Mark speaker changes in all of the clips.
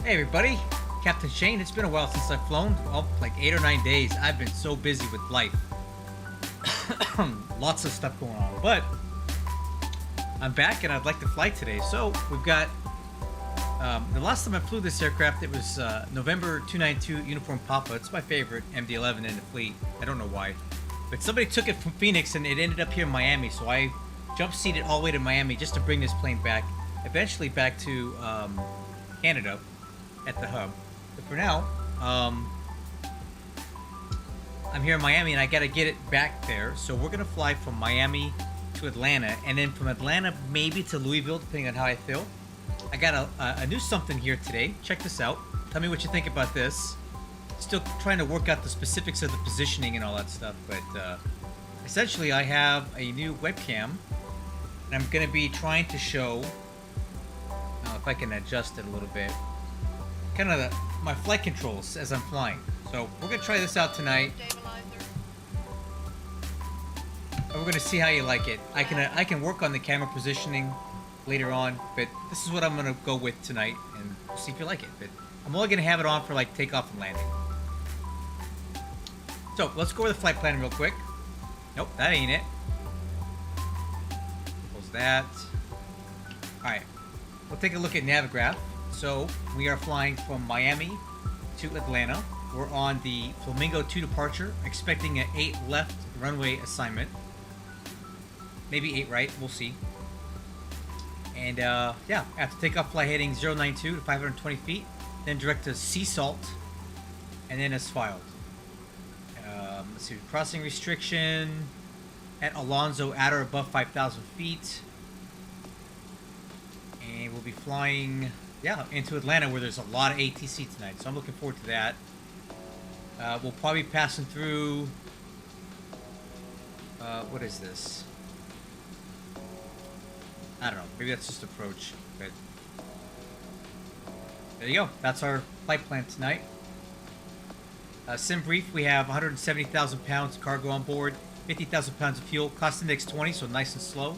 Speaker 1: Hey everybody, Captain Shane. It's been a while since I've flown. Well, like 8 or 9 days. I've been so busy with life. Lots of stuff going on. But I'm back and I'd like to fly today. So we've got the last time I flew this aircraft, it was November 292 Uniform Papa. It's my favorite MD-11 in the fleet. I don't know why. But somebody took it from Phoenix and it ended up here in Miami. So I jump seated all the way to Miami just to bring this plane back. Eventually back to Canada at the hub. But for now, I'm here in Miami and I gotta get it back there. So we're gonna fly from Miami to Atlanta and then from Atlanta maybe to Louisville, depending on how I feel. I got a new something here today. Check this out. Tell me what you think about this. Still trying to work out the specifics of the positioning and all that stuff, but essentially I have a new webcam and I'm gonna be trying to show, if I can adjust it a little bit, kind of my flight controls as I'm flying. So we're gonna try this out tonight. And we're gonna see how you like it. I can work on the camera positioning later on, but this is what I'm gonna go with tonight, and we'll see if you like it. But I'm only gonna have it on for like takeoff and landing. So let's go over the flight plan real quick. Nope, that ain't it. Close that. All right, we'll take a look at Navigraph. So we are flying from Miami to Atlanta. We're on the Flamingo 2 departure, expecting an 8 left runway assignment. Maybe 8 right, we'll see. And yeah, after takeoff, fly heading 092 to 520 feet, then direct to sea salt, and then as filed. Let's see, crossing restriction at Alonzo at or above 5,000 feet. And we'll be flying, yeah, into Atlanta where there's a lot of ATC tonight, so I'm looking forward to that. We'll probably be passing through, what is this? I don't know, maybe that's just approach, but there you go. That's our flight plan tonight. Sim brief, we have 170,000 pounds cargo on board, 50,000 pounds of fuel, cost index 20, so nice and slow.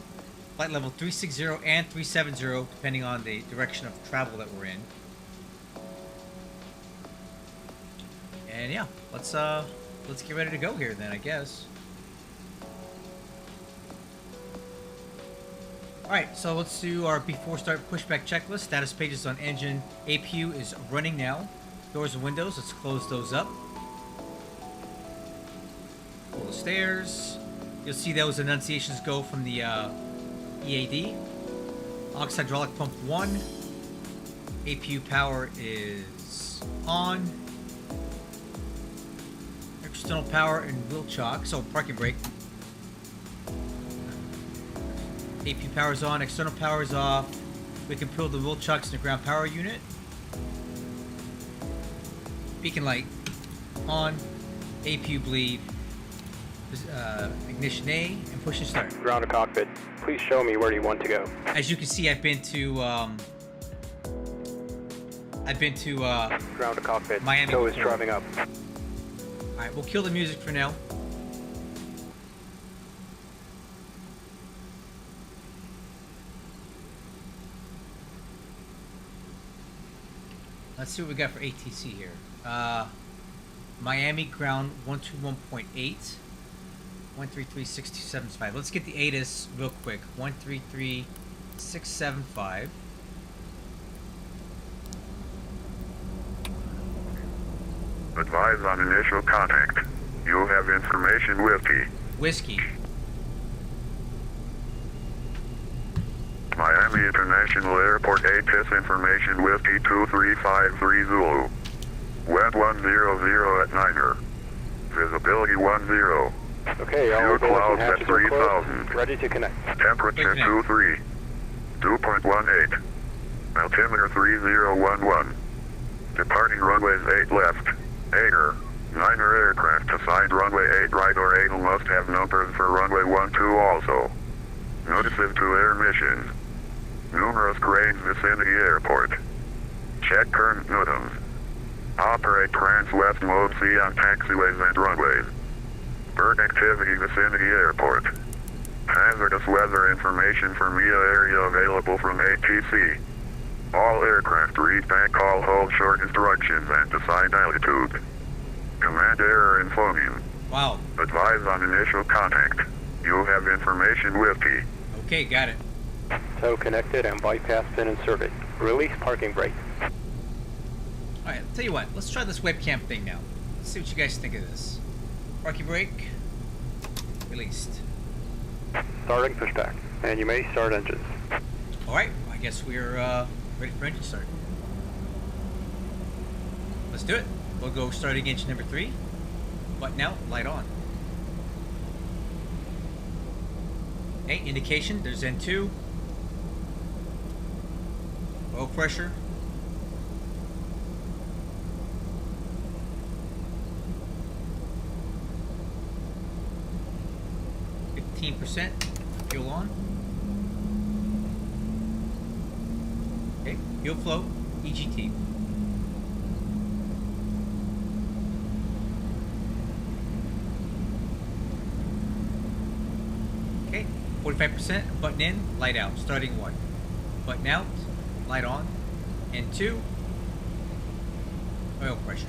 Speaker 1: Flight level 360 and 370, depending on the direction of travel that we're in. And yeah, let's get ready to go here then, I guess. Alright, so let's do our before start pushback checklist. Status pages on engine APU is running now. Doors and windows, let's close those up. Pull the stairs. You'll see those enunciations go from the EAD. Aux hydraulic pump 1. APU power is on. External power and wheel chock. So parking brake. APU power is on. External power is off. We can pull the wheel chocks in the ground power unit. Beacon light on. APU bleed. Ignition A and push and start.
Speaker 2: Ground to cockpit. Please show me where you want to go.
Speaker 1: As you can see, I've been to
Speaker 2: ground to cockpit.
Speaker 1: Miami.
Speaker 2: Tow is driving up.
Speaker 1: All right, we'll kill the music for now. Let's see what we got for ATC here. Miami ground 121.8, 133.6275. Let's get the ATIS real quick. 133.675.
Speaker 3: Advise on initial contact. You have information whiskey.
Speaker 1: Whiskey.
Speaker 3: Miami International Airport ATIS information whiskey 2353 Zulu. Wet 100 at Niner. Visibility 10.
Speaker 2: Okay, all
Speaker 3: Fuel
Speaker 2: doors and
Speaker 3: clouds at
Speaker 2: hatches are
Speaker 3: 3,000.
Speaker 2: closed. Ready to connect.
Speaker 3: Temperature 23. 2.18. Altimeter 3011. Departing runways 8 left. Aider. Niner aircraft assigned runway 8 right or 8 must have numbers for runway 12 also. Notices to air missions. Numerous cranes vicinity airport. Check current newtons. Operate trans-west mode C on taxiways and runways. Bird activity vicinity airport. Hazardous weather information for MIA area available from ATC. All aircraft read back call hold short instructions and decide altitude. Command error in phoneme.
Speaker 1: Wow.
Speaker 3: Advise on initial contact. You have information with T.
Speaker 1: Okay, got it.
Speaker 2: Tow connected and bypass pin inserted. Release parking brake.
Speaker 1: Alright, I'll tell you what. Let's try this webcam thing now. Let's see what you guys think of this. Parking brake. Released.
Speaker 2: Starting pushback. And you may start engines.
Speaker 1: Alright, I guess we're ready for engine start. Let's do it. We'll go starting engine number 3. Button out, light on. Okay, indication, there's N2. Oil pressure. %, fuel on. Okay, fuel flow, EGT. Okay, 45%, button in, light out, starting 1. Button out, light on, and 2, oil pressure.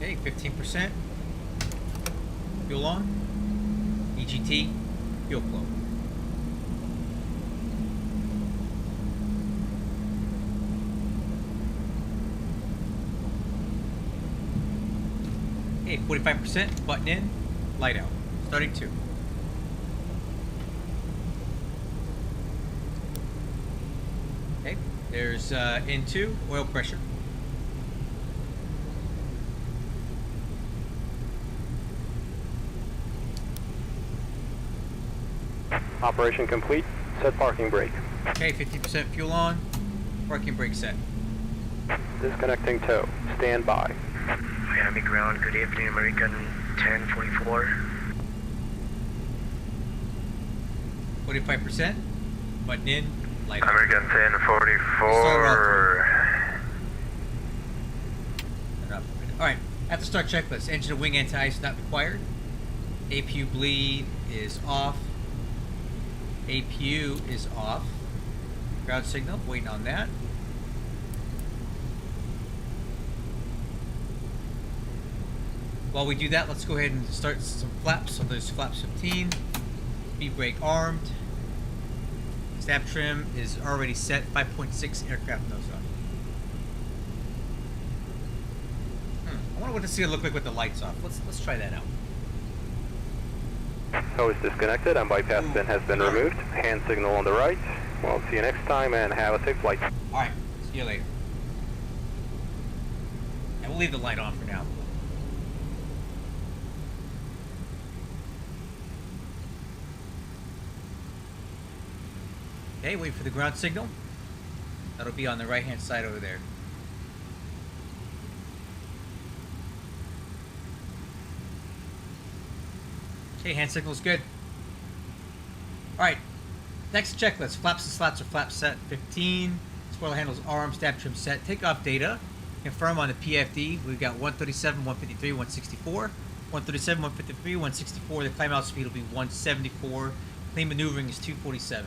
Speaker 1: Okay, 15%, fuel on, EGT, fuel flow. Okay, 45%, button in, light out, starting 2. Okay, there's N2, oil pressure.
Speaker 2: Operation complete. Set parking brake.
Speaker 1: Okay, 50% fuel on, parking brake set.
Speaker 2: Disconnecting tow. Stand by.
Speaker 4: Miami ground, good evening, American 1044.
Speaker 1: 45%, button in, light out.
Speaker 4: American 1044.
Speaker 1: Alright, at the start checklist, engine and wing anti-ice not required. APU bleed is off. APU is off. Ground signal, waiting on that. While we do that, let's go ahead and start some flaps. So there's flaps 15. Speed brake armed. Stab trim is already set. 5.6 aircraft nose up. I wonder what this is gonna look like with the lights off. Let's try that out.
Speaker 2: Tow is disconnected and bypass pin has been removed. Hand signal on the right. Well, see you next time and have a safe flight.
Speaker 1: Alright, see you later. And we'll leave the light on for now. Okay, wait for the ground signal. That'll be on the right hand side over there. Okay, hand signal's good. Alright, next checklist. Flaps and slats are flap set 15. Spoiler handles arm, stab trim set. Takeoff data. Confirm on the PFD. We've got 137, 153, 164. 137, 153, 164. The climb out speed will be 174. Clean maneuvering is 247.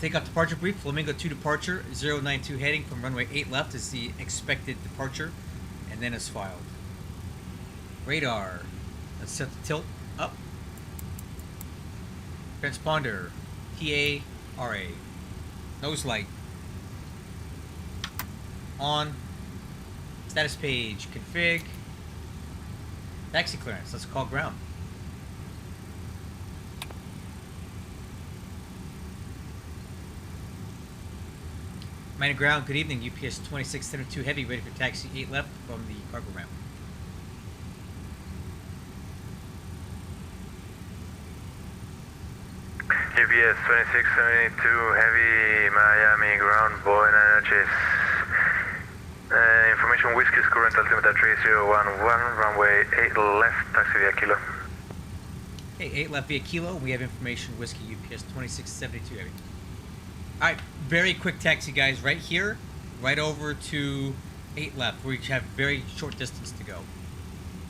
Speaker 1: Takeoff departure brief. Flamingo 2 departure. 092 heading from runway 8 left is the expected departure. And then is filed. Radar. Let's set the tilt up. Transponder. TARA. Nose light. On. Status page. Config. Taxi clearance. Let's call ground. Minor ground, good evening. UPS 2672 Heavy, ready for taxi 8 left from the cargo ramp.
Speaker 4: UPS 2672 Heavy, Miami ground, buenas noches. Information Whiskey's current altimeter 3011, runway 8 left, taxi via Kilo.
Speaker 1: Okay, 8 left via Kilo. We have information Whiskey UPS 2672 Heavy. Alright, very quick taxi, guys. Right here, right over to 8 left. We have very short distance to go.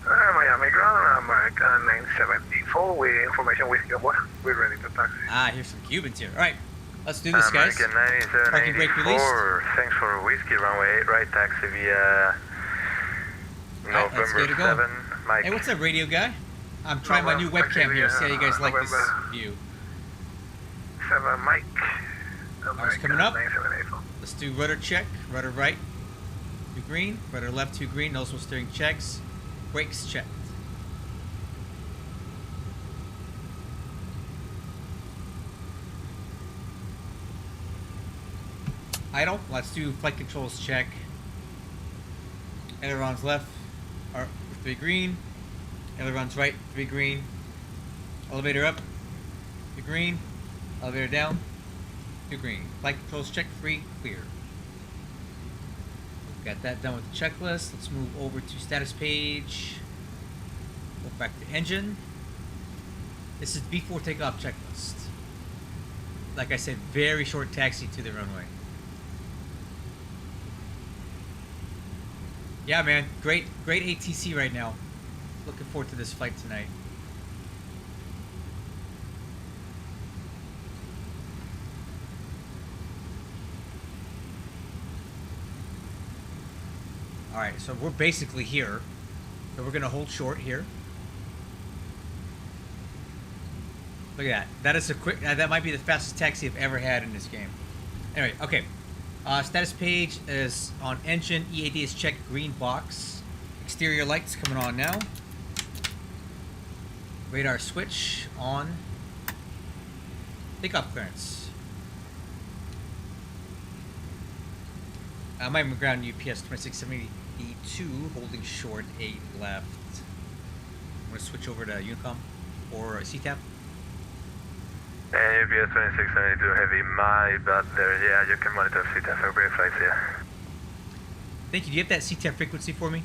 Speaker 4: Miami ground, American 974 with information with your board. We're ready to taxi.
Speaker 1: Ah, here's some Cubans here. All right, let's do this, guys.
Speaker 4: American
Speaker 1: Parking brake released.
Speaker 4: 9784, thanks for whiskey, runway 8 right, taxi via
Speaker 1: Alright, let's
Speaker 4: November
Speaker 1: get it going.
Speaker 4: 7, Mike.
Speaker 1: Hey, what's up, radio guy? I'm trying my new webcam here. See how you guys like this view.
Speaker 4: 7, Mike.
Speaker 1: Ours coming up.
Speaker 4: 9784.
Speaker 1: Let's do rudder check. Rudder right, 2 green. Rudder left, 2 green. Noticeable steering checks. Brakes checked. Idle. Let's do flight controls check. Ailerons left are 3 green. Ailerons right, 3 green. Elevator up, 2 green. Elevator down, 2 green. Flight controls check, 3 clear. Got that done with the checklist. Let's move over to status page. Go back to engine. This is before takeoff checklist. Like I said, very short taxi to the runway. Yeah, man, great ATC right now. Looking forward to this flight tonight. All right, so we're basically here. So we're gonna hold short here. Look at that. That is a quick. That might be the fastest taxi I've ever had in this game. Anyway, okay. Status page is on engine. EAD is checked. Green box. Exterior lights coming on now. Radar switch on. Takeoff clearance. Miami ground UPS 2672 holding short 8 left. I'm gonna switch over to Unicom or CTAP.
Speaker 4: UPS 2672 heavy, my bad there. Yeah, you can monitor CTAF for brake flights, yeah.
Speaker 1: Thank you. Do you have that CTAP frequency for me?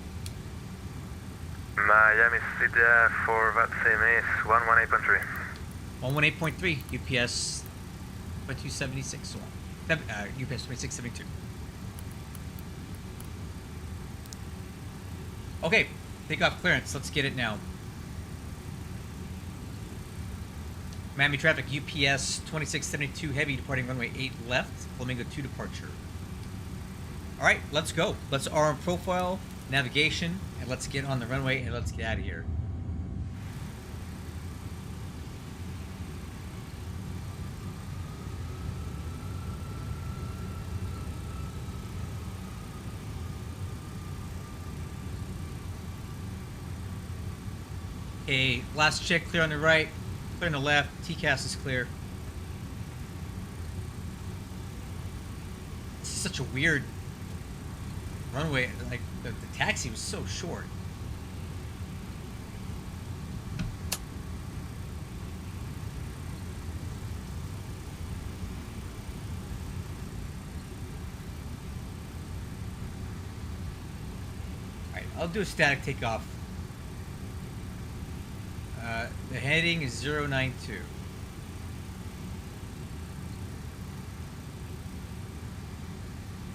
Speaker 4: Miami CTAF for VATSIM is 118.3.
Speaker 1: 118.3 UPS 2276 UPS 2672. Okay, takeoff clearance. Let's get it now. Miami traffic UPS 2672 heavy departing runway 8 left, Flamingo 2 departure. All right, let's go. Let's arm profile, navigation, and let's get on the runway and let's get out of here. Okay, last check, clear on the right, clear on the left, TCAS is clear. This is such a weird runway, like the taxi was so short. Alright, I'll do a static takeoff. The heading is 092.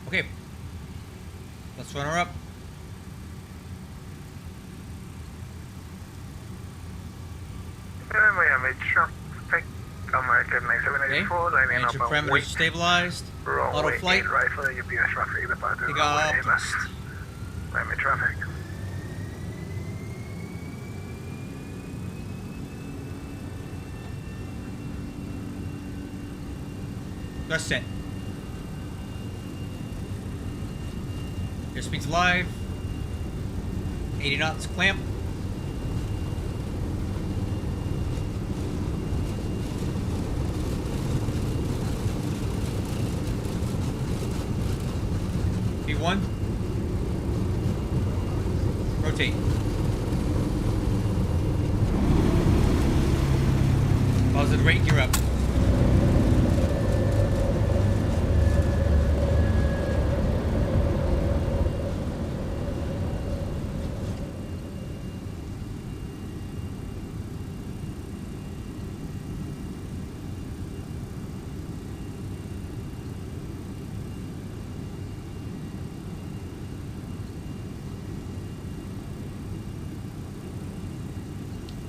Speaker 1: Okay. Let's run her up.
Speaker 4: Miami traffic, American 9784, lining up
Speaker 1: Engine
Speaker 4: on
Speaker 1: parameters
Speaker 4: wait.
Speaker 1: stabilized. Auto
Speaker 4: Runway
Speaker 1: flight.
Speaker 4: 8 right for the UPS traffic departure.
Speaker 1: Take
Speaker 4: Runway
Speaker 1: off.
Speaker 4: 8 left. Miami traffic.
Speaker 1: Thrust set. Airspeed's live. 80 knots clamp. V1. Rotate. Positive rate, gear up.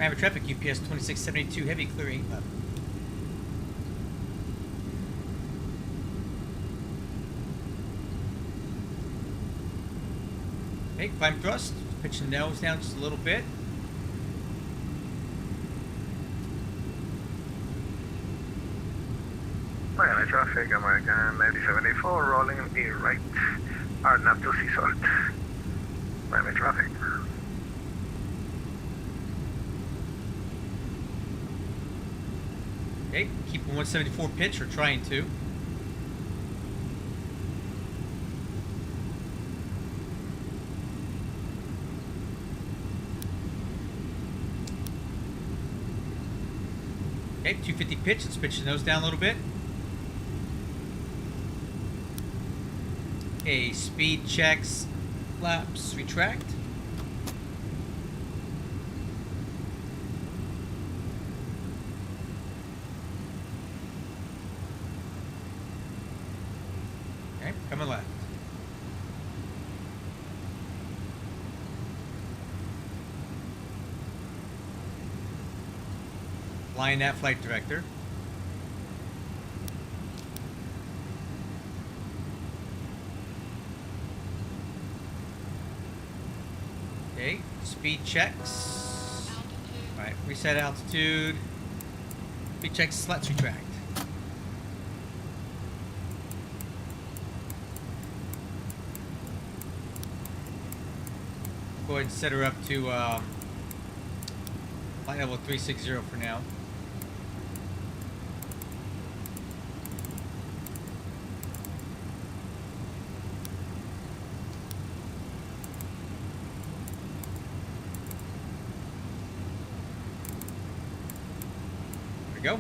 Speaker 1: Miami traffic, UPS 2672, heavy, clear 8 left. Okay, climb thrust, pitch the nose down just a little bit.
Speaker 4: Miami traffic, American 9074, rolling in right, Arnab to sea salt. Miami traffic.
Speaker 1: Okay, keep a 174 pitch, or trying to. Okay, 250 pitch, let's pitch the nose down a little bit. Okay, speed checks, flaps, retract. Okay, coming left. Flying that flight director. Okay, speed checks. Alright, reset altitude. Speed checks, let's retract. Go ahead and set her up to flight level 360 for now. Go.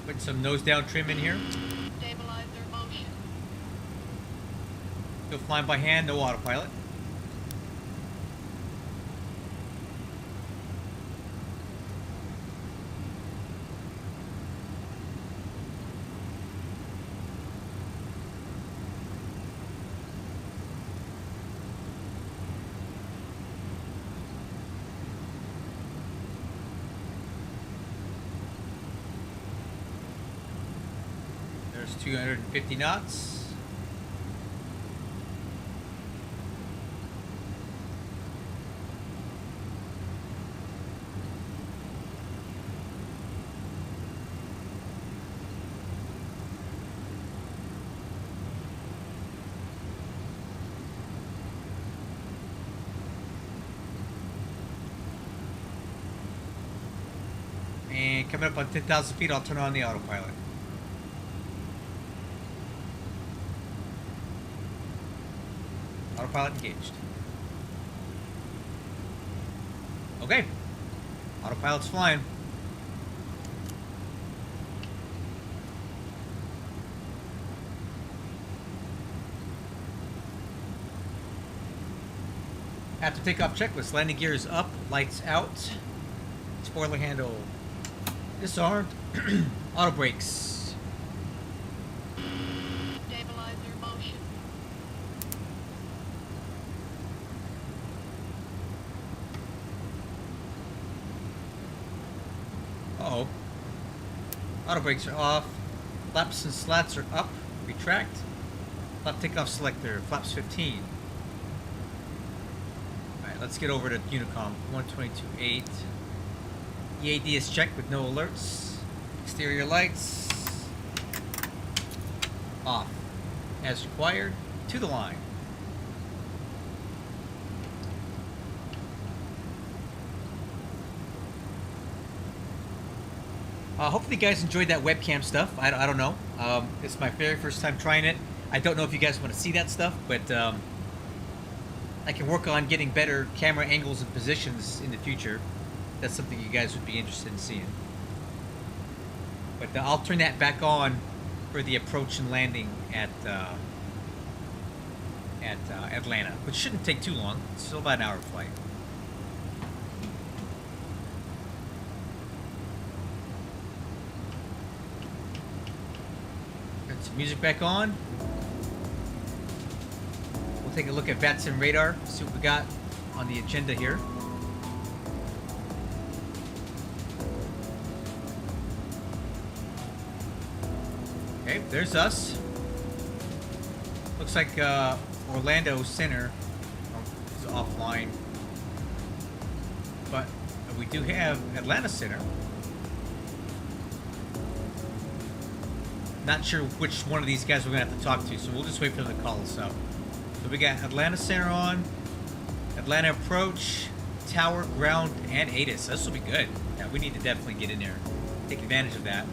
Speaker 1: Put some nose down trim in here.
Speaker 5: Stabilizer motion.
Speaker 1: Still flying by hand, no autopilot. There's 250 knots. And coming up on 10,000 feet, I'll turn on the autopilot. Autopilot engaged. Okay. Autopilot's flying. After takeoff checklist, landing gear is up, lights out, spoiler handle disarmed, auto brakes.
Speaker 5: Stabilizer motion.
Speaker 1: Uh-oh. Auto brakes are off. Flaps and slats are up. Retract. Flap takeoff selector. Flaps 15. Alright, let's get over to Unicom. 122.8. EAD is checked with no alerts. Exterior lights off. As required. To the line. Hopefully you guys enjoyed that webcam stuff. I don't know. It's my very first time trying it. I don't know if you guys want to see that stuff, but I can work on getting better camera angles and positions in the future. That's something you guys would be interested in seeing. But I'll turn that back on for the approach and landing at Atlanta, which shouldn't take too long. It's still about an hour flight. Put the music back on. We'll take a look at VATSIM radar, see what we got on the agenda here. Okay, there's us. Looks like Orlando Center is offline. But we do have Atlanta Center. Not sure which one of these guys we're going to have to talk to, so we'll just wait for them to call us up. So we got Atlanta Center on, Atlanta Approach, Tower, Ground, and ATIS. This will be good. Yeah, we need to definitely get in there, take advantage of that.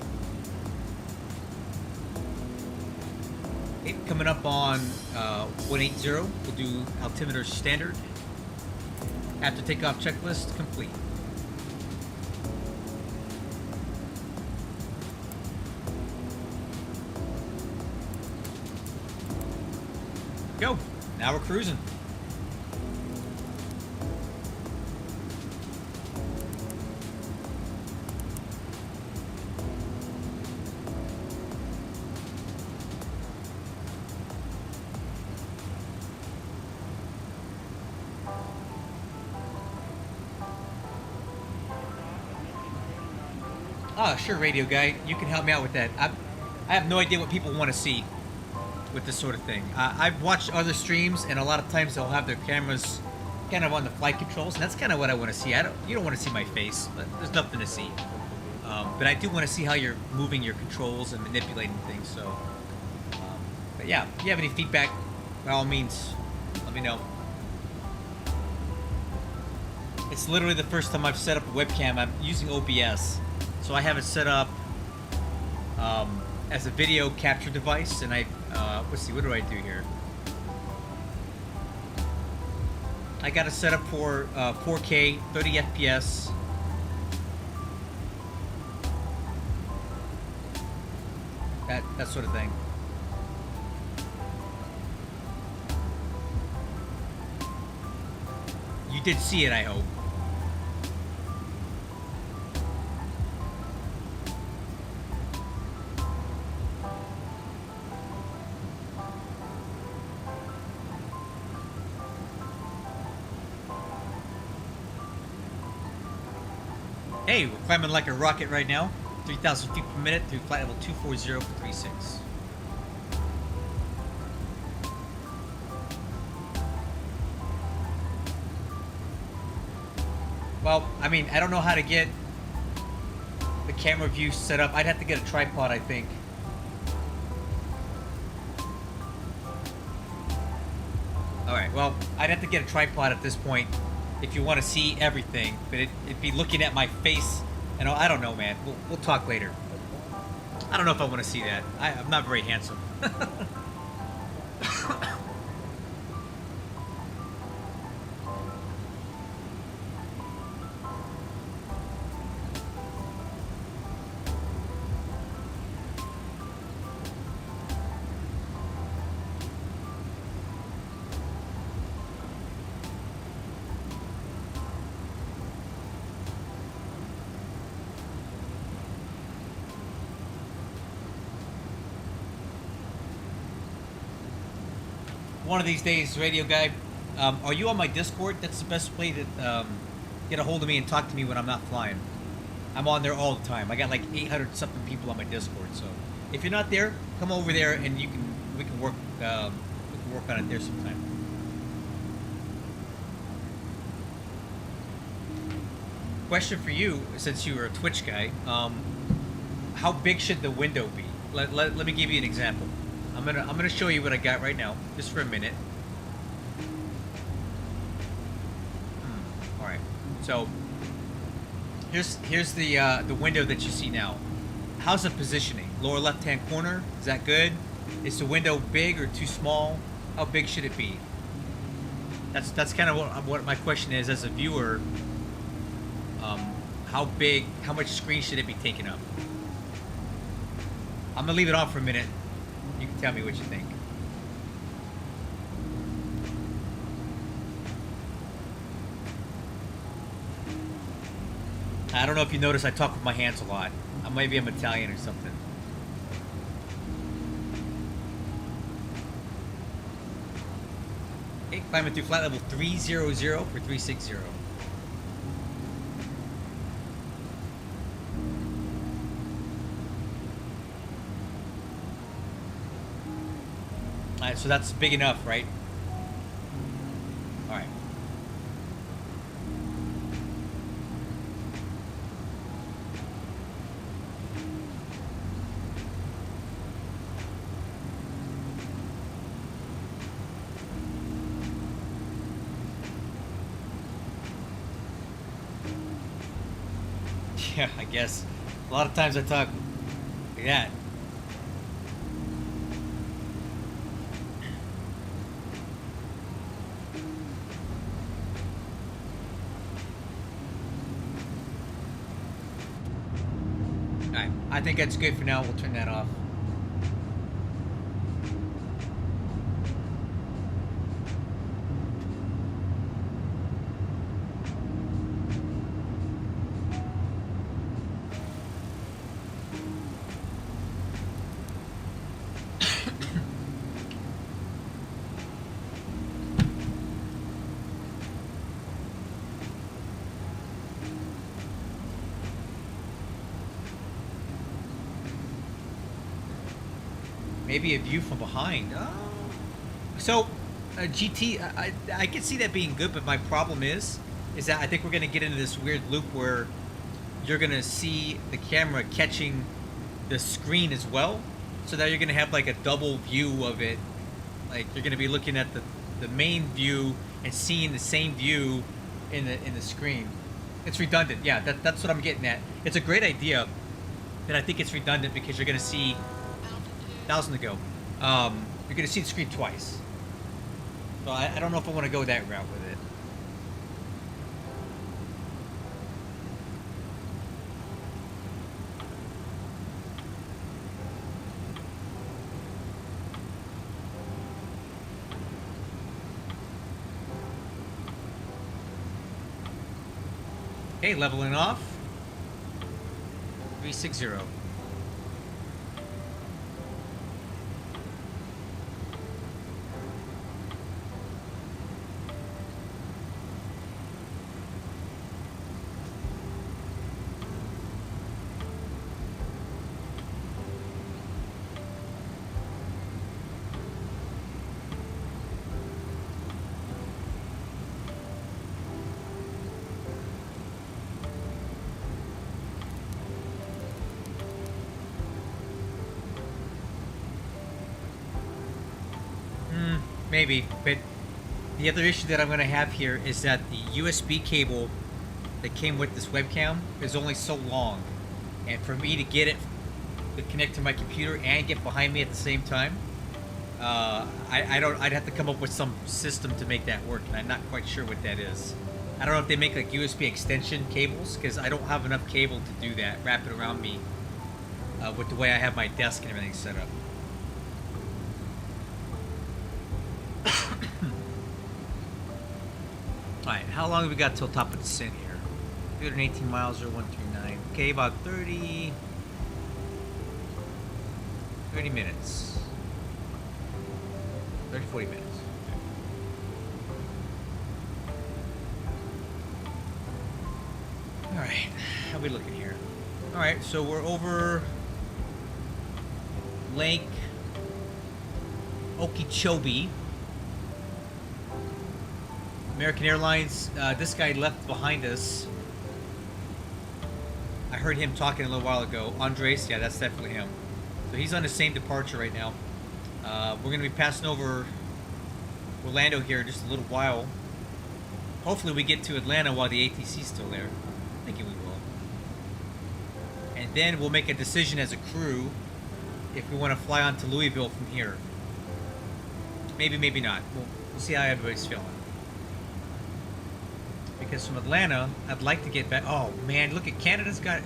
Speaker 1: Coming up on 180, we'll do altimeter standard. After takeoff checklist complete. Go. Now we're cruising. Ah, sure, radio guy. You can help me out with that. I have no idea what people want to see with this sort of thing. I've watched other streams, and a lot of times they'll have their cameras kind of on the flight controls, and that's kind of what I want to see. You don't want to see my face, but there's nothing to see. But I do want to see how you're moving your controls and manipulating things. So, but yeah, if you have any feedback, by all means, let me know. It's literally the first time I've set up a webcam. I'm using OBS. So I have it set up as a video capture device, and let's see, what do I do here? I got it set up for 4K, 30 FPS. That sort of thing. You did see it, I hope. Hey, we're climbing like a rocket right now. 3,000 feet per minute through flight level 240 for 36. Well, I mean, I don't know how to get the camera view set up. I'd have to get a tripod, I think. Alright, well, I'd have to get a tripod at this point if you want to see everything, but it'd be looking at my face, and I don't know, man. We'll talk later. I don't know if I want to see that. I'm not very handsome. One of these days, radio guy, are you on my Discord? That's the best way to get a hold of me and talk to me when I'm not flying. I'm on there all the time. I got like 800 something people on my Discord. So if you're not there, come over there and we can work on it there sometime. Question for you, since you were a Twitch guy, how big should the window be? Let me give you an example. I'm gonna show you what I got right now, just for a minute. All right. So here's the window that you see now. How's the positioning? Lower left-hand corner. Is that good? Is the window big or too small? How big should it be? That's kind of what my question is as a viewer. How much screen should it be taking up? I'm gonna leave it on for a minute. You can tell me what you think. I don't know if you notice I talk with my hands a lot. Maybe I'm Italian or something. Okay, climbing through flight level 300 for 360. Alright, so that's big enough, right? Alright. Yeah, I guess. A lot of times I talk like that. Alright, I think that's good for now. We'll turn that off. Maybe a view from behind. Oh. So, GT, I can see that being good, but my problem is that I think we're going to get into this weird loop where you're going to see the camera catching the screen as well. So now you're going to have like a double view of it. Like you're going to be looking at the main view and seeing the same view in the screen. It's redundant. Yeah, that's what I'm getting at. It's a great idea, but I think it's redundant because you're going to see 1,000 to go. You're going to see the screen twice. So I don't know if I want to go that route with it. Okay, leveling off. 360. Maybe, but the other issue that I'm going to have here is that the USB cable that came with this webcam is only so long, and for me to get it to connect to my computer and get behind me at the same time, I'd have to come up with some system to make that work, and I'm not quite sure what that is. I don't know if they make like USB extension cables, because I don't have enough cable to do that, wrap it around me with the way I have my desk and everything set up. Alright, how long have we got till top of descent here? 218 miles or 139. Okay, about 30 minutes. 40 minutes. Alright, how are we looking here? Alright, so we're over Lake Okeechobee. American Airlines, this guy left behind us. I heard him talking a little while ago. Andres, yeah, that's definitely him. So he's on the same departure right now. We're going to be passing over Orlando here in just a little while. Hopefully we get to Atlanta while the ATC's still there. I'm thinking we will. And then we'll make a decision as a crew if we want to fly on to Louisville from here. Maybe, maybe not. We'll see how everybody's feeling. Because from Atlanta, I'd like to get back. Oh man, look at Canada's got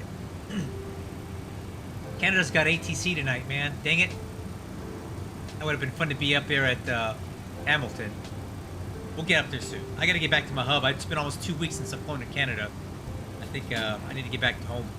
Speaker 1: Canada's got ATC tonight, man. Dang it! That would have been fun to be up there at Hamilton. We'll get up there soon. I got to get back to my hub. It's been almost 2 weeks since I've flown to Canada. I think I need to get back to home.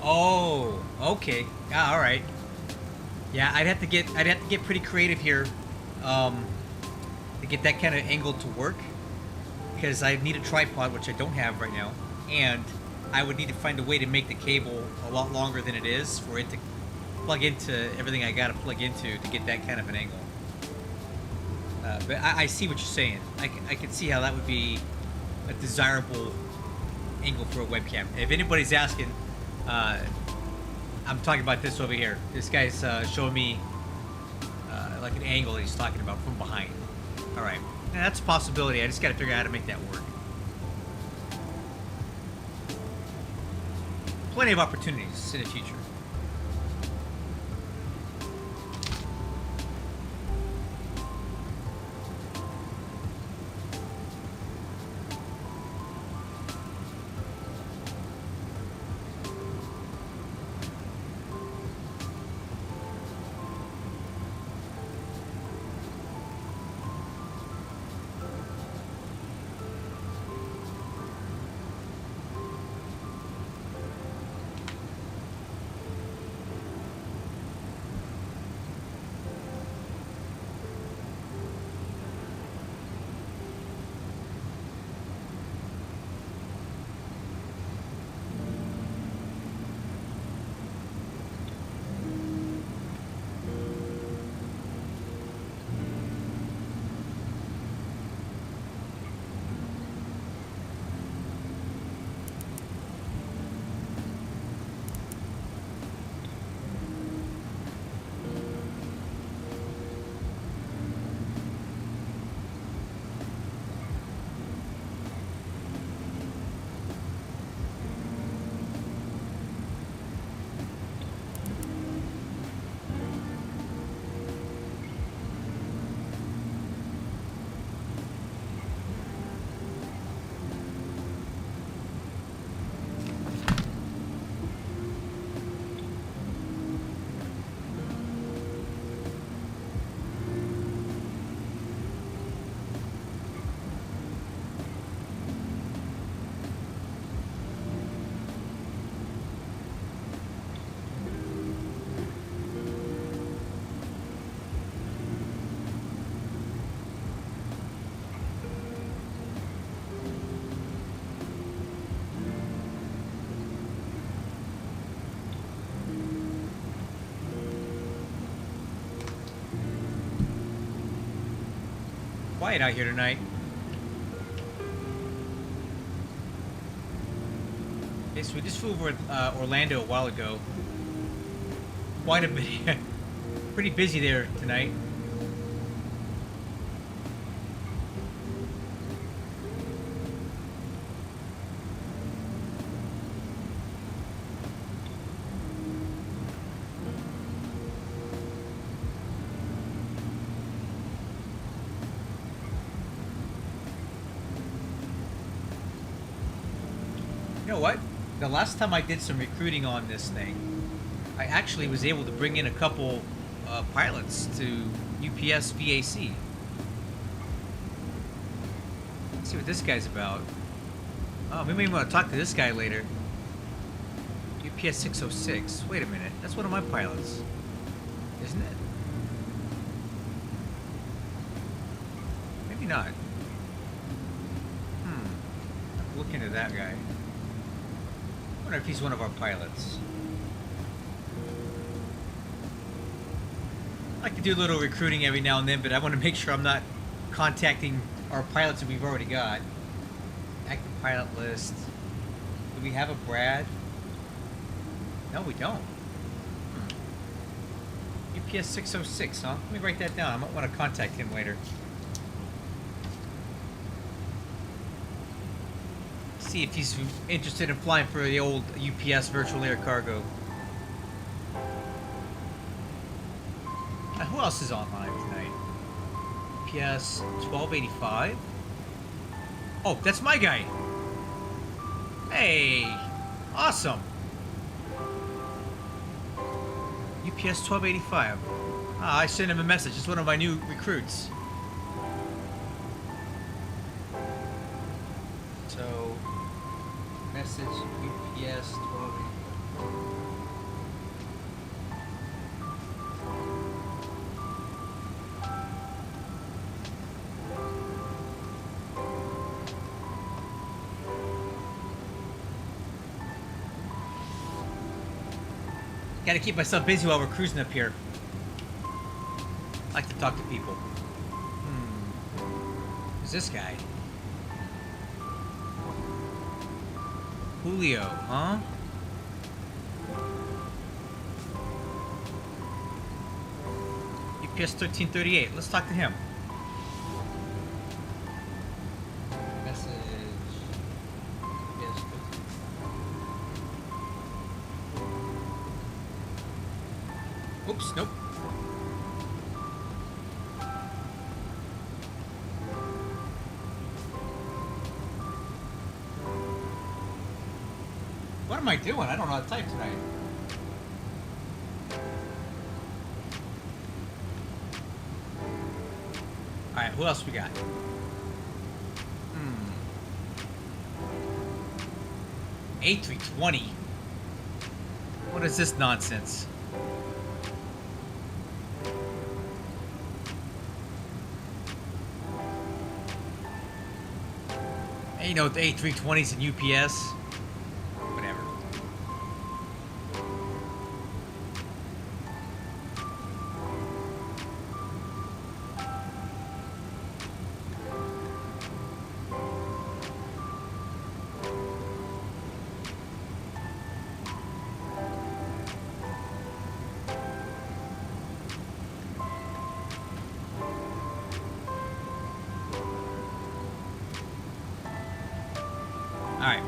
Speaker 1: Oh, okay. Yeah, all right. Yeah, I'd have to get pretty creative here, to get that kind of angle to work, because I need a tripod, which I don't have right now, and I would need to find a way to make the cable a lot longer than it is for it to plug into everything I got to plug into to get that kind of an angle. But I see what you're saying. I can see how that would be a desirable angle for a webcam. If anybody's asking, I'm talking about this over here. This guy's showing me like an angle that he's talking about from behind. All right, and that's a possibility. I just got to figure out how to make that work. Plenty of opportunities in the future. Quiet out here tonight. Okay, so we just flew over Orlando a while ago. Quite a bit. Pretty busy there tonight. You know what? The last time I did some recruiting on this thing, I actually was able to bring in a couple pilots to UPS VAC. Let's see what this guy's about. Oh, we may want to talk to this guy later. UPS 606. Wait a minute. That's one of my pilots. Isn't it? Maybe not. Look into that guy. I wonder if he's one of our pilots. I like to do a little recruiting every now and then, but I want to make sure I'm not contacting our pilots that we've already got. Active pilot list. Do we have a Brad? No, we don't. UPS 606, huh? Let me write that down. I might want to contact him later. See if he's interested in flying for the old UPS virtual air cargo. Who else is online tonight? UPS 1285. Oh, that's my guy. Hey, awesome. UPS 1285. Ah, I sent him a message. It's one of my new recruits. So, message UPS 1285. Gotta keep myself busy while we're cruising up here. I like to talk to people. Who's this guy? Julio, huh? UPS 1338. Let's talk to him. Message. Yes. Oops, nope. What am I doing? I don't know how to type tonight. Alright, who else we got? A320. What is this nonsense? Hey, you know, the A320s and UPS. Whatever. Alright.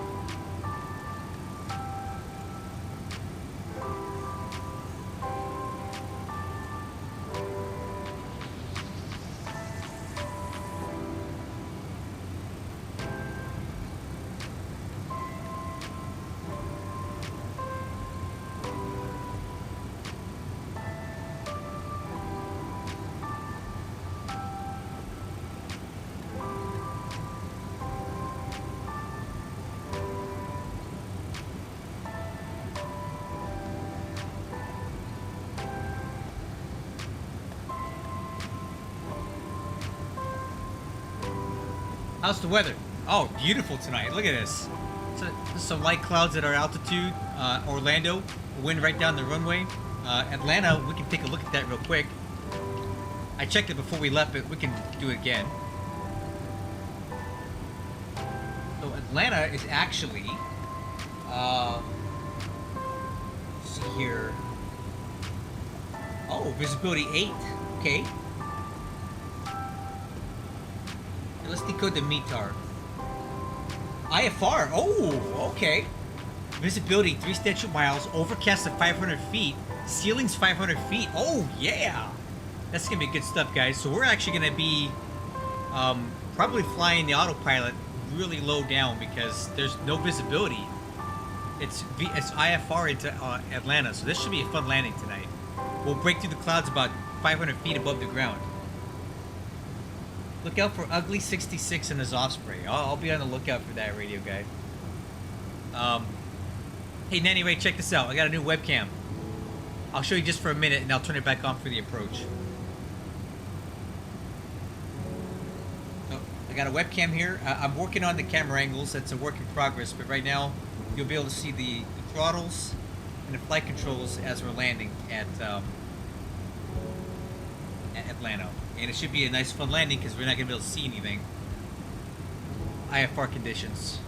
Speaker 1: How's the weather? Oh, beautiful tonight. Look at this. There's some light clouds at our altitude. Orlando, wind right down the runway. Atlanta, we can take a look at that real quick. I checked it before we left, but we can do it again. So Atlanta is actually, let's see here. Oh, visibility 8. Okay. Let's decode the METAR. IFR. Oh, okay. Visibility 3 statute miles. Overcast at 500 feet. Ceiling's 500 feet. Oh, yeah. That's going to be good stuff, guys. So we're actually going to be probably flying the autopilot really low down because there's no visibility. It's IFR into Atlanta, so this should be a fun landing tonight. We'll break through the clouds about 500 feet above the ground. Look out for Ugly 66 and his offspring. I'll be on the lookout for that, radio guy. Hey, Nanny Ray, check this out. I got a new webcam. I'll show you just for a minute, and I'll turn it back on for the approach. Oh, I got a webcam here. I'm working on the camera angles. That's a work in progress, but right now you'll be able to see the throttles and the flight controls as we're landing at Atlanta. And it should be a nice fun landing because we're not going to be able to see anything. IFR conditions.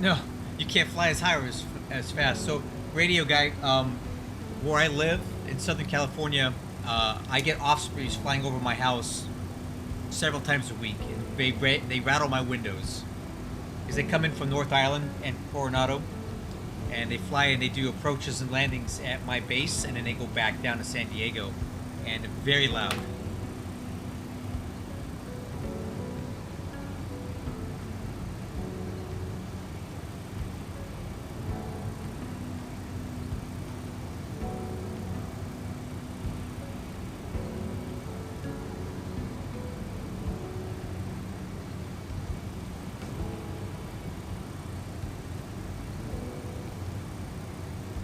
Speaker 1: No, you can't fly as high or as fast. So, radio guy, where I live in Southern California, I get offsprees flying over my house several times a week. And they rattle my windows because they come in from North Island and Coronado, and they fly and they do approaches and landings at my base, and then they go back down to San Diego, and very loud.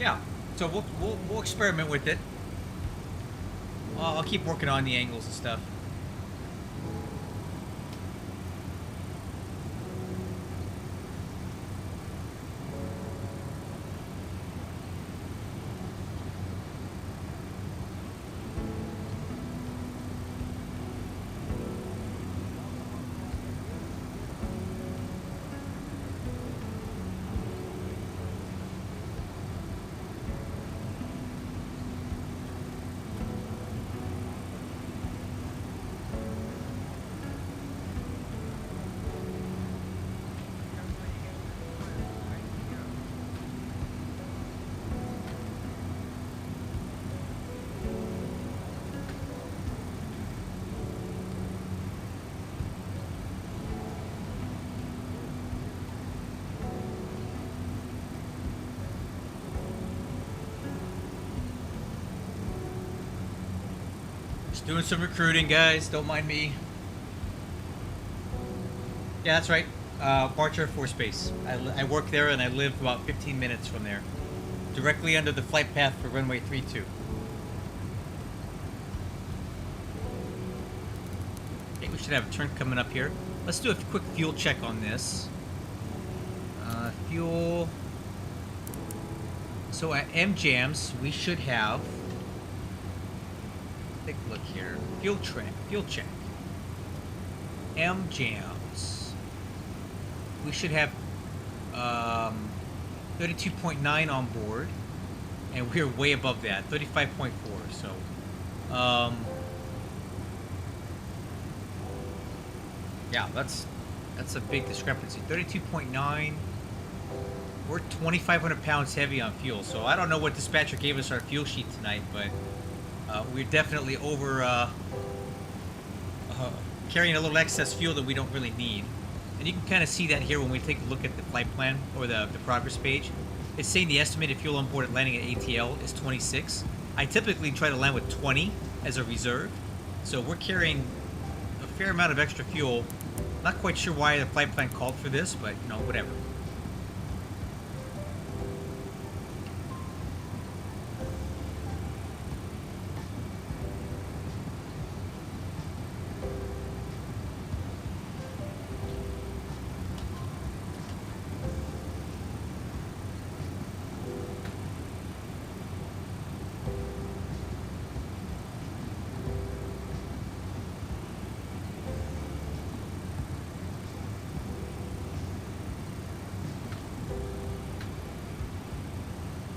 Speaker 1: Yeah, so we'll experiment with it. I'll keep working on the angles and stuff. Just doing some recruiting, guys. Don't mind me. Yeah, that's right. Barch Air Force Base. I work there and I live about 15 minutes from there. Directly under the flight path for runway 32. Okay, we should have a turn coming up here. Let's do a quick fuel check on this. Fuel. So at MJAMS, we should have... Take a look here. Fuel check. MJAMS. We should have 32.9 on board, and we're way above that, 35.4. So, yeah, that's a big discrepancy. 32.9. We're 2,500 pounds heavy on fuel, so I don't know what dispatcher gave us our fuel sheet tonight, but we're definitely over carrying a little excess fuel that we don't really need. And you can kind of see that here when we take a look at the flight plan or the progress page. It's saying the estimated fuel on board at landing at ATL is 26. I typically try to land with 20 as a reserve, so we're carrying a fair amount of extra fuel. Not quite sure why the flight plan called for this, but you know, whatever.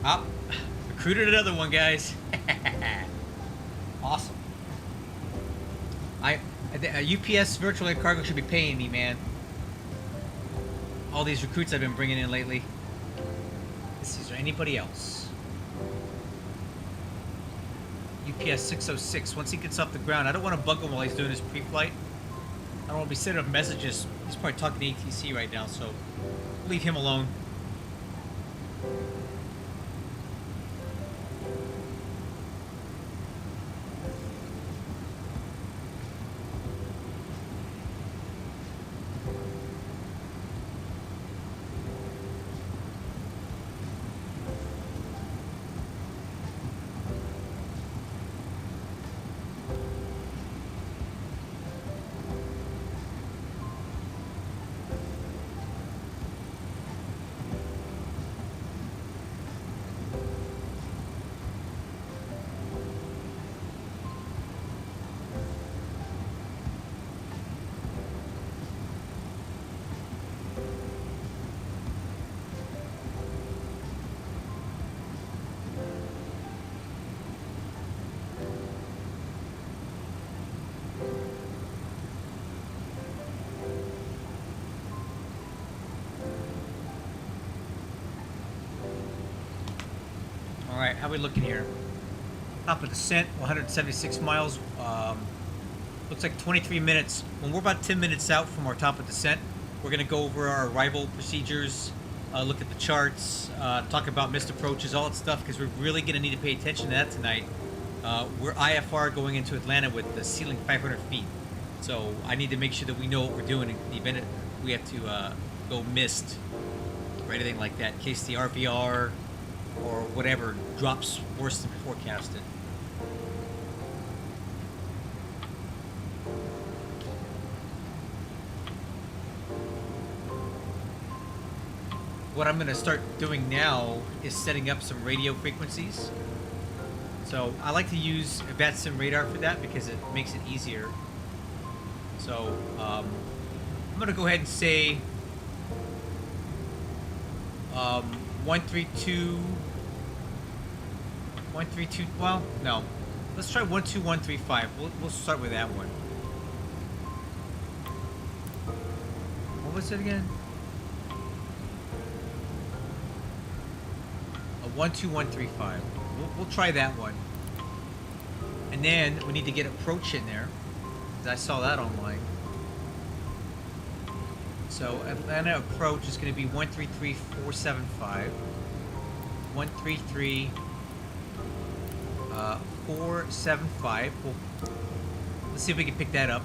Speaker 1: Oh, recruited another one, guys. Awesome. UPS Virtual Air Cargo should be paying me, man. All these recruits I've been bringing in lately. Let's see, is there anybody else? UPS 606. Once he gets off the ground, I don't want to bug him while he's doing his pre-flight. I don't want to be sending him messages. He's probably talking to ATC right now, so leave him alone. we looking here? Top of descent, 176 miles. Looks like 23 minutes. When we're about 10 minutes out from our top of descent, we're going to go over our arrival procedures, look at the charts, talk about missed approaches, all that stuff, because we're really going to need to pay attention to that tonight. We're IFR going into Atlanta with the ceiling 500 feet. So I need to make sure that we know what we're doing in the event we have to go missed or anything like that, in case the RVR or whatever drops worse than forecasted. What I'm going to start doing now is setting up some radio frequencies. So I like to use a VATSIM radar for that because it makes it easier. So I'm going to go ahead and say 132, well, no. Let's try 12135. We'll start with that one. What was it again? 12135. We'll try that one. And then we need to get approach in there. I saw that online. So Atlanta approach is going to be 133475. 133 475. Let's see if we can pick that up.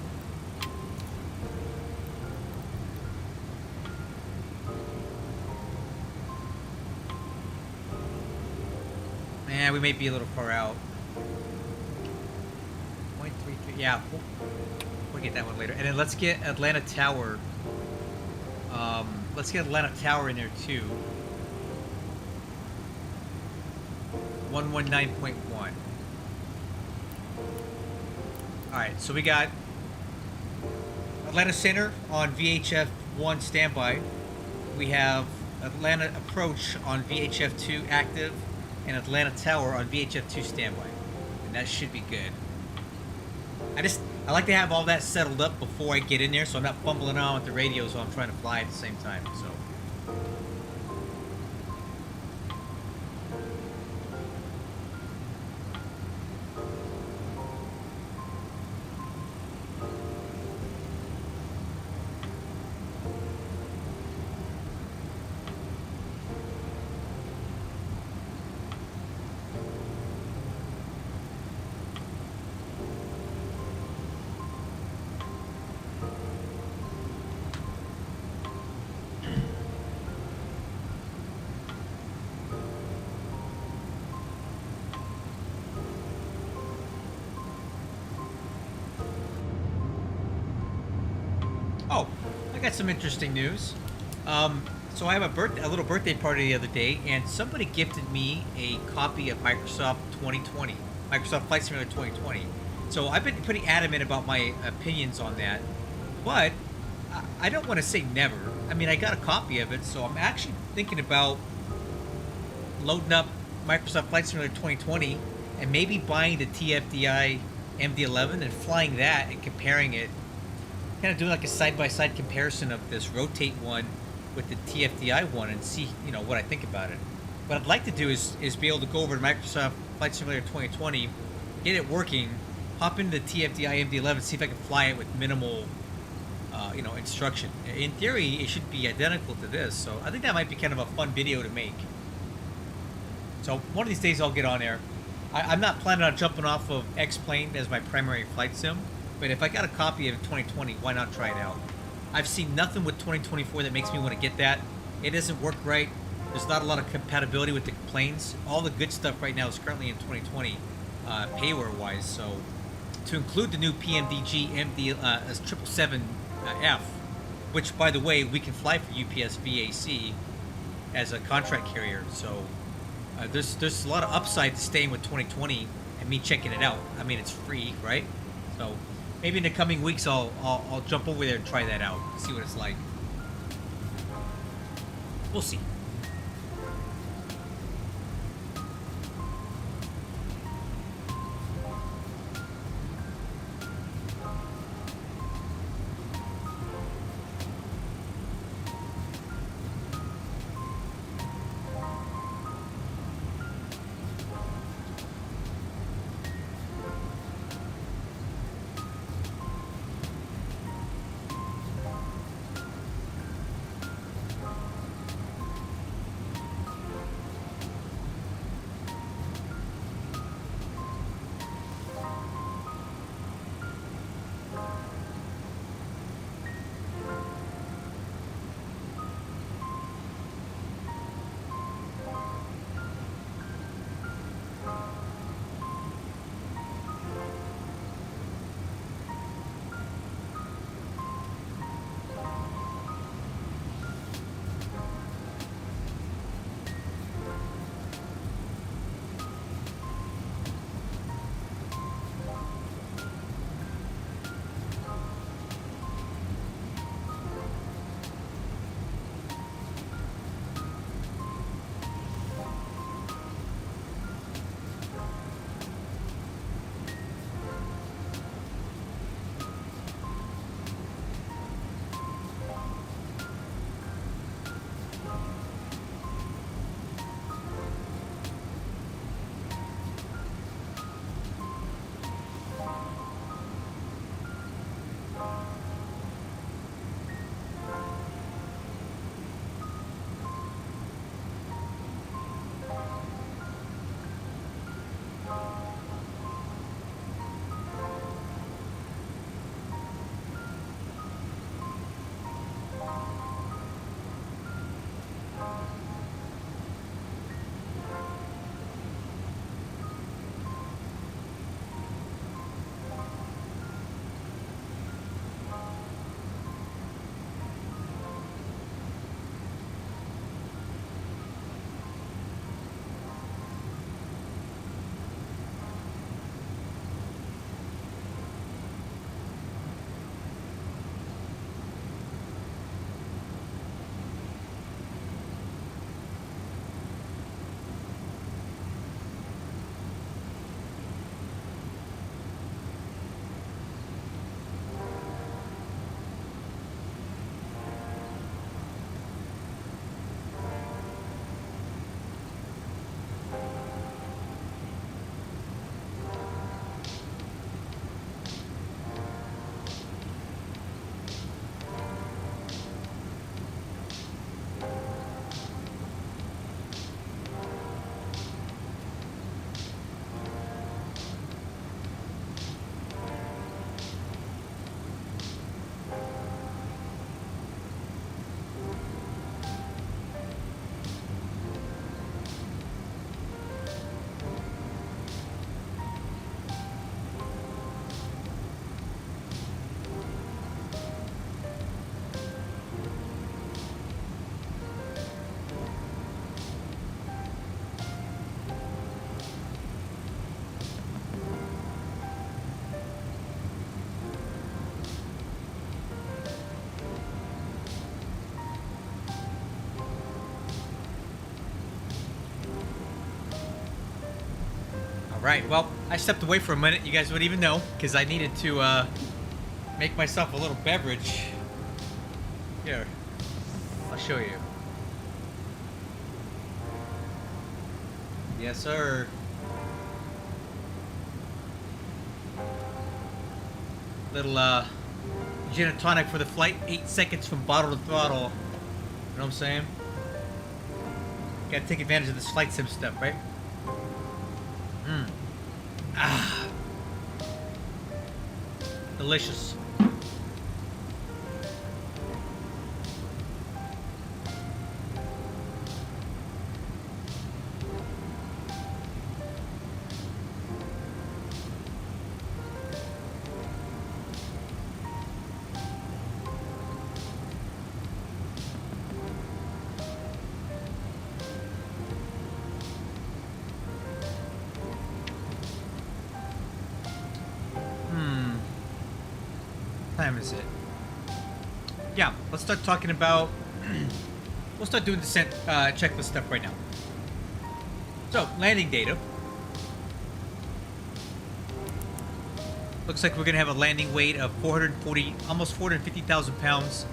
Speaker 1: Man, we may be a little far out. 133. Yeah, we'll get that one later. And then let's get Atlanta Tower. Let's get Atlanta Tower in there too. 119.1. Alright, so we got Atlanta Center on VHF 1 standby. We have Atlanta Approach on VHF 2 active, and Atlanta Tower on VHF 2 standby. And that should be good. I like to have all that settled up before I get in there, so I'm not fumbling around with the radios while I'm trying to fly at the same time. So. Oh, I got some interesting news. So I have a little birthday party the other day, and somebody gifted me a copy of Microsoft Flight Simulator 2020. So I've been pretty adamant about my opinions on that, but I don't want to say never. I mean, I got a copy of it, so I'm actually thinking about loading up Microsoft Flight Simulator 2020 and maybe buying the TFDI MD-11 and flying that and comparing it. Kind of doing like a side-by-side comparison of this rotate one with the TFDI one and see, what I think about it. What I'd like to do is be able to go over to Microsoft Flight Simulator 2020, get it working, hop into the TFDI MD-11, see if I can fly it with minimal, instruction. In theory, it should be identical to this, so I think that might be kind of a fun video to make. So one of these days I'll get on there. I'm not planning on jumping off of X-Plane as my primary flight sim. But if I got a copy of 2020, why not try it out? I've seen nothing with 2024 that makes me want to get that. It doesn't work right. There's not a lot of compatibility with the planes. All the good stuff right now is currently in 2020, payware-wise. So to include the new PMDG MD 777F, which, by the way, we can fly for UPS VAC as a contract carrier. So there's a lot of upside to staying with 2020 and me checking it out. I mean, it's free, right? So maybe in the coming weeks I'll jump over there and try that out, see what it's like. We'll see. Right, well, I stepped away for a minute. You guys wouldn't even know, because I needed to make myself a little beverage. Here, I'll show you. Yes, sir. Little gin and tonic for the flight. 8 seconds from bottle to throttle. You know what I'm saying? Gotta take advantage of this flight sim stuff, right? Ah. Delicious. Time is it? Yeah, let's start talking about. We'll start doing descent checklist stuff right now. So, landing data. Looks like we're gonna have a landing weight of 440, almost 450,000 pounds,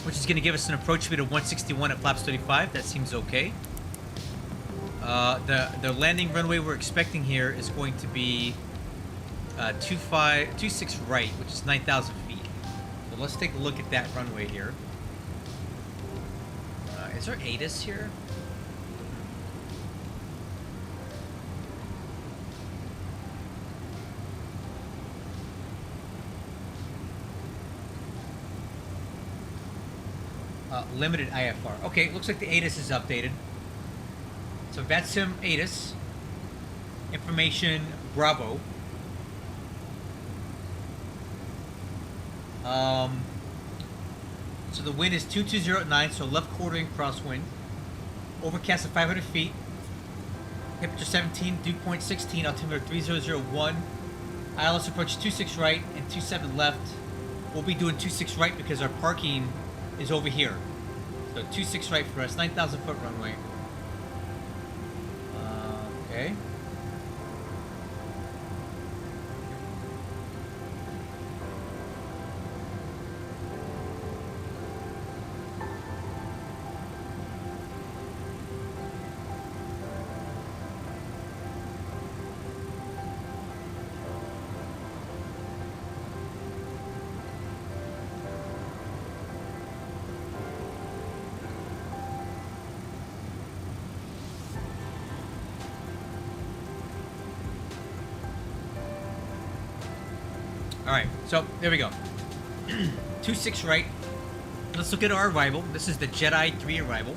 Speaker 1: which is gonna give us an approach speed of 161 at flaps 35. That seems okay. The landing runway we're expecting here is going to be 26 right, which is 9,000 feet. So let's take a look at that runway here. Is there ATIS here? Limited IFR. Okay, looks like the ATIS is updated. So VATSIM ATIS. Information Bravo. So the wind is 2209 at 9, so left quartering crosswind. Overcast at 500 feet. Temperature 17, dew point 16, altimeter 3001. ILS approach 26 right and 27 left. We'll be doing 26 right because our parking is over here. So 26 right for us, 9,000 foot runway. Okay. Alright, so there we go. 26 right. Let's look at our arrival. This is the Jedi 3 arrival.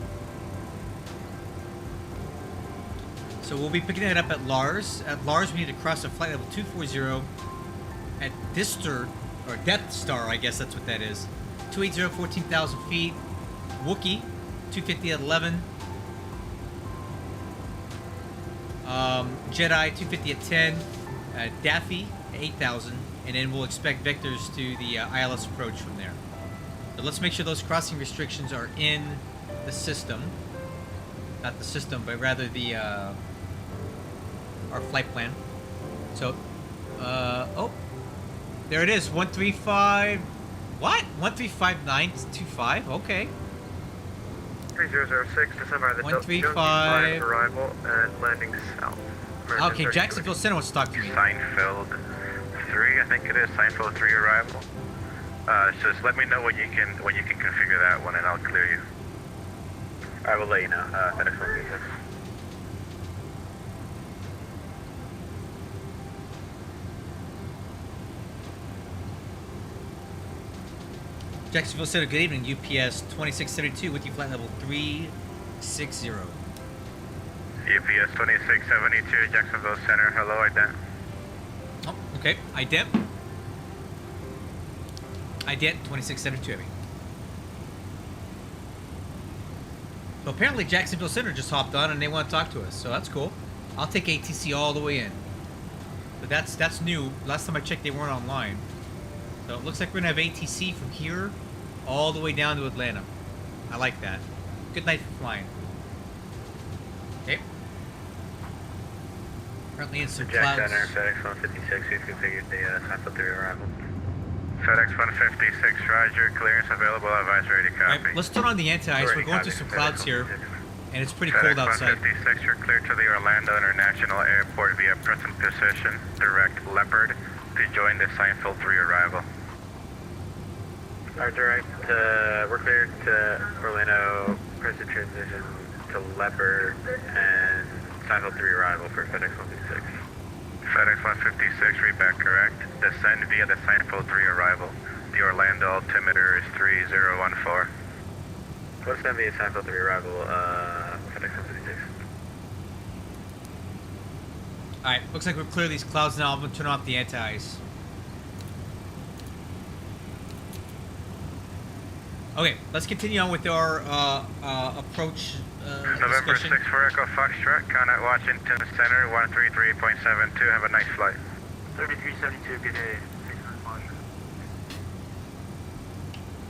Speaker 1: So we'll be picking it up at Lars. At Lars, we need to cross at flight level 240. At Dister, or Death Star, I guess that's what that is. 280, 14,000 feet. Wookiee, 250 at 11. Jedi, 250 at 10. Daffy, 8,000. And then we'll expect vectors to the ILS approach from there. So let's make sure those crossing restrictions are in the system. Not the system, but rather the our flight plan. So, oh, there it is, 135. What? 135925. Okay.
Speaker 4: 3006, December the
Speaker 1: 135
Speaker 4: arrival and landing south.
Speaker 1: Okay, Jacksonville Center wants to talk to me.
Speaker 3: Seinfeld 3, I think it is. Seinfeld 3 arrival. So just let me know when you can configure that one, and I'll clear you. I will let you know. FedEx 136.
Speaker 1: Jacksonville Center, good evening. UPS 2672 with you, flight level 360.
Speaker 3: UPS 2672, Jacksonville Center. Hello, ident.
Speaker 1: Oh, okay. Ident 2672. So apparently Jacksonville Center just hopped on and they want to talk to us, so that's cool. I'll take ATC all the way in. But that's new. Last time I checked, they weren't online. So it looks like we're gonna have ATC from here all the way down to Atlanta. I like that. Good night for flying. Okay. Currently in some
Speaker 4: Jack
Speaker 1: clouds.
Speaker 4: Center, FedEx 156, we've configured the sample 3 arrival.
Speaker 3: FedEx 156, Roger. Clearance available. Advice ready.
Speaker 1: All
Speaker 3: Copy.
Speaker 1: right, let's turn on the anti-ice. We're going through some clouds here, and it's pretty cold
Speaker 3: FedEx
Speaker 1: outside.
Speaker 3: 156, you're clear to the Orlando International Airport via present position, direct Leopard, to join the Seinfeld 3 arrival.
Speaker 4: Our direct, we're cleared to Orlando, present transition to Leopard, and Seinfeld 3 arrival for FedEx 156.
Speaker 3: FedEx 156, read back correct. Descend via the Seinfeld 3 arrival. The Orlando altimeter is 3014.
Speaker 4: What's going to be a Seinfeld 3 arrival, FedEx 156?
Speaker 1: Alright, looks like we're clear of these clouds now. I'm going to turn off the anti-ice. Okay, let's continue on with our approach
Speaker 3: November
Speaker 1: discussion.
Speaker 3: 6 for Echo Foxtrot, Contact Washington Center 133.72. Have a nice flight.
Speaker 4: 3372, good day.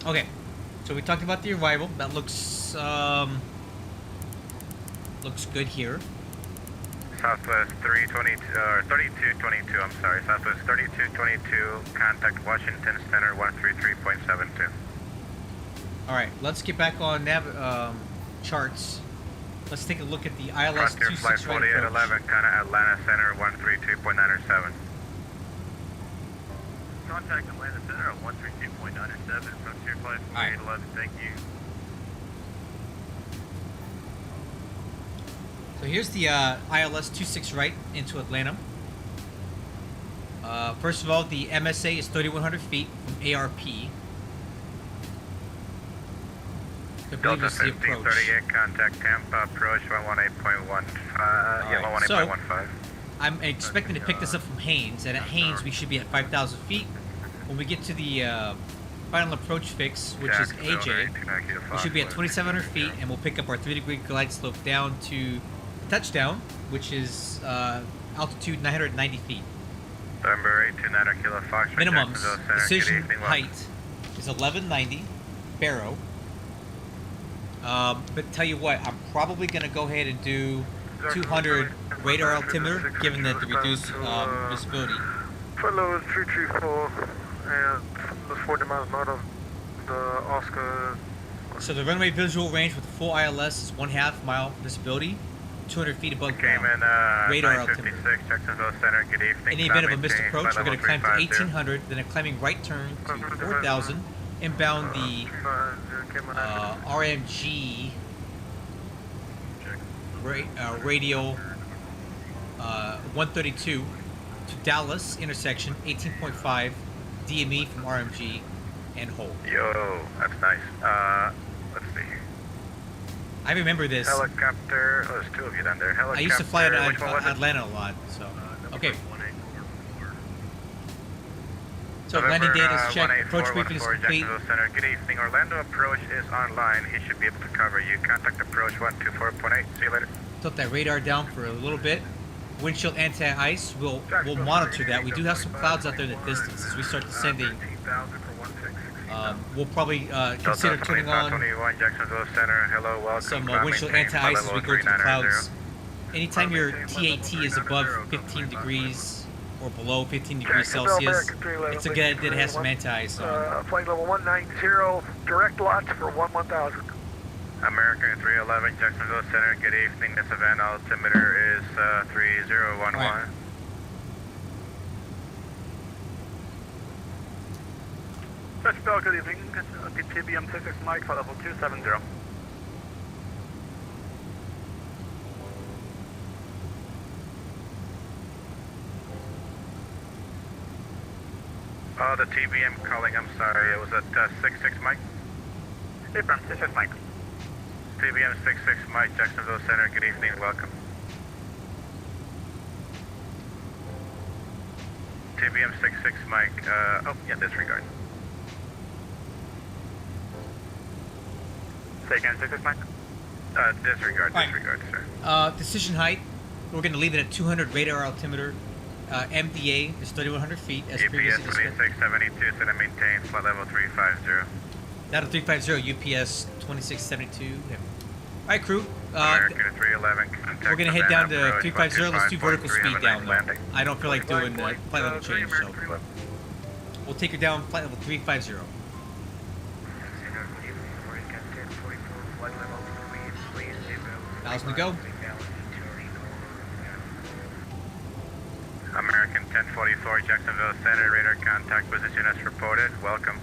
Speaker 1: Okay, so we talked about the arrival. That looks good here.
Speaker 3: Southwest 322, or 3222, I'm sorry. Southwest 3222, contact Washington Center 133.72.
Speaker 1: All right, let's get back on charts. Let's take a look at the ILS
Speaker 3: Frontier Flight
Speaker 1: 26 right approach.
Speaker 3: 4811, contact Atlanta Center 132.97. Contact Atlanta Center at 132.97, Frontier Flight 4811, thank you.
Speaker 1: So here's the ILS 26 right into Atlanta. First of all, the MSA is 3,100 feet from ARP. I believe
Speaker 3: Delta
Speaker 1: it's the approach.
Speaker 3: 1538, contact Tampa, approach 118.15, yeah, 118.15.
Speaker 1: I'm expecting to pick this up from Haynes, and at Haynes we should be at 5,000 feet. When we get to the final approach fix, which is AJ, we should be at 2,700 feet, and we'll pick up our 3-degree glide slope down to touchdown, which is altitude 990 feet.
Speaker 3: November 829 Kilo Fox.
Speaker 1: Minimums,
Speaker 3: Jacksonville Center,
Speaker 1: decision
Speaker 3: good evening, welcome.
Speaker 1: height is 1190, Barrow. But tell you what, I'm probably going to go ahead and do 200 radar altimeter, given that the reduced visibility.
Speaker 4: Footload 334, and the 40 miles north of the Oscar.
Speaker 1: So the runway visual range with the full ILS is 1/2 mile visibility, 200 feet above ground.
Speaker 3: Cayman
Speaker 1: Radar
Speaker 3: 956, Jacksonville Center, good evening.
Speaker 1: In the event of a
Speaker 3: Climb
Speaker 1: missed
Speaker 3: maintained
Speaker 1: approach, we're
Speaker 3: by
Speaker 1: going to climb to
Speaker 3: level 350.
Speaker 1: 1800, then a climbing right turn to 4000, inbound the RMG radial 132 to Dallas intersection 18.5 DME from RMG and hold.
Speaker 3: Yo, that's nice. Let's see.
Speaker 1: I remember this.
Speaker 3: Helicopter, oh, there's two of you down there. Helicopter,
Speaker 1: I used to fly at
Speaker 3: which one was it?
Speaker 1: Atlanta a lot, so okay.
Speaker 3: 1844.
Speaker 1: So landing data is checked,
Speaker 3: 18414,
Speaker 1: approach briefing is complete.
Speaker 3: Jacksonville Center, good evening. Orlando approach is online. He should be able to cover you. Contact approach 124.8. See you later.
Speaker 1: Tilt that radar down for a little bit. Windshield anti-ice, we'll monitor that. We do have some clouds out there in the distance. As we start descending, we'll probably consider
Speaker 3: Delta
Speaker 1: turning on
Speaker 3: 2521, Jacksonville Center. Hello, welcome.
Speaker 1: some
Speaker 3: Climb
Speaker 1: windshield
Speaker 3: maintained by
Speaker 1: anti-ice as we
Speaker 3: level
Speaker 1: go to the
Speaker 3: 3990.
Speaker 1: clouds. Anytime your TAT is above 15 degrees or below 15 degrees Celsius, it's a good idea to have some anti-ice on.
Speaker 4: Flight level 190, direct lots for 1000.
Speaker 3: American 311, Jacksonville Center, good evening. This event altimeter is 3011.
Speaker 1: Right.
Speaker 4: Dutch Bell, good evening. TBM 66 Mike, flight level 270.
Speaker 3: Oh, the TBM calling, I'm sorry. It was at 66 Mike.
Speaker 4: Abraham 66 Mike.
Speaker 3: TBM 66 Mike, Jacksonville Center, good evening, welcome. TBM 66 Mike, oh, yeah, disregard.
Speaker 4: Say again, 66 Mike.
Speaker 3: Disregard,
Speaker 1: Right.
Speaker 3: disregard, sir.
Speaker 1: Decision height, we're going to leave it at 200 radar altimeter. MDA is 3,100 feet, as
Speaker 3: UPS
Speaker 1: previously discussed.
Speaker 3: 2672, center maintained, flight level 350.
Speaker 1: That of 350, UPS 2672. Yeah. right, crew.
Speaker 4: American 311. Contact
Speaker 1: We're gonna head down to
Speaker 4: Savannah,
Speaker 1: 350. Let's do vertical
Speaker 4: 125.3,
Speaker 1: speed
Speaker 4: have a
Speaker 1: down
Speaker 4: nice
Speaker 1: though.
Speaker 4: landing.
Speaker 1: I don't feel like doing flight level change, so we'll take her down flight level 350. Thousand to go.
Speaker 4: American 1044, Jacksonville Center, radar contact position as reported. Welcome.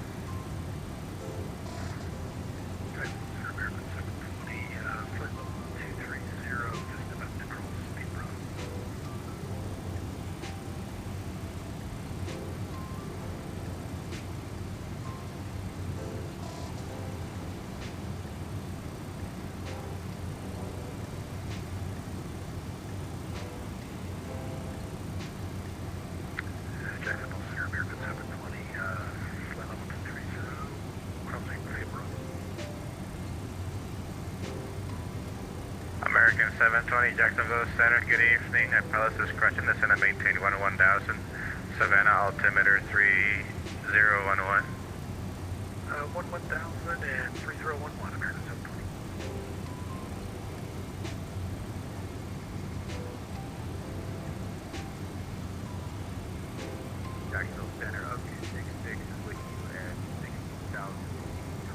Speaker 4: American 720, Jacksonville Center, good evening. Appellus is correction descend and maintain 11000. Savannah altimeter 3011.
Speaker 6: 1000 and 3011, American 720. Jacksonville Center, okay, 66 is with you at 60,000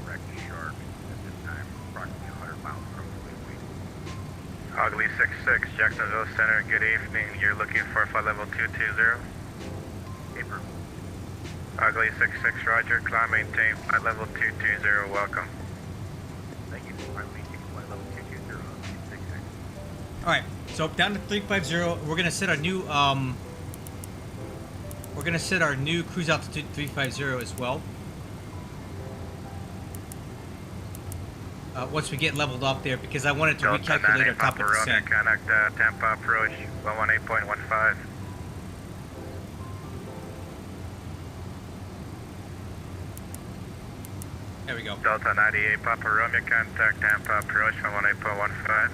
Speaker 6: direct sharp at this time, approximately 100 miles from Louisville.
Speaker 4: Ugly 66, Jacksonville Center, good evening. You're looking for flight level 220.
Speaker 6: Paper.
Speaker 4: Ugly 66, Roger. Climb, maintain flight level 220. Welcome.
Speaker 6: Thank you. I'm maintaining flight level 220, 66.
Speaker 1: All right, so down to 350. We're gonna set our new cruise altitude 350 as well. Once we get leveled off there, because I wanted to
Speaker 4: Delta
Speaker 1: recalculate
Speaker 4: 9
Speaker 1: our top of
Speaker 4: Papa Romeo,
Speaker 1: descent.
Speaker 4: connect Tampa approach 118.15.
Speaker 1: There we go.
Speaker 4: Delta 98 Papa Romeo, contact Tampa approach 118.15.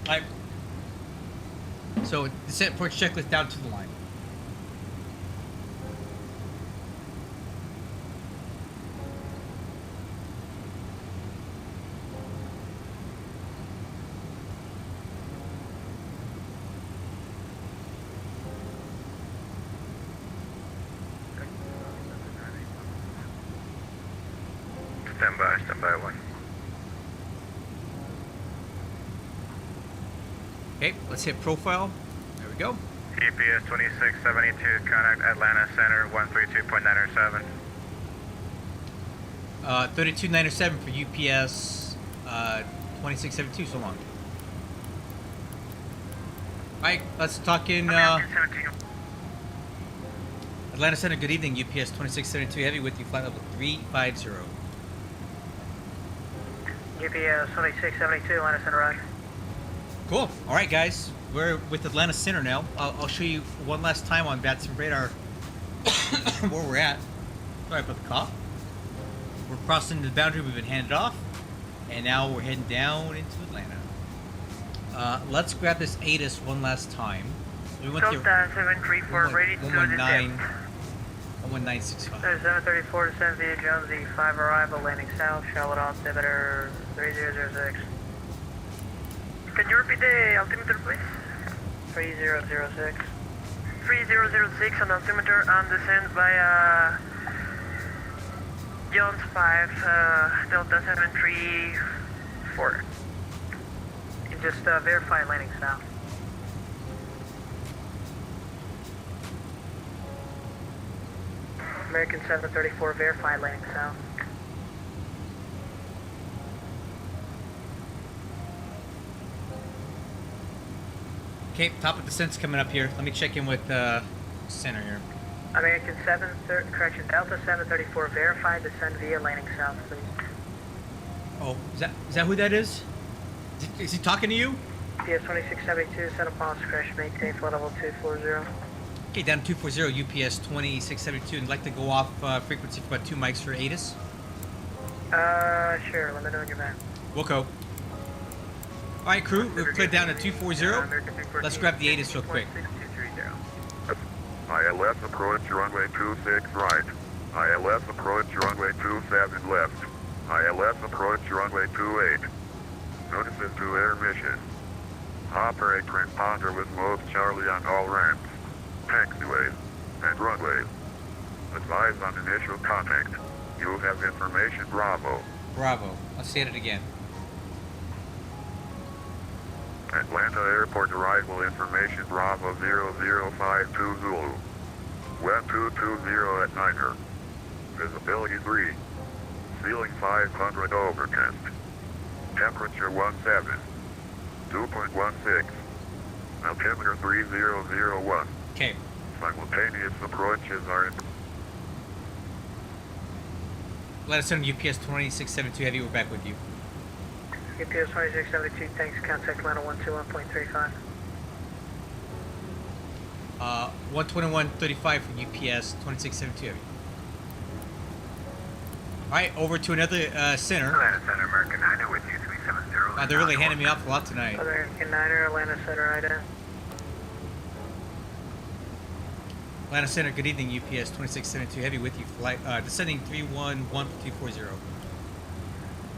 Speaker 1: All right. So descent approach checklist down to the line.
Speaker 4: Stand by 1.
Speaker 1: Okay, let's hit profile. There we go.
Speaker 4: GPS 2672, contact Atlanta Center 132.907.
Speaker 1: 32907 for UPS 2672. So long. All right, let's talk in Atlanta Center. Good evening. UPS 2672 heavy with you. Flight level 350.
Speaker 7: UPS 2672, Atlanta Center, Roger.
Speaker 1: Cool. All right, guys. We're with Atlanta Center now. I'll show you one last time on VATSIM radar where we're at. Sorry about the cough. We're crossing the boundary. We've been handed off. And now we're heading down into Atlanta. Let's grab this ATIS one last time. We went to
Speaker 7: 734, ready to descend.
Speaker 1: 11965.
Speaker 7: 734 descend via Jonesy 5 arrival, landing south, Charlotte altimeter 3006.
Speaker 8: Can you repeat the altimeter, please?
Speaker 7: 3006.
Speaker 8: 3006 on altimeter and descend via Jones 5, Delta 734.
Speaker 7: You just verify landing south. American 734, verify landing south.
Speaker 1: Okay, top of descent's coming up here. Let me check in with center here.
Speaker 7: American correction, Delta 734, verify descend via landing south, please.
Speaker 1: Oh, is that who that is? Is he talking to you?
Speaker 7: PS 2672, Santa Paula crash, maintain flight level 240.
Speaker 1: Okay, down to 240, UPS 2672, and I'd like to go off frequency for about 2 mics for ATIS.
Speaker 7: Sure, let me know when you're back.
Speaker 1: Wilco. Alright, crew, we've cleared down to 240. Let's grab the ATIS real quick.
Speaker 3: ILS approach runway 26 right. ILS approach runway 27 left. ILS approach runway 28. Notices to air mission. Operate transponder with mode Charlie on all ramps, taxiways, and runways. Advise on initial contact. You have information Bravo.
Speaker 1: Bravo. I'll say it again.
Speaker 3: Atlanta Airport arrival information Bravo 0052 Zulu. Wind 220 at Niner. Visibility 3. Ceiling 500 overcast. Temperature 17. 2.16. Altimeter 3001.
Speaker 1: Okay.
Speaker 3: Simultaneous approaches are in.
Speaker 1: Let us know UPS 2672 Heavy. We're back with you.
Speaker 7: UPS 2672, thanks. Contact Atlanta 121.35.
Speaker 1: 121.35 from UPS 2672 Heavy. Alright, over to another center.
Speaker 6: Atlanta Center, American 90 with you, 370.
Speaker 1: They're really handing me off a lot tonight.
Speaker 7: American Niner, Atlanta Center, IDA.
Speaker 1: Atlanta Center, good evening, UPS 2672 Heavy with you. Flight descending 311-240.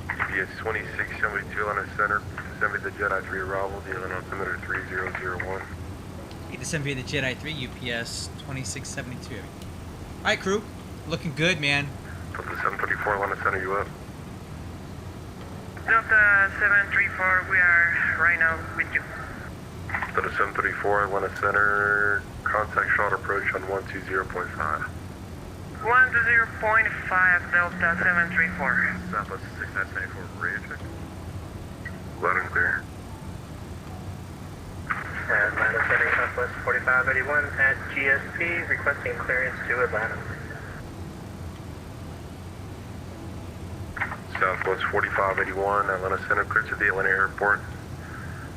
Speaker 3: UPS 2672 Atlanta Center. Descend the Jedi 3 arrival. Dealing altimeter 3001.
Speaker 1: Hey, descend via the Jedi 3, UPS 2672 Heavy. Alright, crew. Looking good, man.
Speaker 3: Delta 734 Atlanta Center, you up?
Speaker 8: Delta 734, we are right now with you.
Speaker 3: Delta 734 Atlanta Center. Contact short approach on 120.5.
Speaker 8: 120.5, Delta 734.
Speaker 3: Southwest 6974 radio check. Loud and clear.
Speaker 7: Atlanta Center, Southwest 4581 at GSP, requesting clearance to Atlanta.
Speaker 3: Southwest 4581 Atlanta Center, clear to the Atlanta Airport.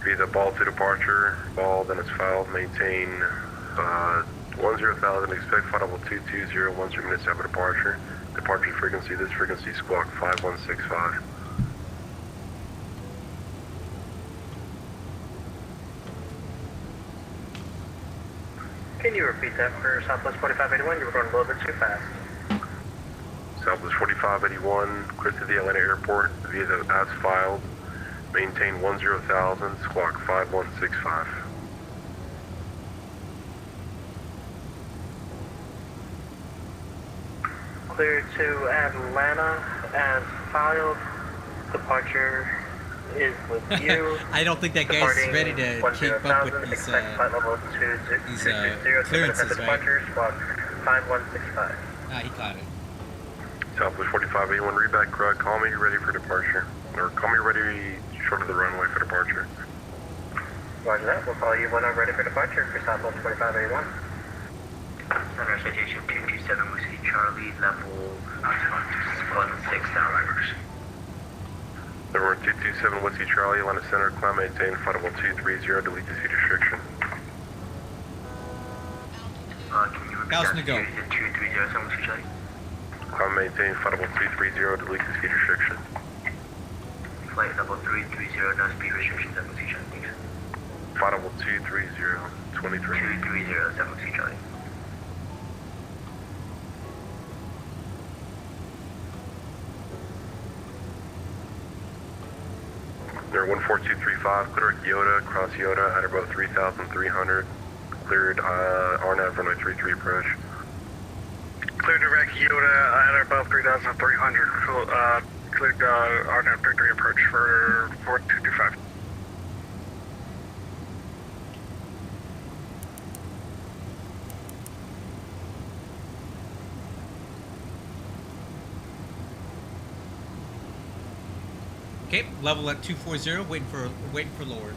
Speaker 3: Via the ball to departure. Ball, then it's filed. Maintain 10,000. Expect flight level 220 1 3 minutes after departure. Departure frequency, this frequency squawk 5165.
Speaker 7: Can you repeat that for Southwest 4581? You were going a little bit too fast.
Speaker 3: Southwest 4581, clear to the Atlanta Airport. Via the as filed. Maintain 10,000, squawk 5165.
Speaker 7: Clear to Atlanta as filed. Departure is with you.
Speaker 1: I don't think that guy's ready to keep up with these clearances, right?
Speaker 7: Departure, squawk 5165.
Speaker 1: He caught it.
Speaker 3: Southwest 4581, reback, call me ready for departure. Or call me ready short of the runway for departure.
Speaker 7: Roger that. We'll call you when I'm ready for departure for Southwest 4581.
Speaker 6: Center citation 227 Whiskey Charlie, level 16 hours.
Speaker 3: Number 227 Whiskey Charlie, Atlanta Center, climb maintain, flight level 230, delete the seat restriction.
Speaker 6: Can you repeat
Speaker 1: Thousand to go.
Speaker 6: 230 Whiskey Charlie?
Speaker 3: Climb maintain, flight level 230, delete the seat restriction.
Speaker 6: Flight level 330, no speed restrictions at Whiskey Charlie, thanks.
Speaker 3: Flight level 230, 23.
Speaker 6: 230, 7 Whiskey Charlie.
Speaker 3: Number 14235, clear at Yoda, cross Yoda at about 3,300. Cleared RNAV runway 33 approach.
Speaker 9: Cleared direct Yoda at above 3,300. Cleared RNAV 33 approach for 4225.
Speaker 1: Okay, level at 240, waiting for Lord.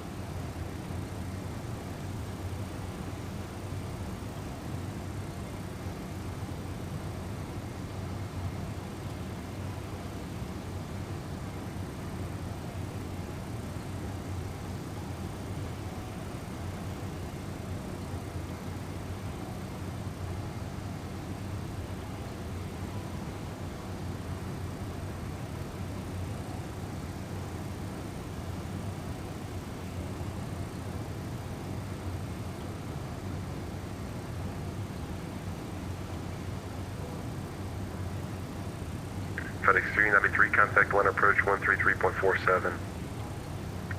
Speaker 3: FedEx 393, contact line approach 133.47.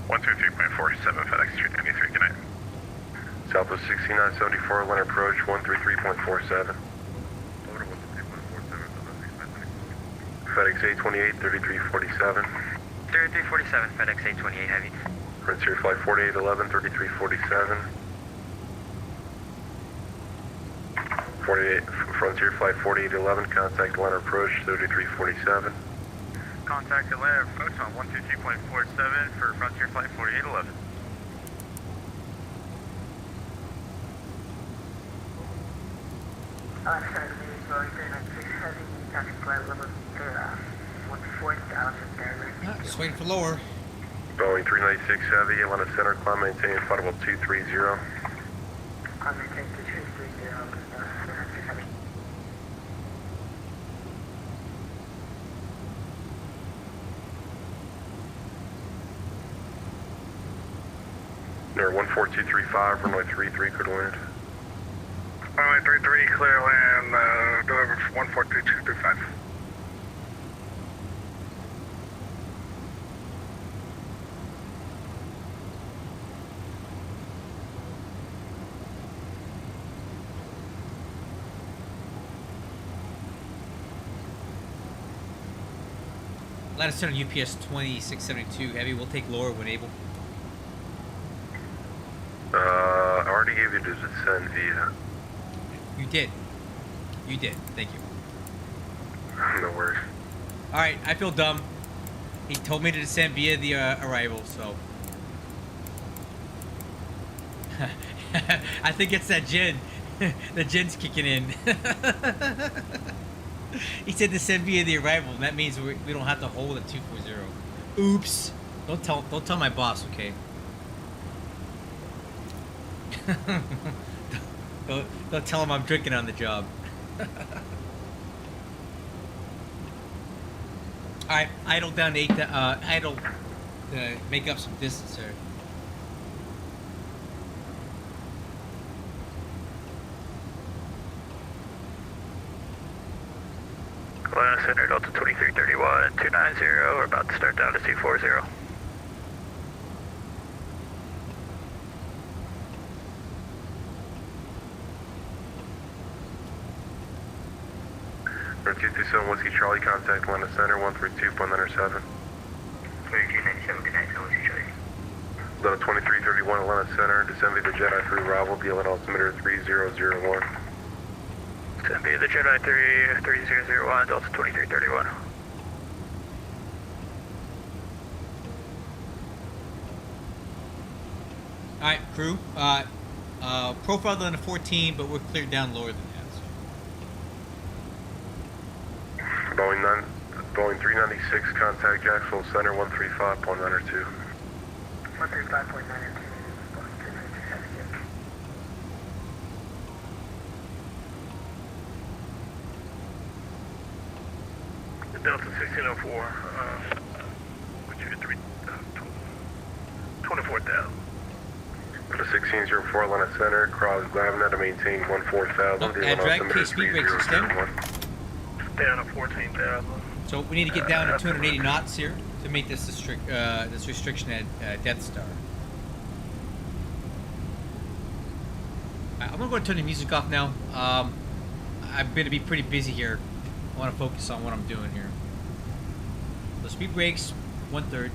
Speaker 9: 123.47, FedEx 393, good night.
Speaker 3: Southwest 6974, line approach 133.47. FedEx 828, 3347.
Speaker 8: 3347, FedEx 828 Heavy.
Speaker 3: Frontier Flight 4811, 3347. Frontier Flight 4811, contact line approach 3347.
Speaker 9: Contact Atlanta approach on 123.47 for Frontier Flight 4811.
Speaker 1: Just waiting for lower.
Speaker 3: Boeing 396 Heavy, Atlanta Center, climb maintain flight level 230. Near 14235, runway 33, clear to land.
Speaker 9: Runway 33, clear land, deliver 14225.
Speaker 1: Atlanta Center UPS 2672 Heavy. We'll take lower when able.
Speaker 3: I already gave you the descend via.
Speaker 1: You did. You did. Thank you.
Speaker 3: No worries.
Speaker 1: All right. I feel dumb. He told me to descend via the arrival, so. I think it's that gin. The gin's kicking in. He said descend via the arrival, and that means we don't have to hold at 240. Oops. Don't tell my boss, okay? don't tell him I'm drinking on the job. Alright, idle down to 8, idle to make up some distance there.
Speaker 8: Atlanta Center, Delta 2331, 290, we're about to start down to 240.
Speaker 3: Or 227 Whiskey Charlie, contact Atlanta Center 132.97.
Speaker 8: 2297, good night, Whiskey Charlie.
Speaker 3: Delta 2331 Atlanta Center, descend via the Jedi 3 arrival, DLN altimeter 3001.
Speaker 8: Descend via the Jedi 3001, Delta 2331.
Speaker 1: Alright, crew. Profile down to 14, but we're cleared down lower than that. So.
Speaker 3: Boeing 396, contact Jacksonville Center 135.92.
Speaker 7: 135.92.
Speaker 9: Delta 1604, which is 24,000.
Speaker 3: Delta 1604 Atlanta Center, cross Glavina to maintain 14,000.
Speaker 1: Oh, drag case speed brakes extend.
Speaker 9: Down to 14,000.
Speaker 1: So we need to get down to 280 knots here to make this this restriction at Death Star. I'm gonna go and turn the music off now. I'm gonna be pretty busy here. I want to focus on what I'm doing here. So speed brakes, 1/3.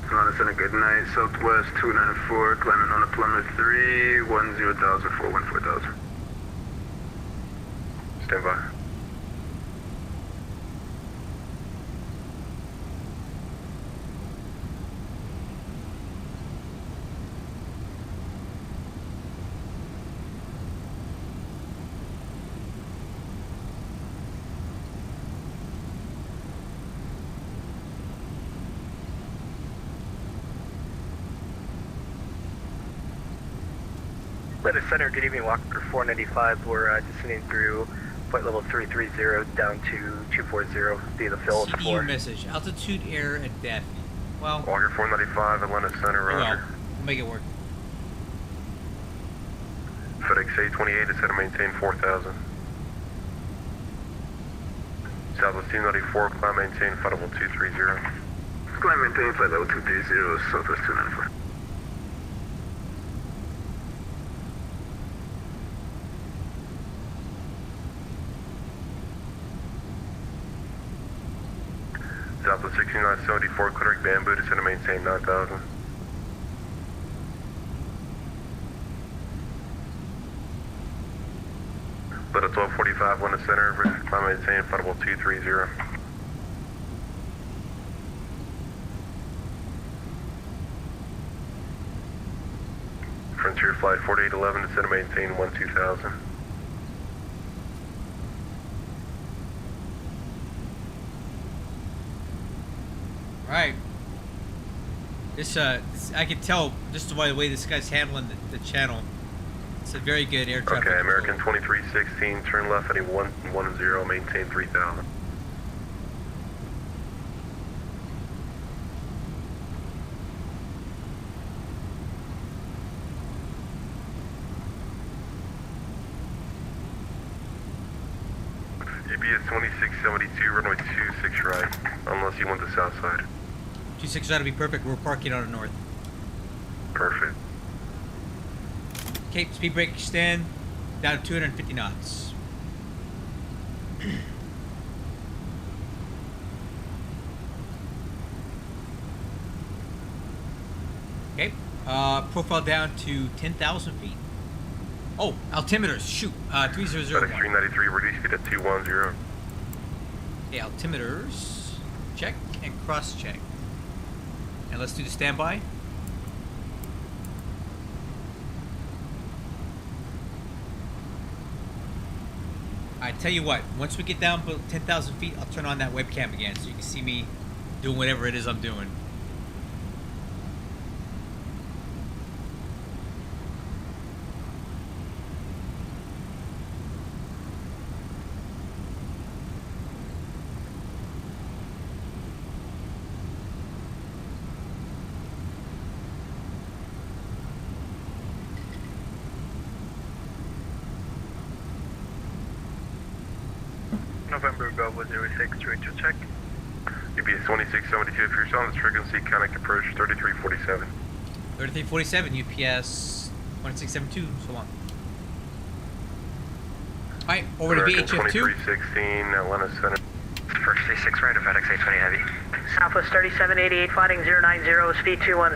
Speaker 3: Atlanta Center, good night. Southwest 294, climbing on altimeter 310,000, 414,000. Stand by.
Speaker 8: Atlanta Center, good evening, Walker 495. We're descending through flight level 330 down to 240 via the Phillips
Speaker 1: CDU
Speaker 8: floor.
Speaker 1: message. Altitude error at Daphne. Well,
Speaker 3: Walker 495, Atlanta Center,
Speaker 1: oh well.
Speaker 3: roger.
Speaker 1: We'll make it work.
Speaker 3: FedEx 828 is set to maintain 4,000. Southwest 294, climb maintain, flight level 230.
Speaker 10: Climb maintain, flight level 230, Southwest 294.
Speaker 3: Southwest 6974, clearing bamboo is set to maintain 9,000. Little 1245, Atlanta Center, climb maintain, flight level 230. Frontier flight 4811 is set to maintain 12,000.
Speaker 1: Right. This I can tell just by the way this guy's handling the channel. It's a very good air traffic.
Speaker 3: Okay,
Speaker 1: control.
Speaker 3: American 2316, turn left heading 110, maintain 3,000. UPS 2672, runway 26 right, unless you want the south side.
Speaker 1: 26 ought to be perfect. We're parking on the north.
Speaker 3: Perfect.
Speaker 1: Okay, speed brake extend down to 250 knots. Okay, profile down to 10,000 feet. Oh, altimeters, shoot, 3001.
Speaker 3: FedEx 393, reduce speed at 210.
Speaker 1: Okay, altimeters, check and cross check. And let's do the standby. I tell you what, once we get down below 10,000 feet, I'll turn on that webcam again so you can see me doing whatever it is I'm doing.
Speaker 6: November Bravo 06, reach to check.
Speaker 3: UPS 2672, if you're still on this frequency, connect approach 3347.
Speaker 1: 3347, UPS 2672, so on. Alright, over to
Speaker 3: American
Speaker 1: VHF2.
Speaker 3: 2316, Atlanta Center.
Speaker 8: First 36 right of FedEx 820 Heavy.
Speaker 7: Southwest 3788, fighting 090, speed 210.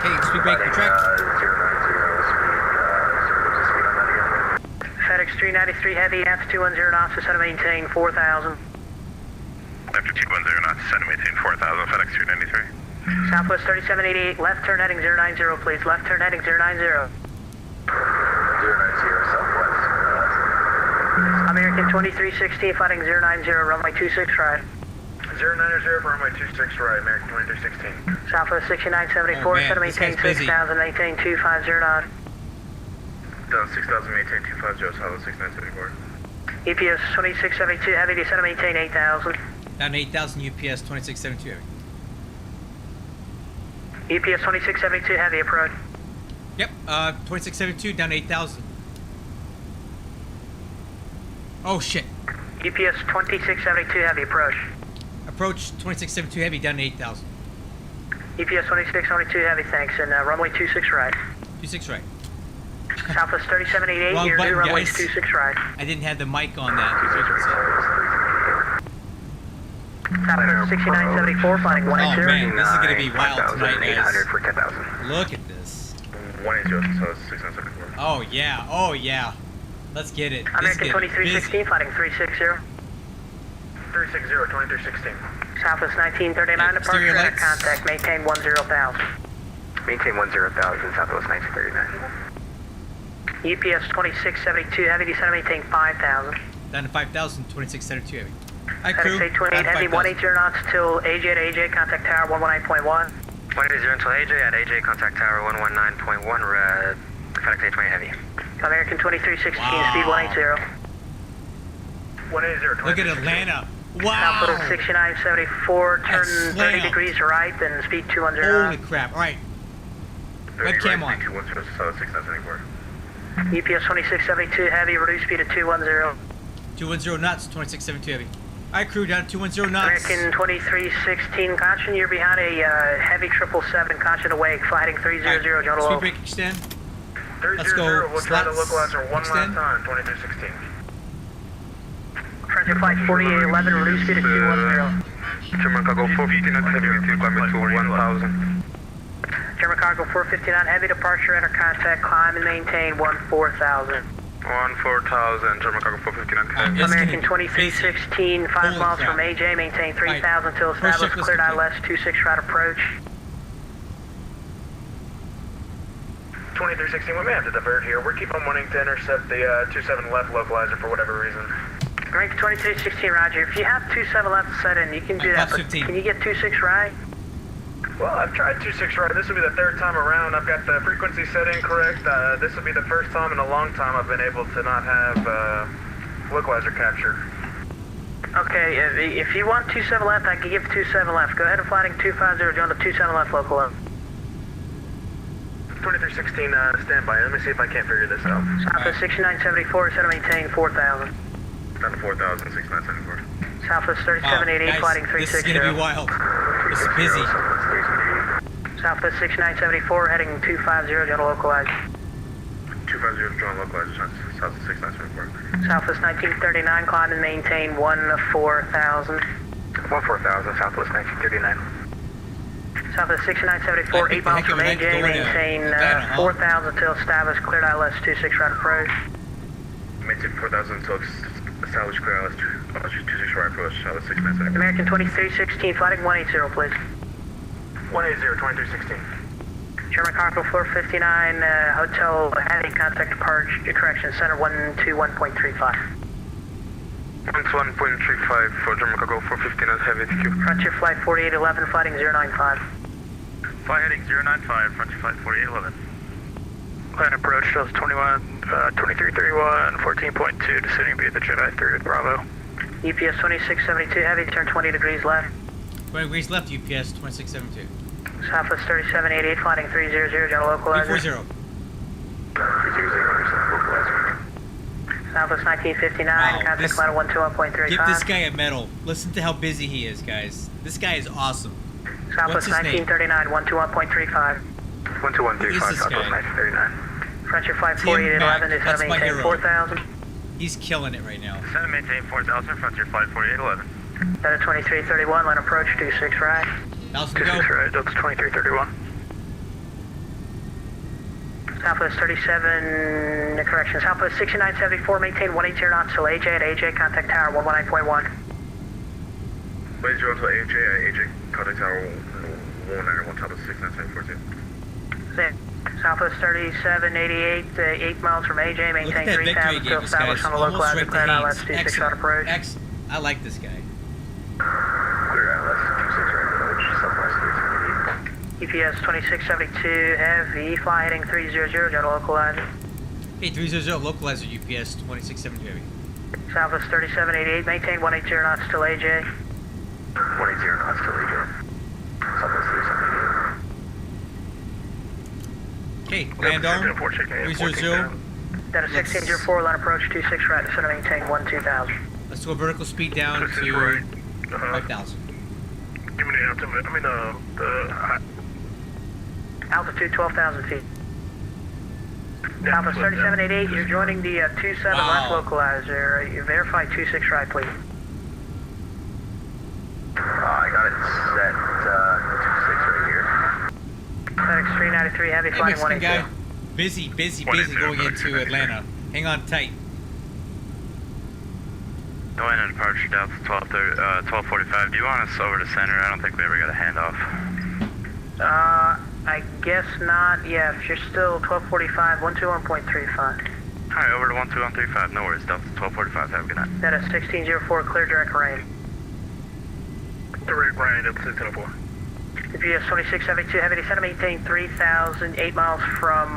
Speaker 1: Okay, speed brake, retract.
Speaker 3: 090, speed on that again.
Speaker 7: FedEx 393 Heavy, after 210 knots, set to maintain 4,000.
Speaker 3: After 210 knots, set to maintain 4,000, FedEx 393.
Speaker 7: Southwest 3788, left turn heading 090, please. Left turn heading 090.
Speaker 3: 090, Southwest.
Speaker 7: American 2316, fighting 090, runway 26 right.
Speaker 6: 090 for runway 26 right, American 2316.
Speaker 7: Southwest 6974,
Speaker 1: Oh, man,
Speaker 7: set to
Speaker 1: this
Speaker 7: maintain
Speaker 1: guy's busy.
Speaker 7: 6,000, maintain 2509.
Speaker 3: Down 6,000, maintain 250, Southwest 6974.
Speaker 7: EPS 2672 Heavy, set to maintain 8,000.
Speaker 1: Down to 8,000, UPS 2672.
Speaker 7: EPS 2672 Heavy, approach.
Speaker 1: Yep, 2672 down to 8,000. Oh shit.
Speaker 7: EPS 2672 Heavy, approach.
Speaker 1: Approach 2672 heavy down to 8,000.
Speaker 7: EPS 2672 Heavy, thanks, and runway 26 right.
Speaker 1: 26 right.
Speaker 7: Southwest 3788,
Speaker 1: Wrong
Speaker 7: your
Speaker 1: button,
Speaker 7: new runway
Speaker 1: guys.
Speaker 7: 26 right.
Speaker 1: I didn't have the mic on that.
Speaker 7: Southwest 6974, flying
Speaker 1: Oh
Speaker 7: 180.
Speaker 1: man, this is gonna be wild tonight, guys.
Speaker 10: 800 for 10,000.
Speaker 1: Look at this.
Speaker 3: 180, Southwest 6974.
Speaker 1: Oh yeah, oh yeah. Let's get it. This is
Speaker 7: American
Speaker 1: getting
Speaker 7: 2316,
Speaker 1: busy.
Speaker 7: fighting 360.
Speaker 6: 360, 2316.
Speaker 7: Southwest 1939,
Speaker 1: Exterior
Speaker 7: departure,
Speaker 1: lights.
Speaker 7: contact, maintain 10,000.
Speaker 10: Maintain 10,000, Southwest 1939.
Speaker 7: EPS 2672 Heavy, descend to maintain 5,000.
Speaker 1: Down to 5,000, 2672 heavy. Hi
Speaker 7: FedEx
Speaker 1: crew.
Speaker 7: 828
Speaker 1: Down to
Speaker 7: Heavy,
Speaker 1: 5,000.
Speaker 7: 180 knots till AJ at AJ, contact tower 119.1.
Speaker 8: 180 until AJ at AJ, contact tower 119.1, red. FedEx 820 Heavy.
Speaker 7: American 2316,
Speaker 1: Wow.
Speaker 7: speed 180.
Speaker 6: 180,
Speaker 1: Look at Atlanta. Wow.
Speaker 7: Southwest 6974, turn
Speaker 1: That's
Speaker 7: 30
Speaker 1: slam.
Speaker 7: degrees right, then speed 210.
Speaker 1: Holy crap. All right. Webcam on.
Speaker 3: 6974.
Speaker 7: UPS 2672 heavy, reduce speed at 210.
Speaker 1: 210 knots, 2672 heavy. All right, crew, down to 210 knots.
Speaker 7: American 2316, caution, you're behind a heavy 777, caution awake, flight heading 300,
Speaker 1: All right,
Speaker 7: John
Speaker 1: speed
Speaker 7: Low.
Speaker 1: break extend.
Speaker 9: 300,
Speaker 1: Let's go.
Speaker 9: we'll try to
Speaker 1: Slots.
Speaker 9: localizer one
Speaker 1: Extend.
Speaker 9: last time, 2316.
Speaker 7: Frontier flight 4811, reduce speed at 210.
Speaker 3: German cargo 459 heavy with you, climbing to 1000.
Speaker 7: German cargo 459 heavy, departure, enter contact, climb and maintain 14,000.
Speaker 3: 14,000, German cargo 459 heavy.
Speaker 1: It's
Speaker 7: American
Speaker 1: gonna be
Speaker 7: 2316, 5
Speaker 1: Holy
Speaker 7: miles
Speaker 1: crap.
Speaker 7: from AJ, maintain 3,000 till
Speaker 1: First
Speaker 7: established,
Speaker 1: checklist
Speaker 7: cleared
Speaker 1: complete.
Speaker 7: ILS 26 right approach.
Speaker 9: 2316, we may have to divert here. We keep on wanting to intercept the 27 left localizer for whatever reason.
Speaker 7: American 2316, roger. If you have 27 left set in, you can do that,
Speaker 1: Plus
Speaker 7: but
Speaker 1: 15.
Speaker 7: can you get 26 right?
Speaker 9: Well, I've tried 26 right. This will be the third time around. I've got the frequency set incorrect. This will be the first time in a long time I've been able to not have localizer capture.
Speaker 7: Okay, if you want 27 left, I can give 27 left. Go ahead and flighting 250, John to 27 left local up.
Speaker 9: 2316, stand by. Let me see if I can't figure this out.
Speaker 7: Southwest 6974, set to maintain 4,000.
Speaker 3: Down to 4,000, 6974.
Speaker 7: Southwest
Speaker 1: Wow,
Speaker 7: 3788,
Speaker 1: guys,
Speaker 7: flighting
Speaker 1: this is
Speaker 7: 360.
Speaker 1: going to be wild. It's busy.
Speaker 7: Southwest 6974, heading 250, John localize.
Speaker 3: 250, John localizer, south of 6974.
Speaker 7: Southwest 1939, climb and maintain 14,000.
Speaker 3: 14,000, southwest 1939.
Speaker 7: Southwest 6974,
Speaker 1: I
Speaker 7: 8
Speaker 1: think the
Speaker 7: miles
Speaker 1: heck of
Speaker 7: from
Speaker 1: a night to
Speaker 7: AJ,
Speaker 1: go to
Speaker 7: maintain
Speaker 1: Atlanta, huh?
Speaker 7: 4,000 till established, cleared ILS 26 right approach.
Speaker 3: Maintain 4,000 until established clear ILS 26 right approach, south of 6974.
Speaker 7: American 2316, flighting 180, please.
Speaker 9: 180, 2316.
Speaker 7: German Cargo 459, hotel heavy contact departure, correction, center 121.35.
Speaker 3: 121.35 for German cargo 459 heavy TQ.
Speaker 7: Frontier flight 4811, fighting 095.
Speaker 8: Flight heading 095, Frontier flight 4811. Plan approach, Delta 21, 2331, 14.2, descending via the Jedi 3 at Bravo.
Speaker 7: UPS 2672 heavy, turn 20 degrees left.
Speaker 1: 20 degrees left, UPS 2672.
Speaker 7: Southwest 3788, flighting 300, General Localizer.
Speaker 1: 340.
Speaker 3: 300,
Speaker 7: Southwest 1959,
Speaker 1: Wow,
Speaker 7: contact
Speaker 1: this-
Speaker 7: ladder 121.35.
Speaker 1: Give this guy a medal. Listen to how busy he is, guys. This guy is awesome. What's
Speaker 7: Southwest
Speaker 1: his name?
Speaker 7: 1939, 121.35.
Speaker 3: 12135,
Speaker 1: Who is this
Speaker 3: southwest
Speaker 1: guy?
Speaker 3: 1939.
Speaker 7: Frontier flight
Speaker 1: Tim
Speaker 7: 4811,
Speaker 1: Mack,
Speaker 7: is
Speaker 1: that's
Speaker 7: to
Speaker 1: my
Speaker 7: maintain
Speaker 1: hero.
Speaker 7: 4,000.
Speaker 1: He's killing it right now.
Speaker 8: Descend and maintain 4,000, Frontier flight 4811.
Speaker 7: Delta 2331, line approach 26 right.
Speaker 1: Nelson, go.
Speaker 8: 26 right, Delta 2331.
Speaker 7: Southwest 37, correction, Southwest 6974, maintain 180 knots till AJ at AJ, contact tower 119.1.
Speaker 3: Ladies and gentlemen, AJ, contact tower 191, top of 6974.
Speaker 7: Southwest 3788, 8 miles from AJ,
Speaker 1: Look at
Speaker 7: maintain
Speaker 1: that victory
Speaker 7: 3,000
Speaker 1: he
Speaker 7: till
Speaker 1: gave us, guys.
Speaker 7: established on the
Speaker 1: Almost
Speaker 7: localizer,
Speaker 1: right to
Speaker 7: cleared ILS
Speaker 1: Haynes.
Speaker 7: 26 right approach.
Speaker 1: Excellent. I like this guy.
Speaker 3: Clear ILS 26 right approach, southwest 378.
Speaker 7: UPS 2672, heavy, fly heading 300, General Localizer.
Speaker 1: Hey, 300 localizer UPS 2672 heavy.
Speaker 7: Southwest 3788, maintain 180 knots till AJ.
Speaker 3: 180 knots till AJ. Southwest 378.
Speaker 1: Okay, land arm. 300.
Speaker 7: Delta 1604, line approach 26 right, descend and maintain 12,000.
Speaker 1: Let's go vertical speed down
Speaker 3: This is
Speaker 1: to
Speaker 3: right.
Speaker 1: 5,000.
Speaker 3: Give me the ultimate, the
Speaker 7: Altitude 12,000 feet. Southwest 3788, you're joining the 27 left
Speaker 1: Wow.
Speaker 7: localizer. You verify 26 right, please.
Speaker 3: I got it set, 26 right here.
Speaker 7: FedEx 393, heavy,
Speaker 1: Hey,
Speaker 7: flying
Speaker 1: Mexican guy.
Speaker 7: 180.
Speaker 1: Busy
Speaker 3: 180,
Speaker 1: going into Atlanta. Hang on tight.
Speaker 8: Going in departure, Delta 1245. Do you want us over to center? I don't think we ever got a handoff.
Speaker 7: I guess not. Yeah, if you're still 1245, 121.35.
Speaker 8: Alright, over to 12135. No worries, Delta 1245. Have a good night.
Speaker 7: That is 1604, clear direct rain.
Speaker 3: Direct Ryan, Delta 1604.
Speaker 7: UPS 2672, heavy descent, maintain 3,000, 8 miles from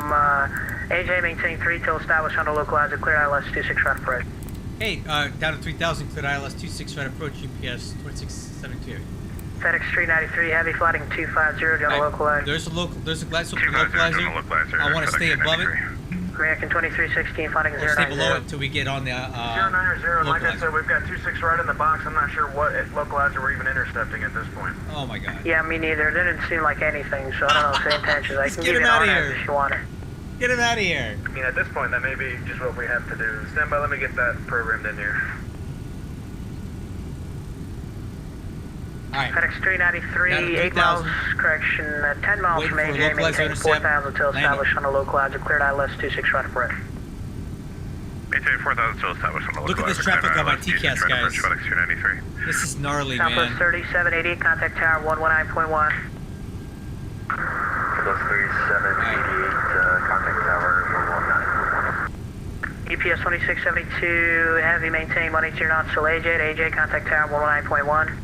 Speaker 7: AJ, maintain 3 till established on the localizer, clear ILS 26 right approach.
Speaker 1: Hey, down to 3000, cleared ILS 26 right approach, UPS 2672.
Speaker 7: FedEx 393 Heavy flighting 250, do you want to localize?
Speaker 1: There's a glass open
Speaker 3: 250
Speaker 1: localizer.
Speaker 3: on the localizer.
Speaker 1: I want to
Speaker 3: FedEx
Speaker 1: stay above it.
Speaker 3: 393.
Speaker 7: American 2316 flighting
Speaker 1: Or stay below
Speaker 7: 090.
Speaker 1: it until we get on the
Speaker 9: 090, like I said,
Speaker 1: localizer.
Speaker 9: we've got 26 right in the box. I'm not sure what localizer we're even intercepting at this point.
Speaker 1: Oh my god.
Speaker 7: Yeah, me neither. It didn't seem like anything, so I don't know. Same intentions. I
Speaker 1: Let's
Speaker 7: can
Speaker 1: get
Speaker 7: give you
Speaker 1: him
Speaker 7: an
Speaker 1: outta
Speaker 7: RNAV
Speaker 1: here.
Speaker 7: if you want it.
Speaker 1: Get him out of here.
Speaker 9: I mean, at this point, that may be just what we have to do. Stand by, let me get that programmed in here.
Speaker 1: Alright.
Speaker 7: FedEx
Speaker 1: Down to
Speaker 7: 393, 8 miles,
Speaker 1: 3,000.
Speaker 7: correction, 10 miles
Speaker 1: Waiting
Speaker 7: from
Speaker 1: for a
Speaker 7: AJ,
Speaker 1: localizer
Speaker 7: maintain
Speaker 1: intercept.
Speaker 7: 4,000 until
Speaker 1: Landing.
Speaker 7: established on the localizer, cleared ILS 26 right approach.
Speaker 3: Maintain 4,000 still established on the localizer.
Speaker 1: Look at this traffic on my TCAS,
Speaker 3: right
Speaker 1: guys.
Speaker 3: approach, FedEx 393.
Speaker 1: This is gnarly,
Speaker 7: Southwest
Speaker 1: man.
Speaker 7: 3788, contact tower 119.1.
Speaker 10: Southwest 3788, contact tower 119.
Speaker 7: UPS 2672, heavy maintain 180 knots, still AJ to AJ, contact tower 119.1.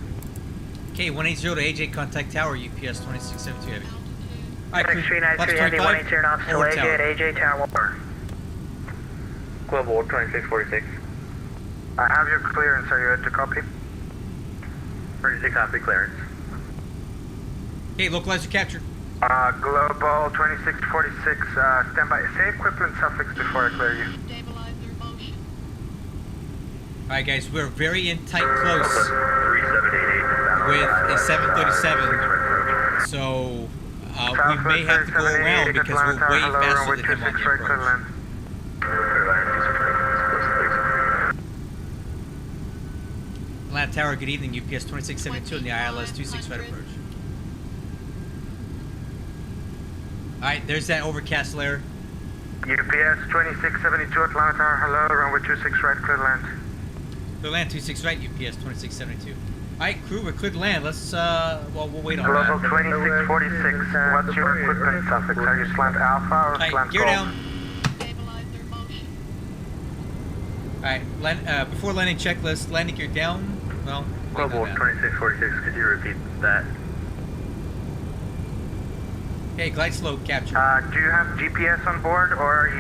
Speaker 1: Okay, 180 to AJ contact tower, UPS 2672 heavy. Alright,
Speaker 7: FedEx 393, heavy 180 knots, still
Speaker 1: over
Speaker 7: AJ
Speaker 1: tower.
Speaker 7: to AJ, tower 1.
Speaker 6: Global 2646.
Speaker 9: I have your clearance. Are you ready to copy?
Speaker 6: Ready to copy clearance.
Speaker 1: Okay, localizer captured.
Speaker 9: Global 2646, stand by. Say equivalent suffix before I clear you.
Speaker 5: Stabilizer motion.
Speaker 1: Alright guys, we're very in tight close
Speaker 10: 3788.
Speaker 1: with a 737. So we may have to go around because we're way faster than him on the approach. Atlanta Tower, good evening, UPS 2672 on the ILS 26 right approach. Alright, there's that overcast layer.
Speaker 9: UPS 2672 Atlanta Tower, hello, runway 26 right, clear land.
Speaker 1: Clear land 26 right, UPS 2672. Alright, crew, we're cleared to land. Let's, well, we'll wait on
Speaker 9: Global
Speaker 1: that.
Speaker 9: 2646, what's your equipment suffix? Are you slant alpha or
Speaker 1: Alright,
Speaker 9: slant
Speaker 1: gear
Speaker 9: golf?
Speaker 1: down.
Speaker 5: Stabilizer motion.
Speaker 1: Alright, before landing checklist, landing gear down. Well, wait on
Speaker 6: Global
Speaker 1: that.
Speaker 6: 2646, could you repeat that?
Speaker 1: Okay, glide slope captured.
Speaker 9: Do you have GPS on board, or do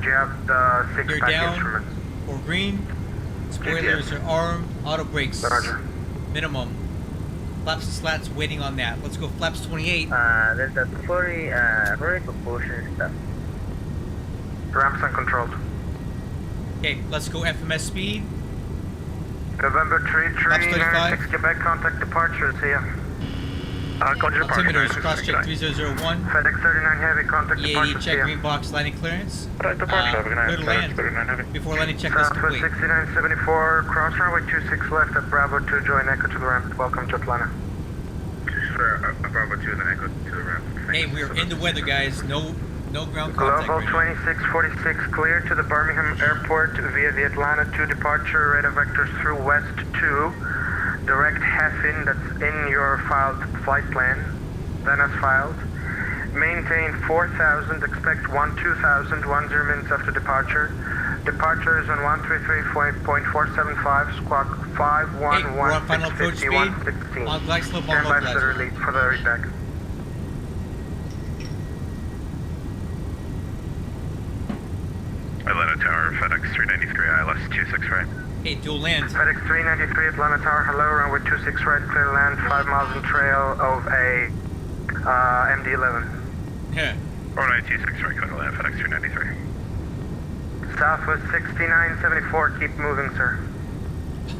Speaker 9: you have the
Speaker 1: Gear
Speaker 9: six-pack
Speaker 1: down,
Speaker 9: instruments?
Speaker 1: or green. Spoilers are armed, auto brakes
Speaker 9: Roger.
Speaker 1: minimum. Flaps and slats waiting on that. Let's go flaps 28.
Speaker 6: There's a very proportion stuff.
Speaker 9: Ramps uncontrolled.
Speaker 1: Okay, let's go FMS speed.
Speaker 9: November 339, 6 Quebec, contact departure, see ya.
Speaker 1: Altimeters, cross check 3001.
Speaker 9: FedEx 39 Heavy, contact
Speaker 1: EAD
Speaker 9: departure, see
Speaker 1: check
Speaker 9: ya.
Speaker 1: green box landing clearance.
Speaker 3: Clear
Speaker 1: Clear to land. Before landing checklist
Speaker 9: Southwest
Speaker 1: complete.
Speaker 9: 6974, cross runway 26 left at Bravo 2, join Echo to the ramp. Welcome to Atlanta.
Speaker 3: Bravo 2 and then Echo to the ramp.
Speaker 1: Hey, we're in the weather, guys. No ground contact
Speaker 9: Global
Speaker 1: right now.
Speaker 9: 2646, clear to the Birmingham Airport via the Atlanta 2 departure, radar vectors through West 2. Direct half-in, that's in your filed flight plan, then as filed. Maintain 4,000, expect 2000, 10 minutes after departure. Departure is on 133.475, squawk
Speaker 1: Hey, we're on final approach speed.
Speaker 9: 511,
Speaker 1: On glide slope on
Speaker 9: Stand by for the
Speaker 1: localizer.
Speaker 9: release for the readback.
Speaker 3: Atlanta Tower, FedEx 393, ILS 26 right.
Speaker 1: Hey, dual land.
Speaker 9: FedEx 393 Atlanta Tower, hello, runway 26 right, clear land, 5 miles in trail of a MD-11.
Speaker 1: Yeah.
Speaker 3: 4926 right, clear land, FedEx 393.
Speaker 9: Southwest 6974, keep moving, sir.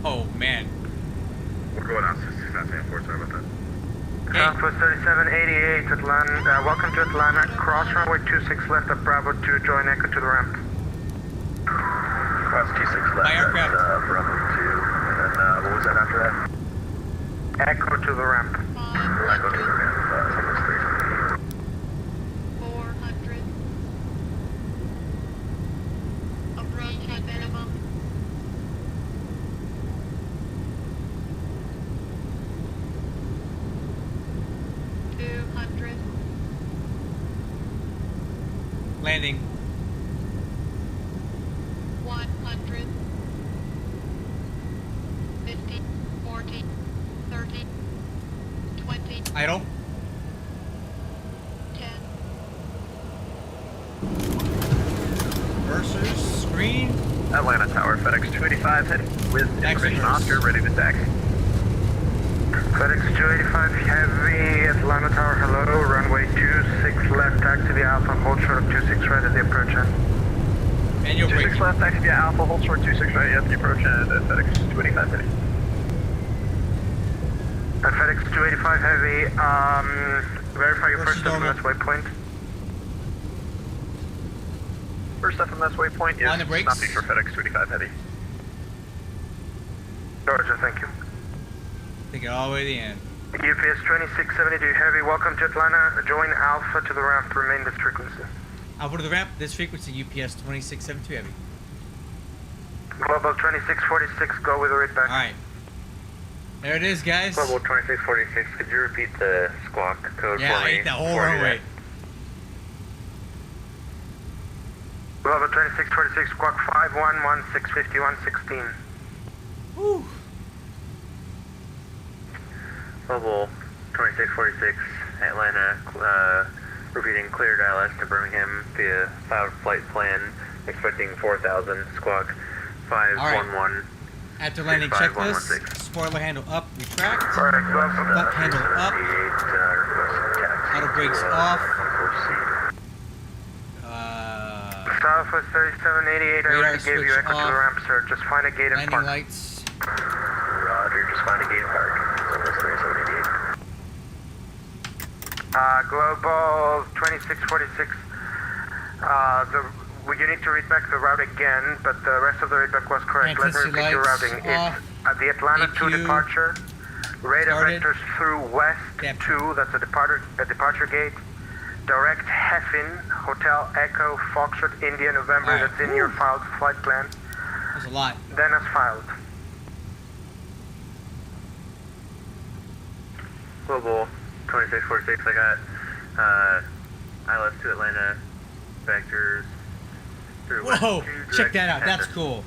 Speaker 1: Oh, man.
Speaker 3: We're going out 6974, sorry about that.
Speaker 1: Hey,
Speaker 9: Southwest 3788, Atlanta, welcome to Atlanta, cross runway 26 left at Bravo 2, join Echo to the ramp.
Speaker 10: Cross 26 left.
Speaker 1: My aircraft.
Speaker 10: Bravo 2. And then, what was that after that?
Speaker 9: Echo to the ramp.
Speaker 10: Echo to the ramp. Southwest 378.
Speaker 5: 400. Approaching minimum.
Speaker 1: landing.
Speaker 5: 100. 50. 40. 30. 20.
Speaker 1: Idle.
Speaker 5: 10.
Speaker 1: Cursors, screen.
Speaker 4: Atlanta Tower, FedEx 285 heading with information Oscar, ready to taxi.
Speaker 9: FedEx 285 Heavy, Atlanta Tower, hello, runway 26 left, taxi via Alpha, hold short of 26 right at the approach end.
Speaker 1: And you're
Speaker 4: 26
Speaker 1: breaking.
Speaker 4: left, taxi via Alpha, hold short 26 right at the approach end, at FedEx 285 heading.
Speaker 9: At FedEx 285 Heavy, verify your first FMS waypoint.
Speaker 4: First FMS waypoint is
Speaker 1: On the brakes.
Speaker 4: stopping for FedEx 285 heavy.
Speaker 9: Georgia, thank you.
Speaker 1: Take it all the way to the end.
Speaker 9: UPS 2672 Heavy, welcome to Atlanta. Join Alpha to the ramp, remain this frequency.
Speaker 1: Alpha to the ramp, this frequency UPS 2672 heavy.
Speaker 9: Global 2646, go with the read back.
Speaker 1: Alright. There it is, guys.
Speaker 4: Global 2646, could you repeat the squawk code
Speaker 1: Yeah,
Speaker 4: for
Speaker 1: I
Speaker 4: me?
Speaker 1: ate the whole runway.
Speaker 9: Global 2646, squawk 51165116.
Speaker 1: Woo.
Speaker 4: Global 2646, Atlanta, repeating cleared ILS to Birmingham via flight plan, expecting 4,000, squawk 511.
Speaker 1: After landing
Speaker 4: 65,
Speaker 1: checklist, spoiler handle up, retract.
Speaker 9: Alright, Global.
Speaker 1: Butt handle up. Auto brakes off.
Speaker 9: Southwest 3788, I
Speaker 1: Radar
Speaker 9: already gave you
Speaker 1: switch
Speaker 9: echo to
Speaker 1: off.
Speaker 9: the ramp, sir. Just find a gate and
Speaker 1: Landing
Speaker 9: park.
Speaker 1: lights.
Speaker 4: Roger, just find a gate and park. Southwest 3788.
Speaker 9: Global 2646, you need to read back the route again, but the rest of the readback was correct. Let me
Speaker 1: Intensity
Speaker 9: repeat your
Speaker 1: lights
Speaker 9: routing.
Speaker 1: off.
Speaker 9: It's at the Atlanta 2
Speaker 1: APU
Speaker 9: departure. Radar
Speaker 1: started.
Speaker 9: vectors through west
Speaker 1: Yep.
Speaker 9: 2, that's a departure gate. Direct Heffin, Hotel Echo, Foxtrot, India, November,
Speaker 1: Alright.
Speaker 9: that's in your filed flight plan.
Speaker 1: That's a lot.
Speaker 9: Then as filed.
Speaker 4: Global 2646, I got ILS to Atlanta, vectors through west
Speaker 1: Whoa!
Speaker 4: 2,
Speaker 1: Check
Speaker 4: direct
Speaker 1: that out. That's
Speaker 4: Heffin.
Speaker 1: cool.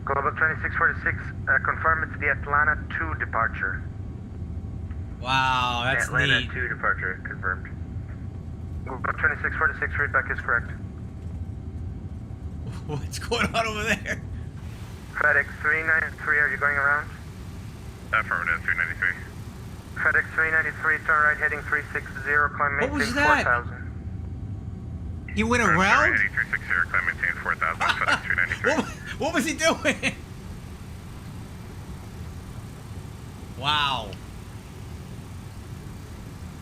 Speaker 9: Global 2646, confirm it's the Atlanta 2 departure.
Speaker 1: Wow, that's
Speaker 4: Atlanta
Speaker 1: neat.
Speaker 4: 2 departure confirmed.
Speaker 9: Global 2646, readback is correct.
Speaker 1: What's going on over there?
Speaker 9: FedEx 393, are you going around?
Speaker 3: Affirmative, 393.
Speaker 9: FedEx 393, turn right heading 360, climb
Speaker 1: What was
Speaker 9: maintain
Speaker 1: that?
Speaker 9: 4000.
Speaker 1: He went
Speaker 3: Sorry,
Speaker 1: around?
Speaker 3: heading 360, climb maintain 4,000, FedEx 393.
Speaker 1: What was he doing? Wow.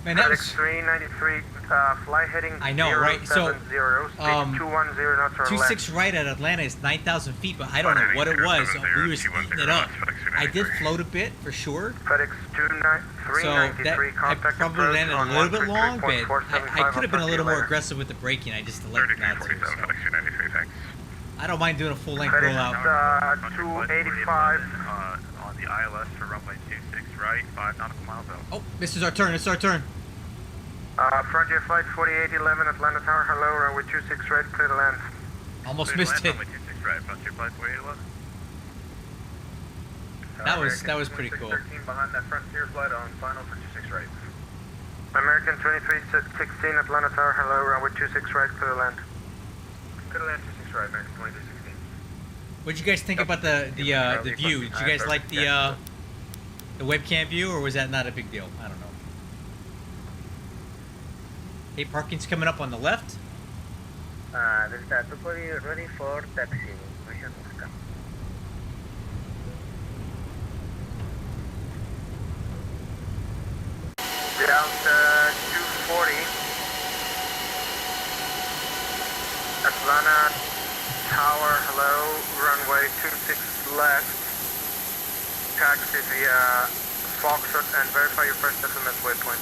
Speaker 1: Man, that
Speaker 9: FedEx
Speaker 1: was
Speaker 9: 393, fly heading
Speaker 1: I know, right? So,
Speaker 9: 070, speed 210 knots or
Speaker 1: 26
Speaker 9: less.
Speaker 1: right at Atlanta is 9,000 feet, but I don't know what it was. We were speeding it up. I did float a bit for sure.
Speaker 9: FedEx
Speaker 1: So that
Speaker 9: 393,
Speaker 1: I
Speaker 9: contact
Speaker 1: probably
Speaker 9: approach
Speaker 1: landed a
Speaker 9: on
Speaker 1: little bit long, but
Speaker 9: 163.475
Speaker 1: I could have been a little more
Speaker 9: later.
Speaker 1: aggressive with the braking. I just elected not to.
Speaker 3: 3347,
Speaker 1: So.
Speaker 3: FedEx 393, thanks.
Speaker 1: I don't mind doing a full length
Speaker 9: FedEx
Speaker 1: rollout.
Speaker 9: 285.
Speaker 3: On the ILS for runway 26 right, 5 nautical miles out.
Speaker 1: Oh, this is our turn. It's our turn.
Speaker 9: Frontier Flight 4811, Atlanta Tower, hello, runway 26 right, clear to land.
Speaker 1: Almost missed it.
Speaker 3: Runway 26 right, Frontier Flight 4811.
Speaker 1: That was pretty cool.
Speaker 4: 13 behind that Frontier flight on final for 26 right.
Speaker 9: American 2316, Atlanta Tower, hello, runway 26 right, clear to land.
Speaker 4: Could have landed 26 right, American 2316.
Speaker 1: What'd you guys think about the view? Did you guys like the webcam view, or was that not a big deal? I don't know. Hey, parking's coming up on the left.
Speaker 7: The status ready for taxi. Mission Oscar.
Speaker 9: Delta 240, Atlanta Tower, hello, runway 26 left, taxi via Foxtrot and verify your first FMS waypoint.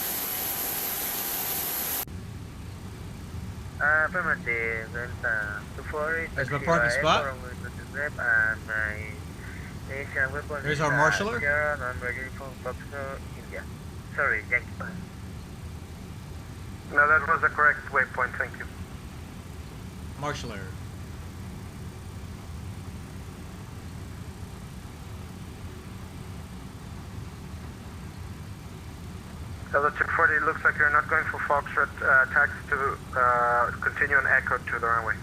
Speaker 7: Affirmative, Delta 240.
Speaker 1: There's my parking spot. There's our marshaller.
Speaker 7: I'm ready for Foxtrot, India. Sorry, Yankee.
Speaker 9: No, that was the correct waypoint, thank you.
Speaker 1: Marshaller.
Speaker 9: Delta 240, looks like you're not going for Foxtrot, taxi to continue on Echo to the runway.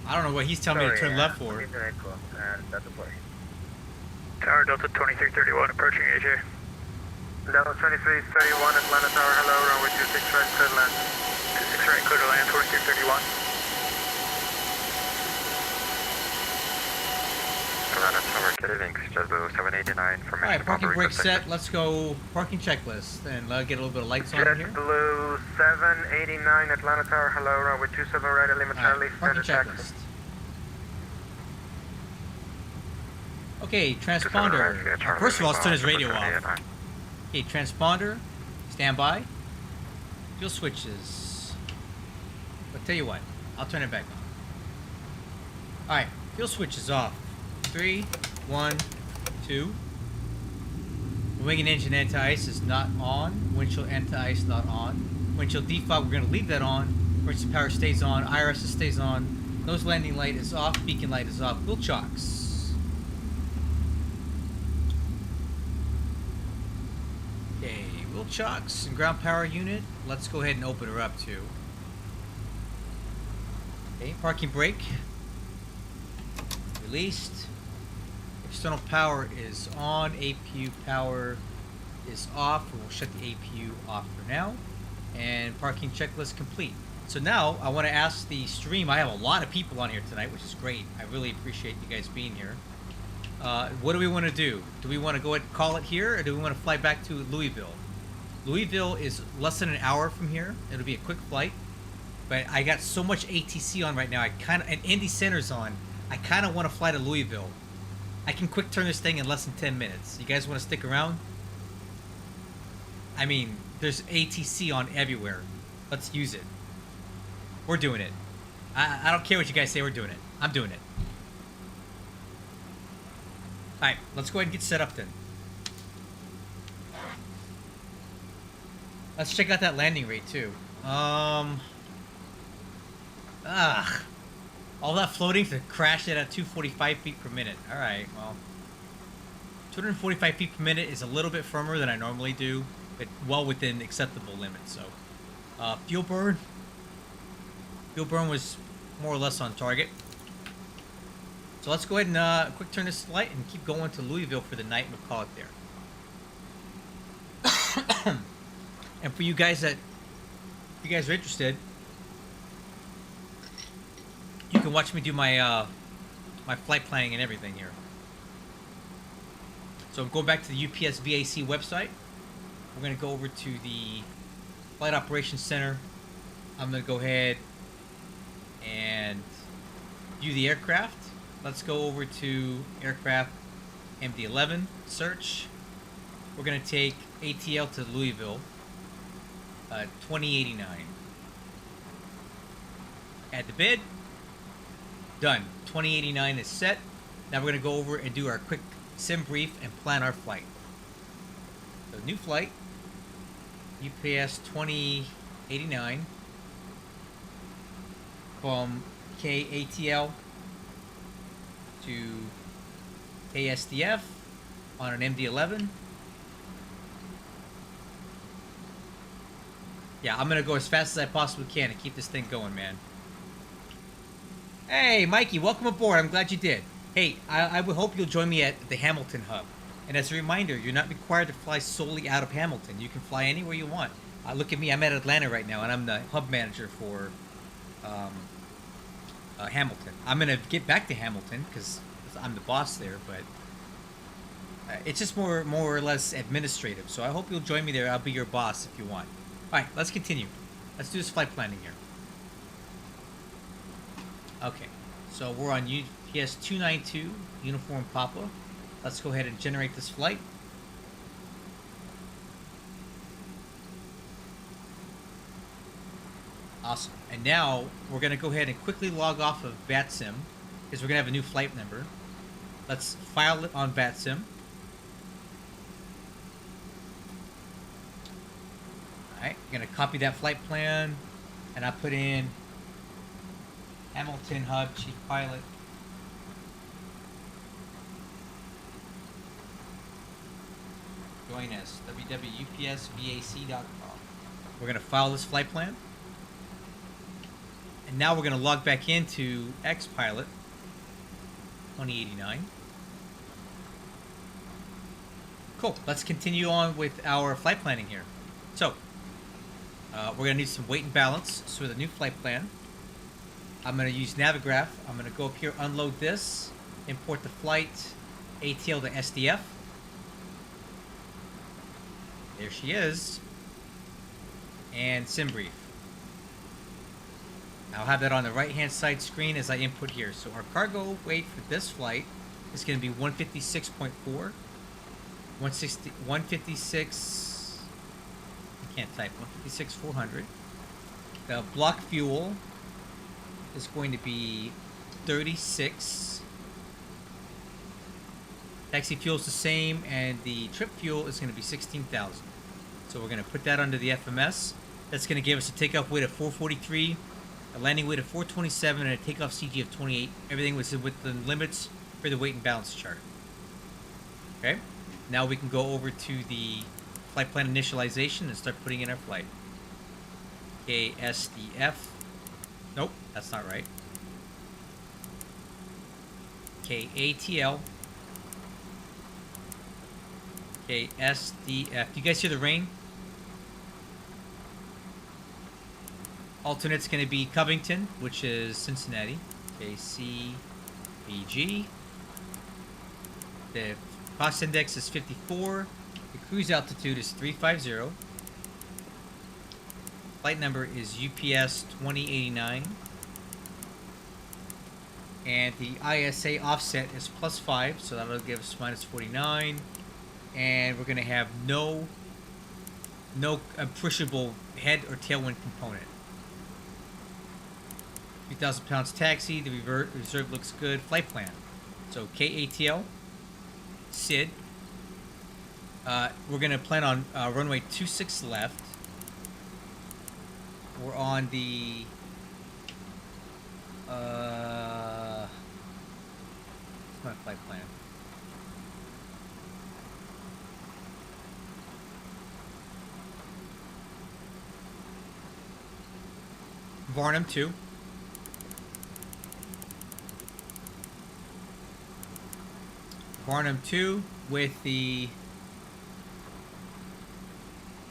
Speaker 1: I don't know what he's telling me to turn left for.
Speaker 6: Into Echo, and that's the play.
Speaker 8: Tower Delta 2331 approaching AJ.
Speaker 9: Delta 2331, Atlanta Tower, hello, runway 26 right, clear to land.
Speaker 8: 26 right, clear to land, 2331.
Speaker 4: Atlanta Tower, Kiddings, JetBlue 789 from
Speaker 1: Alright, parking brake set. Let's go parking checklist and get a little bit of lights on here.
Speaker 9: JetBlue 789, Atlanta Tower, hello, runway 27 right, limit Charlie,
Speaker 1: Parking
Speaker 9: standard
Speaker 1: checklist.
Speaker 9: taxi.
Speaker 1: Okay, transponder. First of all, let's turn his radio off. Okay, transponder, stand by. Fuel switches. But tell you what, I'll turn it back on. Alright, fuel switch is off. 3, 1, 2. Wing and engine anti-ice is not on. Windshield anti-ice not on. Windshield defog, we're going to leave that on. Emergency power stays on. IRS stays on. Nose landing light is off. Beacon light is off. Wheel chocks. Okay, wheel chocks and ground power unit. Let's go ahead and open her up too. Okay, parking brake. Released. External power is on. APU power is off. We'll shut the APU off for now. And parking checklist complete. So now I want to ask the stream. I have a lot of people on here tonight, which is great. I really appreciate you guys being here. What do we want to do? Do we want to go ahead and call it here, or do we want to fly back to Louisville? Louisville is less than an hour from here. It'll be a quick flight. But I got so much ATC on right now. And Indy Center's on. I kind of want to fly to Louisville. I can quick turn this thing in less than 10 minutes. You guys want to stick around? I mean, there's ATC on everywhere. Let's use it. We're doing it. I don't care what you guys say, we're doing it. I'm doing it. Alright, let's go ahead and get set up then. Let's check out that landing rate too. All that floating to crash it at 245 feet per minute. Alright, well. 245 feet per minute is a little bit firmer than I normally do, but well within acceptable limits. So, fuel burn. Fuel burn was more or less on target. So let's go ahead and quick turn this light and keep going to Louisville for the night. We'll call it there. And for you guys that, if you guys are interested, you can watch me do my my flight planning and everything here. So I'm going back to the UPS VAC website. We're going to go over to the Flight Operations Center. I'm going to go ahead and view the aircraft. Let's go over to aircraft MD-11, search. We're going to take ATL to Louisville, 2089. Add the bid. Done. 2089 is set. Now we're going to go over and do our quick sim brief and plan our flight. So new flight, UPS 2089 from KATL to ASDF on an MD-11. Yeah, I'm going to go as fast as I possibly can and keep this thing going, man. Hey, Mikey, welcome aboard. I'm glad you did. Hey, I would hope you'll join me at the Hamilton hub. And as a reminder, you're not required to fly solely out of Hamilton. You can fly anywhere you want. Look at me. I'm at Atlanta right now, and I'm the hub manager for Hamilton. I'm going to get back to Hamilton because I'm the boss there, but it's just more or less administrative. So I hope you'll join me there. I'll be your boss if you want. All right, let's continue. Let's do this flight planning here. Okay, so we're on UPS 292, Uniform Papa. Let's go ahead and generate this flight. Awesome. And now we're going to go ahead and quickly log off of VATSIM because we're going to have a new flight number. Let's file it on VATSIM. Alright, I'm going to copy that flight plan, and I put in Hamilton Hub Chief Pilot. Join us, www.upsvac.com. We're going to file this flight plan. And now we're going to log back into Xpilot 2089. Cool. Let's continue on with our flight planning here. So, we're going to need some weight and balance. So with a new flight plan, I'm going to use Navigraph. I'm going to go up here, unload this, import the flight, ATL to SDF. There she is. And SimBrief. I'll have that on the right-hand side screen as I input here. So our cargo weight for this flight is going to be 156.4. 156... I can't type. 156,400. The block fuel is going to be 36. Taxi fuel is the same, and the trip fuel is going to be 16,000. So we're going to put that under the FMS. That's going to give us a takeoff weight of 443, a landing weight of 427, and a takeoff CG of 28. Everything was within limits for the weight and balance chart. Okay, now we can go over to the flight plan initialization and start putting in our flight. Okay, SDF. Nope, that's not right. Okay, ATL. Okay, SDF. Do you guys hear the rain? Alternate's going to be Covington, which is Cincinnati. Okay, CBG. The cost index is 54. The cruise altitude is 350. Flight number is UPS 2089. And the ISA offset is +5, so that'll give us -49. And we're going to have no appreciable head or tailwind component. 3,000 pounds taxi. The reserve looks good. Flight plan. So KATL, SID. We're going to plan on runway 26 left. We're on the what's my flight plan? Varnum 2. Varnum 2 with the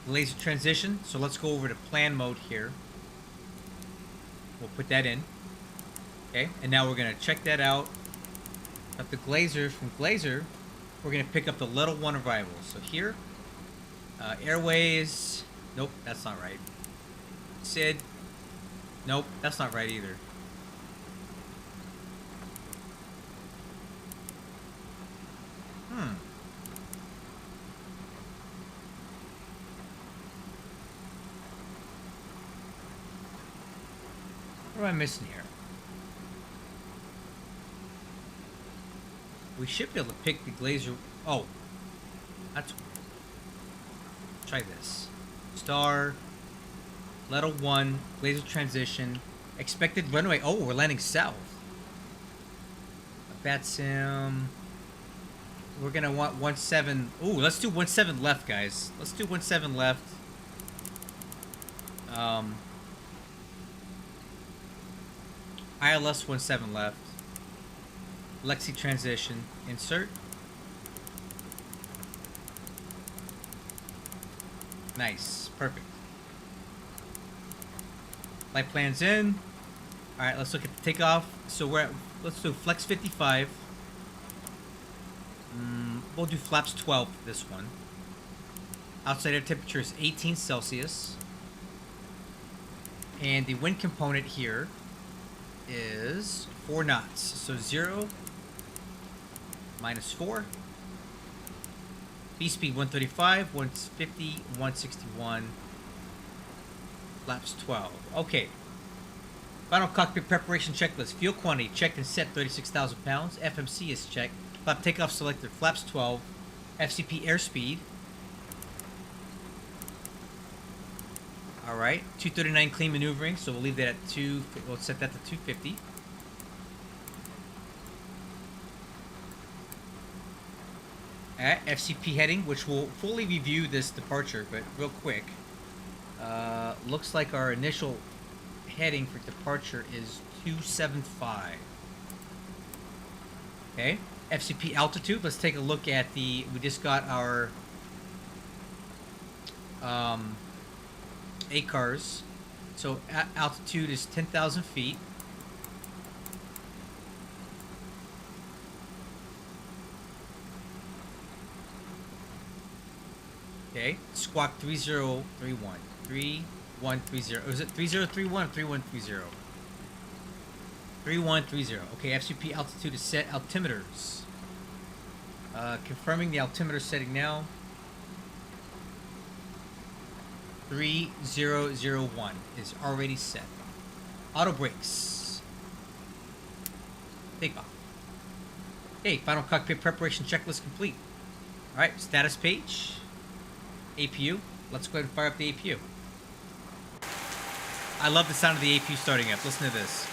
Speaker 1: laser transition. So let's go over to plan mode here. We'll put that in. Okay, and now we're going to check that out. Up the Glazer, from Glazer, we're going to pick up the level 1 arrival. So here, Airways, nope, that's not right. SID, nope, that's not right either. What am I missing here? We should be able to pick the Glazer. Oh, that's weird. Try this. Star, level 1, Glazer transition, expected runway. Oh, we're landing south. VATSIM. We're gonna want 17. Ooh, let's do 17 left, guys. Let's do 17 left. ILS 17 left. Lexi transition. Insert. Nice. Perfect. Flight plan's in. Alright, let's look at the takeoff. So we're at, let's do flex 55. We'll do flaps 12 for this one. Outside air temperature is 18 Celsius. And the wind component here is 4 knots. So 0 minus 4. B speed 135, 150, 161. Flaps 12. Okay. Final cockpit preparation checklist. Fuel quantity checked and set 36,000 pounds. FMC is checked. Flap takeoff selected. Flaps 12. FCP airspeed. Alright. 239 clean maneuvering. So we'll leave that at 2. We'll set that to 250. At FCP heading, which will fully review this departure, but real quick. Looks like our initial heading for departure is 275. Okay, FCP altitude. Let's take a look at the. We just got our ACARS. So altitude is 10,000 feet. Okay, squawk 3031. 3130. Is it 3031 or 3130? 3130. Okay, FCP altitude is set. Altimeters. Confirming the altimeter setting now. 3001 is already set. Auto brakes. Take off. Okay, final cockpit preparation checklist complete. Alright, status page. APU. Let's go ahead and fire up the APU. I love the sound of the APU starting up. Listen to this.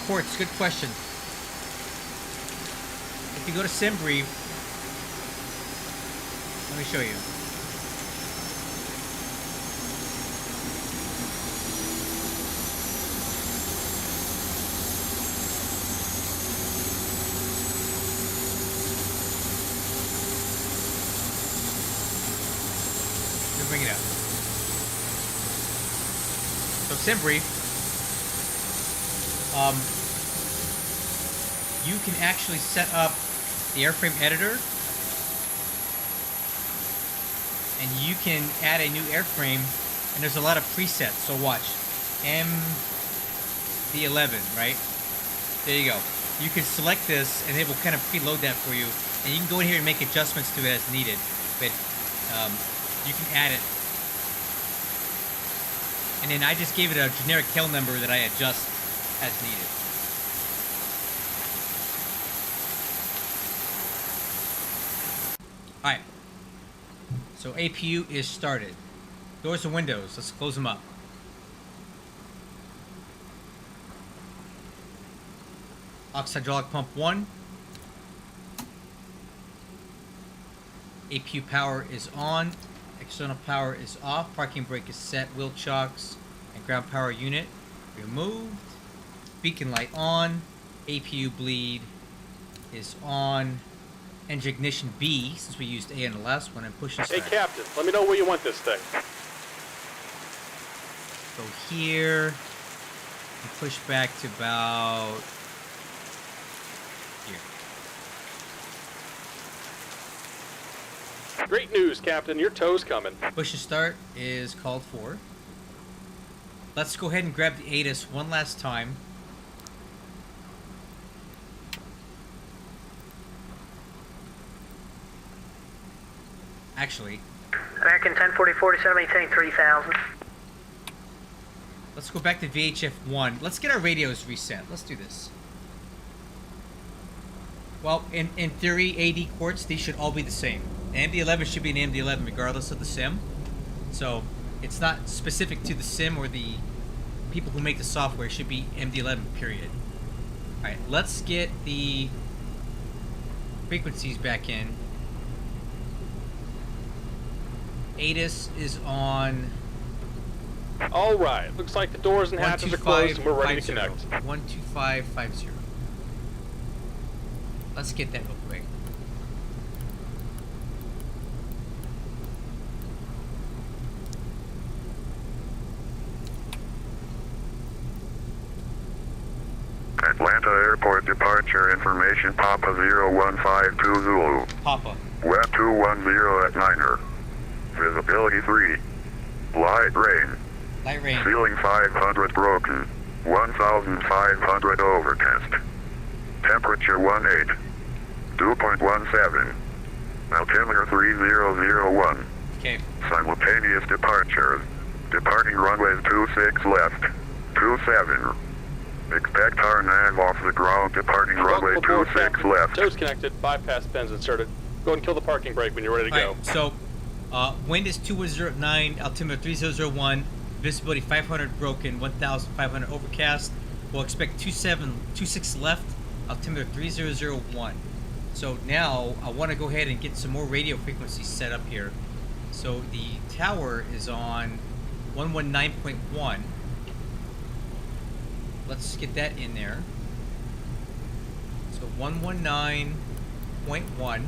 Speaker 1: Quartz, good question. If you go to SimBrief, let me show you. Let me bring it up. So SimBrief, you can actually set up the airframe editor, and you can add a new airframe, and there's a lot of presets. So watch, MD-11, right? There you go. You can select this, and it will kind of preload that for you, and you can go in here and make adjustments to it as needed. But you can add it, and then I just gave it a generic tail number that I adjust as needed. Alright, so APU is started. Doors and windows, let's close them up. Aux hydraulic pump 1. APU power is on, external power is off, parking brake is set, wheel chocks and ground power unit removed. Beacon light on, APU bleed is on. Engine ignition B, since we used A in the last one, and push and start.
Speaker 11: Hey, Captain, let me know where you want this thing.
Speaker 1: Go here, and push back to about here.
Speaker 11: Great news, Captain. Your tow's coming.
Speaker 1: Push and start is called for. Let's go ahead and grab the ATIS one last time. Actually,
Speaker 7: American 1040-47, maintaining 3000.
Speaker 1: let's go back to VHF 1. Let's get our radios reset. Let's do this. Well, in theory, AD Quartz, these should all be the same. An MD-11 should be an MD-11 regardless of the sim. So, it's not specific to the sim or the people who make the software. It should be MD-11, period. Alright, let's get the frequencies back in. ATIS is on.
Speaker 11: All right. Looks like the doors and hatches are closed and we're ready to connect.
Speaker 1: 12550. Let's get that real quick.
Speaker 3: Atlanta Airport departure information Papa 0152 Zulu.
Speaker 1: Papa.
Speaker 3: Web 210 at Niner. Visibility 3. Light rain.
Speaker 1: Light rain.
Speaker 3: Ceiling 500 broken. 1500 overcast. Temperature 18. 2.17. Altimeter 3001.
Speaker 1: Okay.
Speaker 3: Simultaneous departures. Departing runways 26 left. 27. Expect our nav off the ground departing runway 26 left.
Speaker 11: Toes connected. Bypass pins inserted. Go ahead and kill the parking brake when you're ready to go.
Speaker 1: Alright, so wind is 2109, altimeter 3001, visibility 500 broken, 1500 overcast. We'll expect 26 left, altimeter 3001. So now I want to go ahead and get some more radio frequencies set up here. So the tower is on 119.1. Let's get that in there. So 119.1.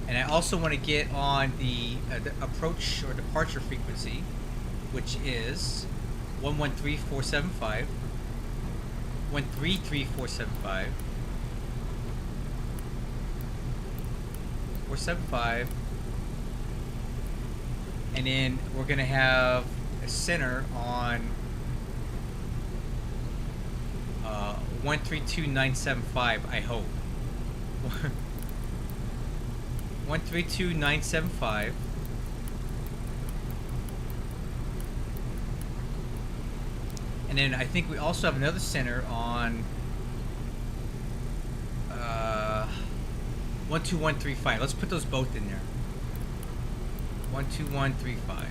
Speaker 1: And I also want to get on the approach or departure frequency, which is 113475, 133475, 475, and then we're going to have a center on 132975, I hope. 132975. And then I think we also have another center on 12135. Let's put those both in there. 12135.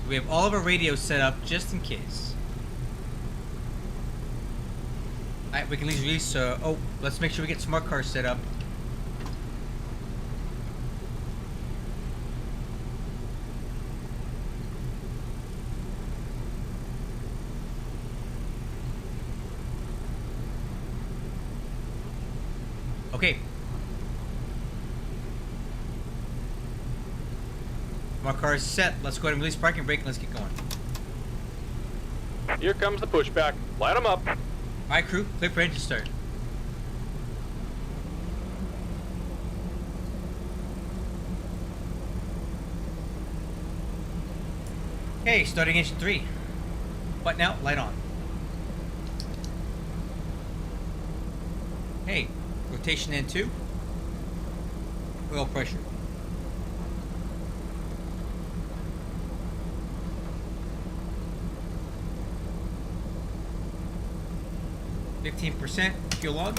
Speaker 1: We have all of our radios set up just in case. Alright, we can release. Oh, let's make sure we get smart cars set up. Okay. My car is set. Let's go ahead and release parking brake and let's get going.
Speaker 11: Here comes the pushback. Light them up.
Speaker 1: Alright, crew, clear for engine start. Okay, starting engine 3. Button out, light on. Hey, rotation N2. Oil pressure. %, fuel on.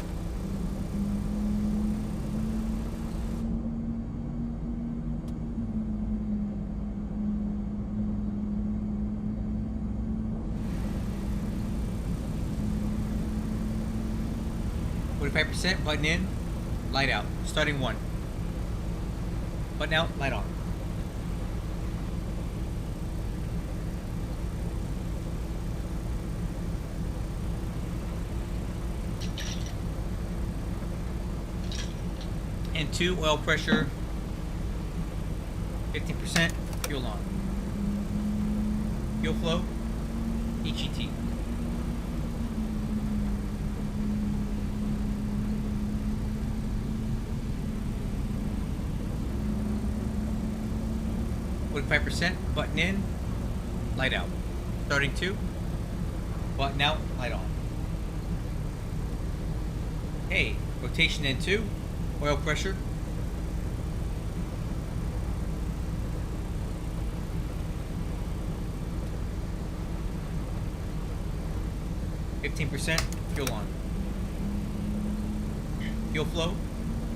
Speaker 1: %, button in, light out. Starting 1. Button out, light on. N2, oil pressure, 15%, fuel on. Fuel flow, EGT. %, button in, light out. Starting 2, button out, light on. Hey, rotation N2, oil pressure. %, fuel on. Fuel flow,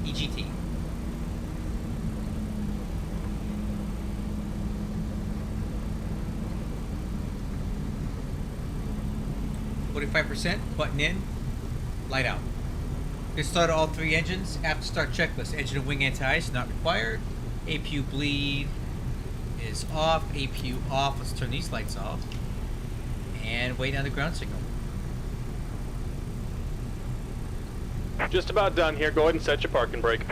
Speaker 1: EGT. %, button in, light out. Get started all 3 engines. After start checklist. Engine and wing anti-ice not required. APU bleed is off. APU off. Let's turn these lights off. And wait on the ground signal.
Speaker 11: Just about done here. Go ahead and set your parking brake.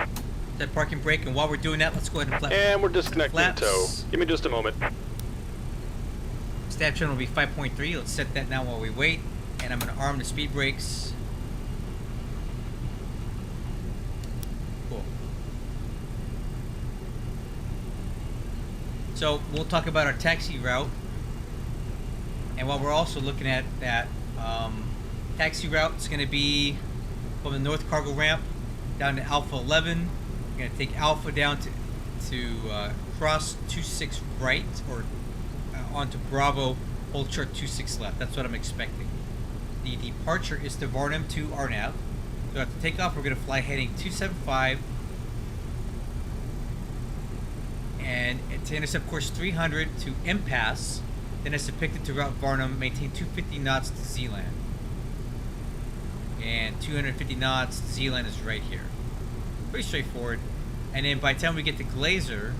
Speaker 1: Set parking brake, and while we're doing that, let's go ahead and flap.
Speaker 11: And we're disconnecting the tow. Give me just a moment.
Speaker 1: Stab channel will be 5.3. Let's set that now while we wait. And I'm going to arm the speed brakes. Cool. So we'll talk about our taxi route. And while we're also looking at that, taxi route is going to be from the north cargo ramp down to Alpha 11. We're going to take Alpha down to cross 26 right, or onto Bravo, hold short 26 left. That's what I'm expecting. The departure is to Varnum to Arnav. So after takeoff, we're going to fly heading 275. And to intercept course 300 to impasse, then as depicted to Route Varnum, maintain 250 knots to Zealand. And 250 knots to Zealand is right here. Pretty straightforward. And then by the time we get to Glazer,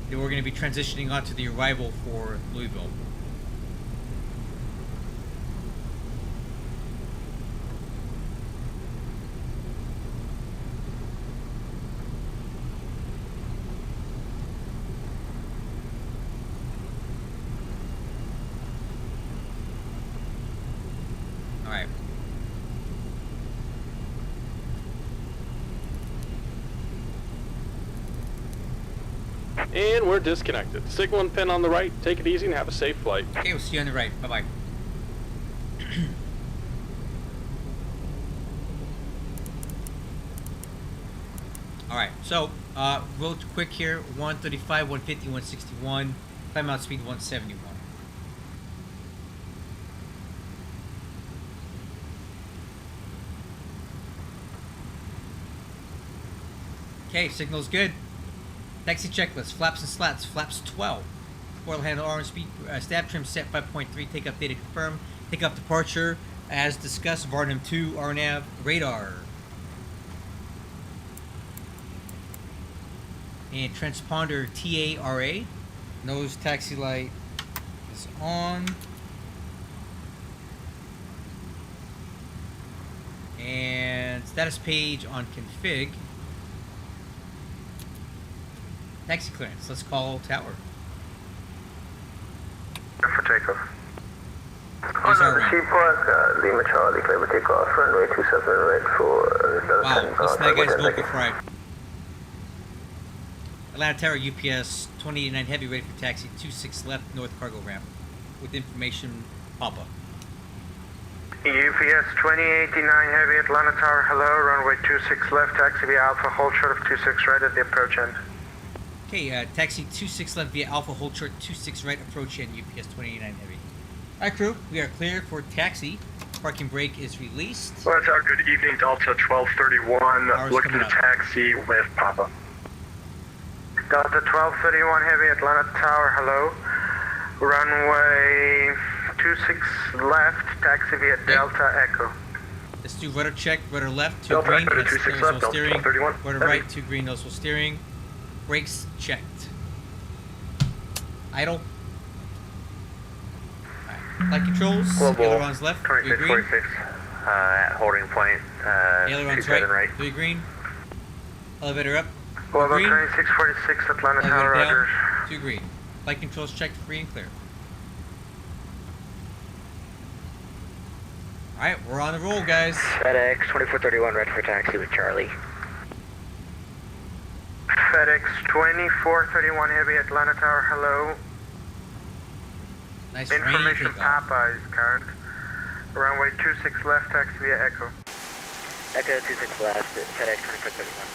Speaker 1: then we're going to be transitioning onto the arrival for Louisville. Alright.
Speaker 11: And we're disconnected. Signal and pin on the right. Take it easy and have a safe flight.
Speaker 1: Okay, we'll see you on the right. Bye-bye. Alright, so, real quick here. 135, 150, 161. Climb out speed 171. Okay, signal's good. Taxi checklist, flaps and slats, flaps 12. Foil handle arm speed, stab trim set 5.3, takeoff data confirmed. Takeoff departure, as discussed, Varnum 2, RNAV, radar. And transponder TARA, nose taxi light is on. And status page on config. Taxi clearance. Let's call tower.
Speaker 9: For takeoff.
Speaker 1: Here's our range.
Speaker 10: Seaport, Lima Charlie, clear for takeoff, runway 27 right for...
Speaker 1: Wow, listen to that guy's vocal fry. Atlanta Tower UPS 2089 Heavy ready for taxi 26 left north cargo ramp. With information, Papa.
Speaker 9: UPS 2089 Heavy, Atlanta Tower, hello, runway 26 left, taxi via Alpha, hold short of 26 right at the approach end.
Speaker 1: Okay, taxi 26 left via Alpha, hold short 26 right, approach end, UPS 2089 Heavy. Alright crew, we are clear for taxi. Parking brake is released.
Speaker 3: Well, good evening, Delta 1231, looking to taxi with Papa.
Speaker 9: Delta 1231 Heavy, Atlanta Tower, hello. Runway 26 left, taxi via Delta Echo.
Speaker 1: Let's do rudder check, rudder left, 2
Speaker 3: Delta
Speaker 1: green,
Speaker 3: Echo to
Speaker 1: that's
Speaker 3: 26
Speaker 1: noticeable
Speaker 3: left, Delta
Speaker 1: steering.
Speaker 3: 1231.
Speaker 1: Rudder
Speaker 3: Heavy.
Speaker 1: right, 2 green, noticeable steering. Brakes checked. Idle. Alright, flight controls, ailerons left, 3 green.
Speaker 4: 2646, at holding point,
Speaker 1: Ailerons
Speaker 4: 27
Speaker 1: right,
Speaker 4: right.
Speaker 1: 3 green. Elevator up, 2
Speaker 9: Global
Speaker 1: green.
Speaker 9: 2646, Atlanta Tower,
Speaker 1: Elevator
Speaker 9: Roger.
Speaker 1: down, 2 green. Flight controls checked, free and clear. Alright, we're on the roll, guys.
Speaker 12: FedEx 2431 ready for taxi with Charlie.
Speaker 9: FedEx 2431 Heavy, Atlanta Tower, hello.
Speaker 1: Nice rain
Speaker 9: Information
Speaker 1: takeoff.
Speaker 9: Papa is current. Runway 26 left, taxi via Echo.
Speaker 12: Echo 26 left, FedEx 2431.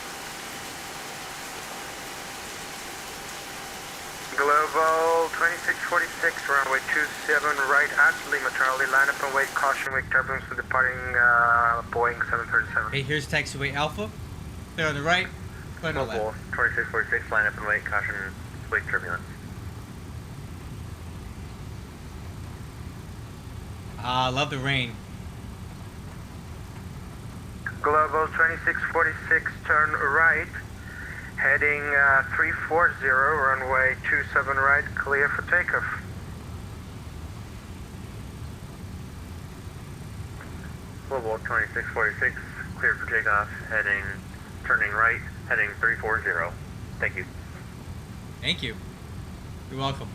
Speaker 9: Global 2646, runway 27 right at Lima Charlie, line up and wait, caution, wake turbulence for departing Boeing 737.
Speaker 1: Hey, here's taxiway Alpha. Clear on the right, clear on the left.
Speaker 4: 2646, line up and wait, caution, wake turbulence.
Speaker 1: Ah, love the rain.
Speaker 9: Global 2646, turn right, heading 340, runway 27 right, clear for takeoff.
Speaker 4: Global 2646, cleared for takeoff, turning right, heading 340. Thank you.
Speaker 1: Thank you. You're welcome.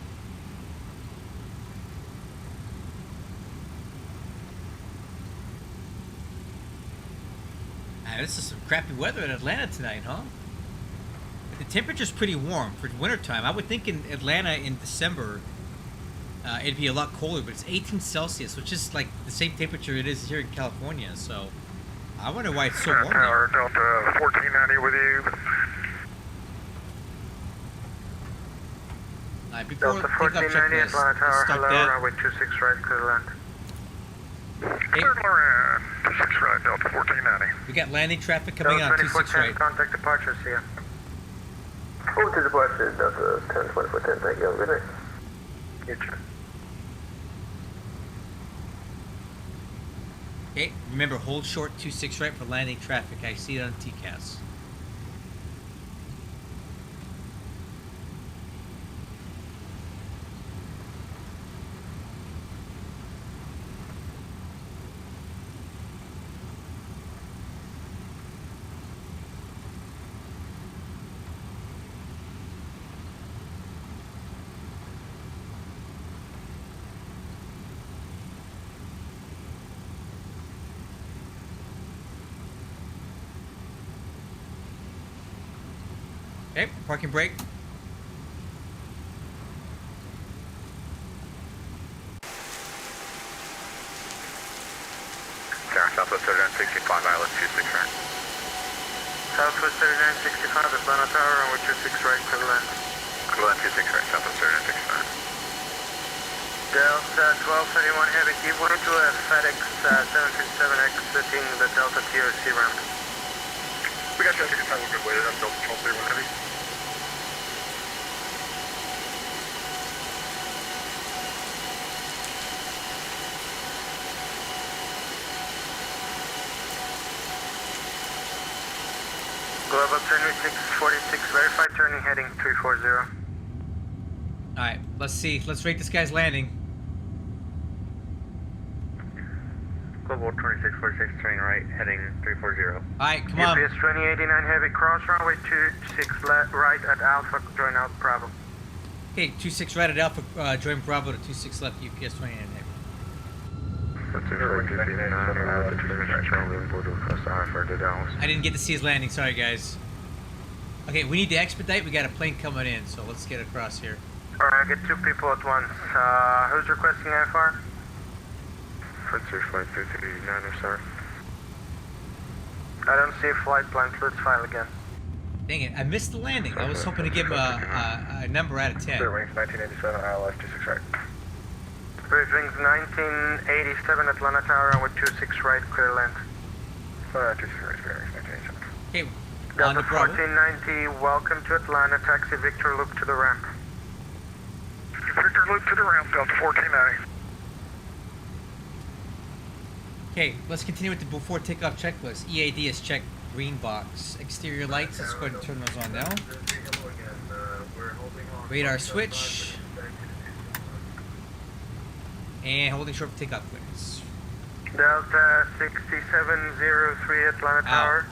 Speaker 1: Man, this is some crappy weather in Atlanta tonight, huh? The temperature's pretty warm for wintertime. I would think in Atlanta in December, it'd be a lot colder, but it's 18 Celsius, which is like the same temperature it is here in California. So I wonder why it's so warm
Speaker 3: Tower,
Speaker 1: there.
Speaker 3: Delta 1490 with you.
Speaker 1: Before
Speaker 9: Delta
Speaker 1: pickup
Speaker 9: 1490,
Speaker 1: checklist,
Speaker 9: Atlanta
Speaker 1: let's
Speaker 9: Tower,
Speaker 1: start
Speaker 9: hello,
Speaker 1: that.
Speaker 9: runway 26 right, clear land.
Speaker 3: Moran, 26 right, Delta 1490.
Speaker 1: We got landing traffic coming on 26 right.
Speaker 9: Contact departures here.
Speaker 10: Hold to departure, Delta 10-24-10, thank you, have a good night.
Speaker 9: You too.
Speaker 1: Okay, remember, hold short 26 right for landing traffic. I see it on TCAS. Okay, parking brake.
Speaker 3: Southwest 3965, Island 26 right.
Speaker 9: Southwest 3965, Atlanta Tower, runway 26 right, clear land.
Speaker 3: Clear land 26 right, Southwest 3965.
Speaker 9: Delta 1231 Heavy, give way to a FedEx 737 exiting the Delta TOC ramp.
Speaker 3: We got traffic inside, we're good way, that's Delta 1231 Heavy.
Speaker 9: Global 2646, verified turning heading 340.
Speaker 1: Alright, let's see. Let's rate this guy's landing.
Speaker 4: Global 2646, turning right, heading 340.
Speaker 1: Alright, come on.
Speaker 9: UPS 2089 Heavy, cross runway 26 right at Alpha, join out Bravo.
Speaker 1: Okay, 26 right at Alpha, join Bravo to 26 left, UPS 29 Heavy. I didn't get to see his landing, sorry guys. Okay, we need to expedite, we got a plane coming in, so let's get across here.
Speaker 9: Alright, get two people at once. Who's requesting IFR?
Speaker 3: Frontier Flight 339, sir.
Speaker 9: I don't see a flight plan, let's file again.
Speaker 1: Dang it, I missed the landing. I was hoping to give him a number out of 10.
Speaker 3: Clear wings 1987, ILS 26 right.
Speaker 9: Briefings 1987 Atlanta Tower, runway 26 right, clear land.
Speaker 3: 26 right, bearings 1987.
Speaker 1: Okay, on
Speaker 9: Delta
Speaker 1: the Bravo.
Speaker 9: 1490, welcome to Atlanta, taxi Victor Loop to the ramp.
Speaker 3: Victor Loop to the ramp, Delta 1490.
Speaker 1: Okay, let's continue with the before takeoff checklist. EAD is checked, green box. Exterior lights, let's go ahead and turn those on now. Radar switch. And holding short for takeoff clearance.
Speaker 9: Delta 6703 Atlanta Tower.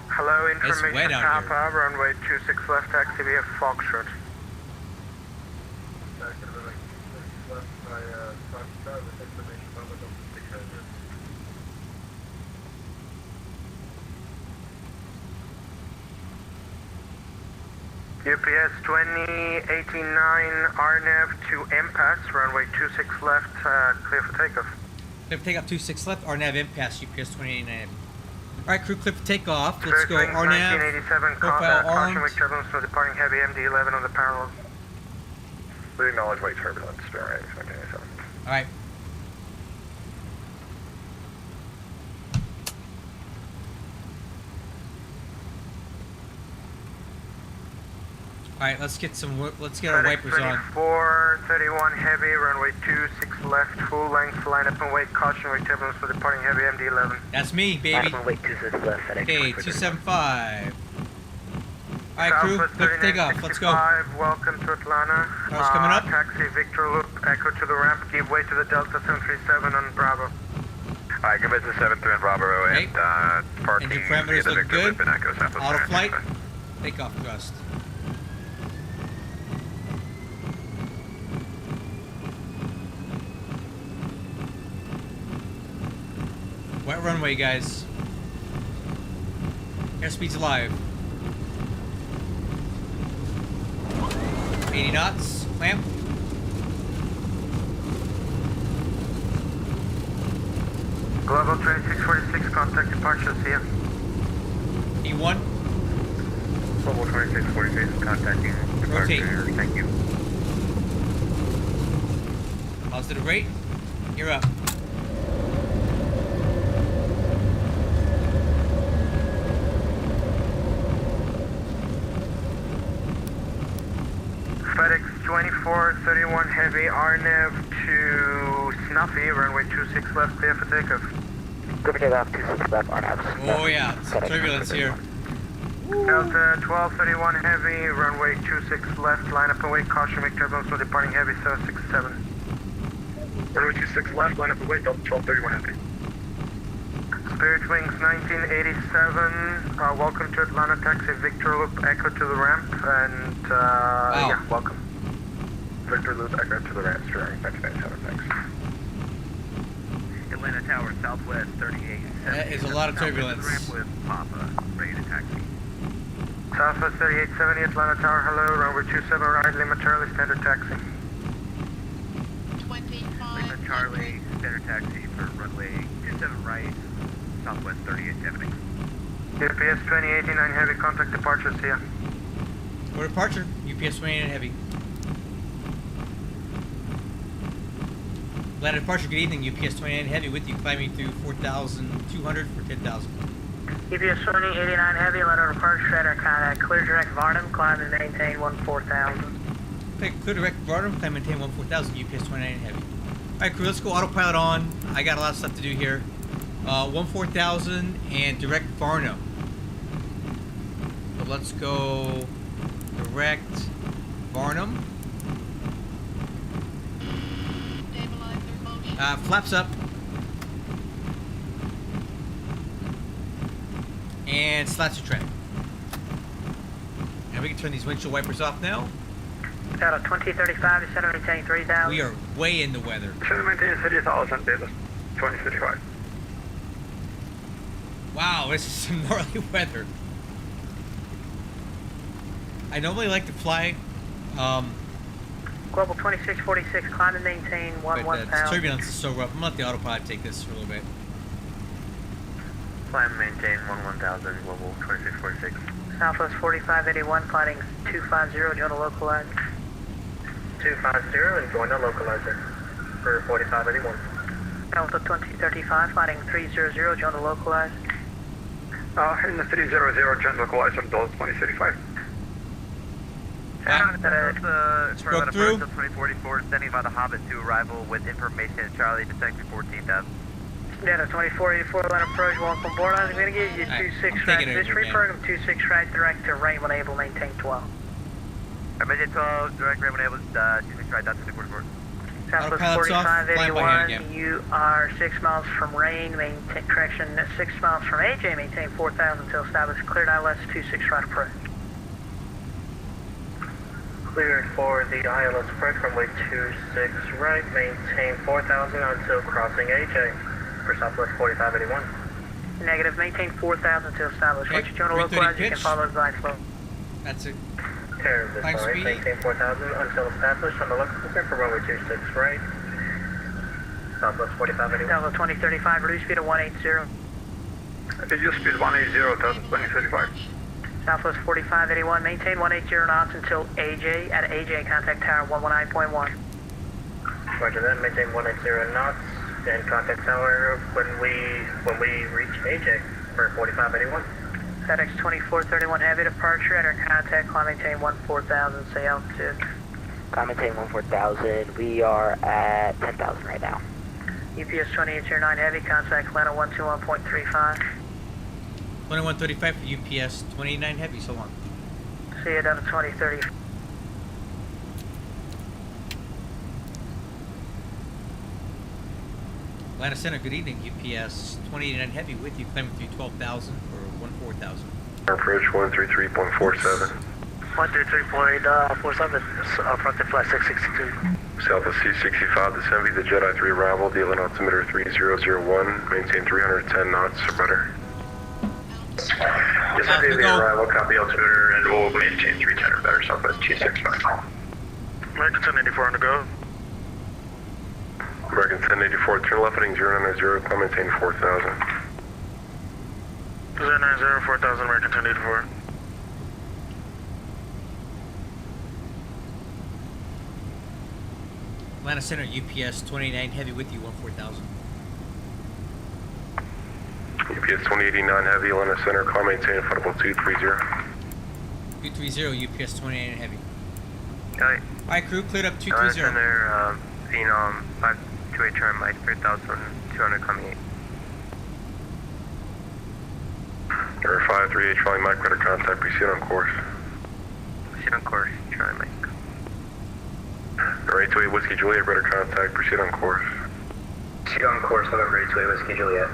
Speaker 9: Hello, information
Speaker 1: wet out
Speaker 9: Papa, runway 26 left, taxi via Foxtrot. UPS 2089 RNAV to MPAS, runway 26 left, clear for takeoff.
Speaker 1: Clear for takeoff 26 left, RNAV impasse, UPS 2889. Alright, crew, clear for takeoff. Let's go RNAV.
Speaker 9: 1987,
Speaker 1: Profile
Speaker 9: caution
Speaker 1: armed.
Speaker 9: with turbulence from departing heavy MD-11 on the parallel.
Speaker 3: We acknowledge weight turbulence, bearings 1987.
Speaker 1: Alright. Alright, let's get our wipers on.
Speaker 9: 2431 heavy, runway 26 left, full length, line up and wait, caution with turbulence for departing heavy MD-11.
Speaker 1: That's me, baby.
Speaker 12: Wait 26 left, FedEx.
Speaker 1: Okay, 275. Alright, crew, clear for takeoff. Let's go.
Speaker 9: Welcome to Atlanta.
Speaker 1: Car's coming up.
Speaker 9: Taxi Victor Loop, echo to the ramp, give way to the Delta 737 on Bravo.
Speaker 3: Alright, give it to 73 and Bravo,
Speaker 1: Okay.
Speaker 3: and parking
Speaker 1: Engine parameters
Speaker 3: via the
Speaker 1: look
Speaker 3: Victor
Speaker 1: good.
Speaker 3: Loop and Echo Southwest
Speaker 1: Auto flight.
Speaker 3: 39.
Speaker 1: Takeoff thrust. Wet runway, guys. Airspeed's alive. 80 knots. Clamp.
Speaker 9: Global 2646, contact departure, see ya.
Speaker 1: E1.
Speaker 4: Global 2646, contacting
Speaker 1: Rotate.
Speaker 4: departure, thank you.
Speaker 1: Positive rate. You're up.
Speaker 9: 2431 Heavy, RNAV to Snuffy, runway 26 left, clear for takeoff.
Speaker 12: Clear for takeoff, 26 left, RNAV.
Speaker 1: Oh yeah, some turbulence here.
Speaker 9: Delta 1231 Heavy, runway 26 left, line up and wait, caution, make turbulence for departing Heavy 767.
Speaker 8: Runway 26 left, line up and wait, Delta 1231 Heavy.
Speaker 9: Spirit Wings 1987, welcome to Atlanta, taxi Victor Loop, echo to the ramp, and yeah, welcome.
Speaker 8: Victor Loop, echo to the ramp, steering, thanks.
Speaker 6: Atlanta Tower, southwest 38.
Speaker 1: That is a lot of turbulence.
Speaker 6: Ramp with Papa, ready to taxi.
Speaker 9: Southwest 3870, Atlanta Tower, hello, runway 27 right, Lima Charlie, standard taxi.
Speaker 5: 25.
Speaker 6: Lima Charlie, standard taxi for runway 27 right, southwest 3870.
Speaker 9: UPS 2089 Heavy, contact departure, see ya.
Speaker 1: For departure, UPS 29 Heavy. Atlanta departure, good evening, UPS 29 Heavy with you, climbing through 4,200 for 10,000.
Speaker 7: UPS 2089 Heavy, Atlanta departure, radar contact, clear direct Varnum, climb and maintain 14,000.
Speaker 1: Okay, clear direct Varnum, climb and maintain 14,000, UPS 29 Heavy. Alright crew, let's go autopilot on. I got a lot of stuff to do here. 14,000 and direct Varnum. So let's go direct Varnum.
Speaker 5: Stabilizer motion.
Speaker 1: Flaps up. And slats to trend. And we can turn these windshield wipers off now.
Speaker 7: Delta 2035 to center maintain 3,000.
Speaker 1: We are way in the weather.
Speaker 8: Center maintain 30,000, Davis, 2035.
Speaker 1: Wow, this is some gnarly weather. I normally like to fly,
Speaker 7: Global 2646, climb and maintain
Speaker 1: but
Speaker 7: 11,000.
Speaker 1: the turbulence is so rough. I'm gonna let the autopilot take this for a little bit.
Speaker 4: Climb and maintain 11,000, global 2646.
Speaker 7: Southwest 4581, climbing 250, join the localizer.
Speaker 9: 250 and join the localizer for 4581.
Speaker 7: Delta 2035, climbing 300, join the localizer.
Speaker 8: In the 300, join localizer, Delta 2035.
Speaker 1: Broke through.
Speaker 4: 2044, standing by the Hobbit to arrival with information at Charlie, descending to 14,000.
Speaker 7: Delta 2484, line approach, welcome aboard. I'm going to give you
Speaker 1: Alright,
Speaker 7: 26
Speaker 1: I'm
Speaker 7: right.
Speaker 1: taking it
Speaker 7: This
Speaker 1: over again.
Speaker 7: reprogram 26 right, direct to right when able, maintain 12.
Speaker 4: Maintain 12, direct right when able, 26 right, down to 44.
Speaker 7: Southwest
Speaker 1: Autopilot's off, flying by hand
Speaker 7: 4581,
Speaker 1: again.
Speaker 7: you are 6 miles from Rain, maintain, correction, 6 miles from AJ, maintain 4,000 until established, cleared ILS 26 right approach.
Speaker 9: Cleared for the ILS approach, runway 26 right, maintain 4,000 until crossing AJ for Southwest 4581.
Speaker 7: Negative, maintain 4,000 until established.
Speaker 1: Okay,
Speaker 7: Once you join the
Speaker 1: 330
Speaker 7: localizer, you can
Speaker 1: pitch.
Speaker 7: follow the design flow.
Speaker 1: That's it.
Speaker 9: Terribly
Speaker 1: Climb
Speaker 9: sorry,
Speaker 1: speed.
Speaker 9: maintain 4,000 until established on the localizer for runway 26 right, Southwest 4581.
Speaker 7: Delta 2035, reduce speed to 180.
Speaker 8: Reduce speed 180, Delta 2035.
Speaker 7: Southwest 4581, maintain 180 knots until AJ. At AJ, contact tower 119.1.
Speaker 9: Roger that, maintain 180 knots and contact tower when we reach AJ for 4581.
Speaker 7: FedEx 2431 Heavy departure, enter contact, climb maintain 14,000, say altitude.
Speaker 12: Climb maintain 14,000, we are at 10,000 right now.
Speaker 7: UPS 2809 Heavy, contact Atlanta 121.35.
Speaker 1: 2135 for UPS 29 Heavy, so long.
Speaker 7: See you down to 2030.
Speaker 1: Atlanta Center, good evening, UPS 29 Heavy with you, climbing through 12,000 for 14,000.
Speaker 3: Approach 133.47.
Speaker 7: 133.47, front to flight 662.
Speaker 3: Southwest C65 to 70, the Jedi 3 arrival, dealing altimeter 3001, maintain 310 knots or better.
Speaker 8: Yes, I
Speaker 1: go.
Speaker 8: the arrival, copy altimeter, and we'll maintain 310 or better, Southwest 265. American 1084 on the go.
Speaker 3: American 1084, turn left heading 090, climb maintain 4,000.
Speaker 8: 090, 4,000, American 1084.
Speaker 1: Atlanta Center, UPS 29 Heavy with you, 14,000.
Speaker 3: UPS 2089 Heavy, Atlanta Center, climb maintain, flight level 230.
Speaker 1: 230, UPS 29 Heavy. Alright, crew, cleared up
Speaker 9: Atlanta
Speaker 1: 230.
Speaker 9: Center, Phenom, 528 turn, Mike, 3,200 coming 8.
Speaker 3: Number 538, Charlie Mike, radar contact, proceed on course.
Speaker 9: Proceed on course, Charlie Mike.
Speaker 3: Number 828, Whiskey Juliet, radar contact, proceed on course.
Speaker 10: Proceed on course, November 828, Whiskey Juliet.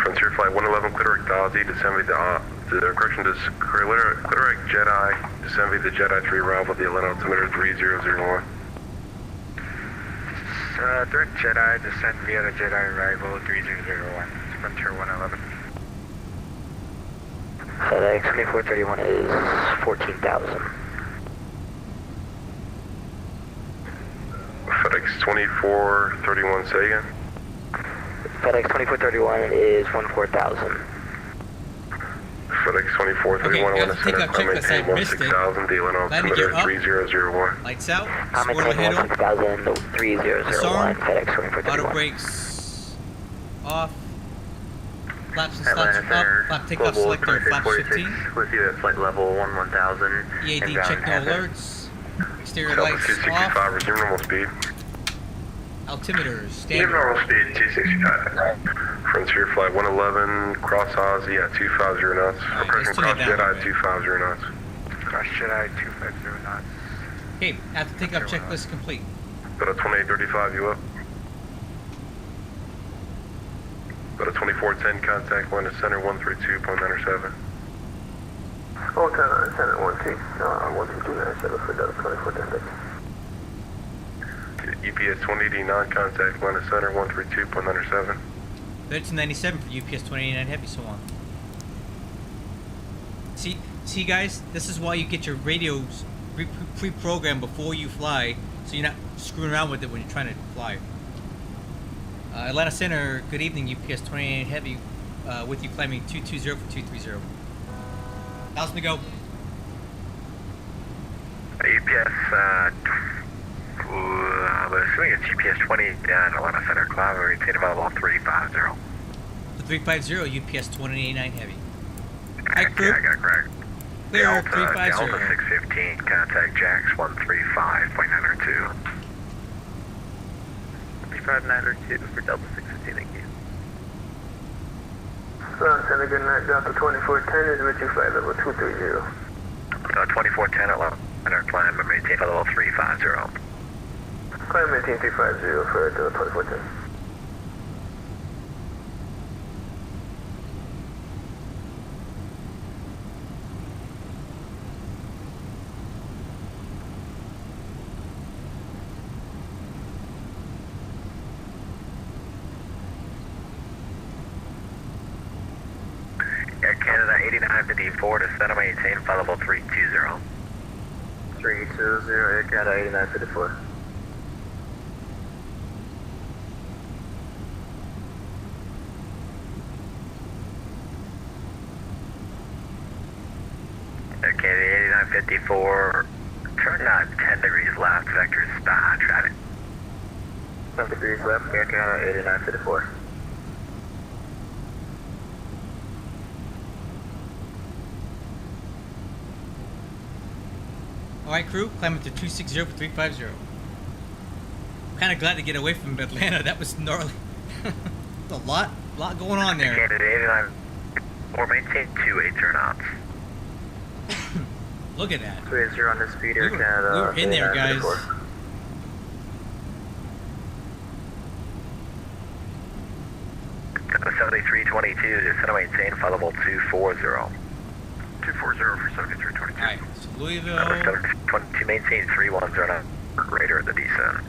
Speaker 3: Frontier Flight 111, Clitoric Dazi, descend the correction to Clitoric Jedi, descend via the Jedi 3 arrival at the Atlanta altimeter 3001.
Speaker 4: Direct Jedi, descend via the Jedi arrival 3001. Frontier 111.
Speaker 12: FedEx 2431 is 14,000.
Speaker 3: FedEx 2431, say again.
Speaker 12: FedEx 2431 is 14,000.
Speaker 3: FedEx 2431,
Speaker 1: Okay,
Speaker 3: Atlanta
Speaker 1: take
Speaker 3: Center,
Speaker 1: a check this, I missed it.
Speaker 3: 16,000, the Atlanta
Speaker 1: Landing
Speaker 3: altimeter
Speaker 1: gear up.
Speaker 3: 3001.
Speaker 1: Lights out.
Speaker 12: I'm
Speaker 1: Square
Speaker 12: maintaining
Speaker 1: head
Speaker 12: 16,000, 3001,
Speaker 1: Disarm.
Speaker 12: FedEx
Speaker 1: Auto
Speaker 12: 2431.
Speaker 1: brakes off. Flaps and slats
Speaker 9: Atlanta
Speaker 1: up.
Speaker 9: Center,
Speaker 1: Flap takeoff selector, flaps 15.
Speaker 9: with you at flight level 1000.
Speaker 1: EAD check no alerts. Exterior
Speaker 3: Delta
Speaker 1: lights
Speaker 3: 265,
Speaker 1: off.
Speaker 3: resume normal speed.
Speaker 1: Altimeters standard.
Speaker 3: speed 265. Frontier Flight 111, cross Aussie at 250 knots.
Speaker 1: Alright,
Speaker 3: Approaching
Speaker 1: let's tune it
Speaker 3: cross
Speaker 1: down
Speaker 3: Jedi
Speaker 1: a
Speaker 3: at
Speaker 1: bit.
Speaker 3: 250 knots.
Speaker 4: Cross Jedi 250 knots.
Speaker 1: Okay, after takeoff checklist complete.
Speaker 3: Got a 2835, you up? Got a 2410, contact Atlanta Center 132.97.
Speaker 10: Hold on, Center 12297 for Delta 2410.
Speaker 3: UPS 2089, contact Atlanta Center 132.97.
Speaker 1: 1397 for UPS 289 Heavy, so on. See guys, this is why you get your radios pre-programmed before you fly, so you're not screwing around with it when you're trying to fly. Atlanta Center, good evening, UPS 289 Heavy, with you climbing 220 for 230. 1,000 to go.
Speaker 4: UPS, I'm assuming it's UPS 20 down Atlanta Center, climb and retain available 350.
Speaker 1: The 350, UPS 289 Heavy. Alright, crew.
Speaker 4: I got Kraken.
Speaker 1: Clear
Speaker 4: Delta
Speaker 1: 350.
Speaker 4: 615, contact Jax 135.902. 35902 for Delta 615, thank you.
Speaker 10: Center, good night, Delta 2410 is with you, flight level 230.
Speaker 4: 2410 Atlanta Center, climb and maintain level 350.
Speaker 10: Climb maintain 350 for Delta 2410.
Speaker 4: Air Canada 8954 to center maintain flight level 320.
Speaker 10: 320, Air Canada 8954.
Speaker 4: Air Canada 8954, turn 10 degrees left, vector spa, traffic.
Speaker 10: 10 degrees left, Air Canada 8954.
Speaker 1: Alright, crew, climbing to 260 for 350. Kind of glad to get away from Atlanta. That was gnarly. a lot going on there.
Speaker 4: Canada 89, or maintain 28 turn knots.
Speaker 1: Look at that.
Speaker 10: 380 on the speed, Air
Speaker 1: We
Speaker 10: Canada.
Speaker 1: were in there, guys.
Speaker 10: 8954.
Speaker 4: Delta 7322 to center maintain flight level 240. 240 for 7322.
Speaker 1: Alright, so Louisville.
Speaker 4: 722 maintain 310 knot, radar at the descent.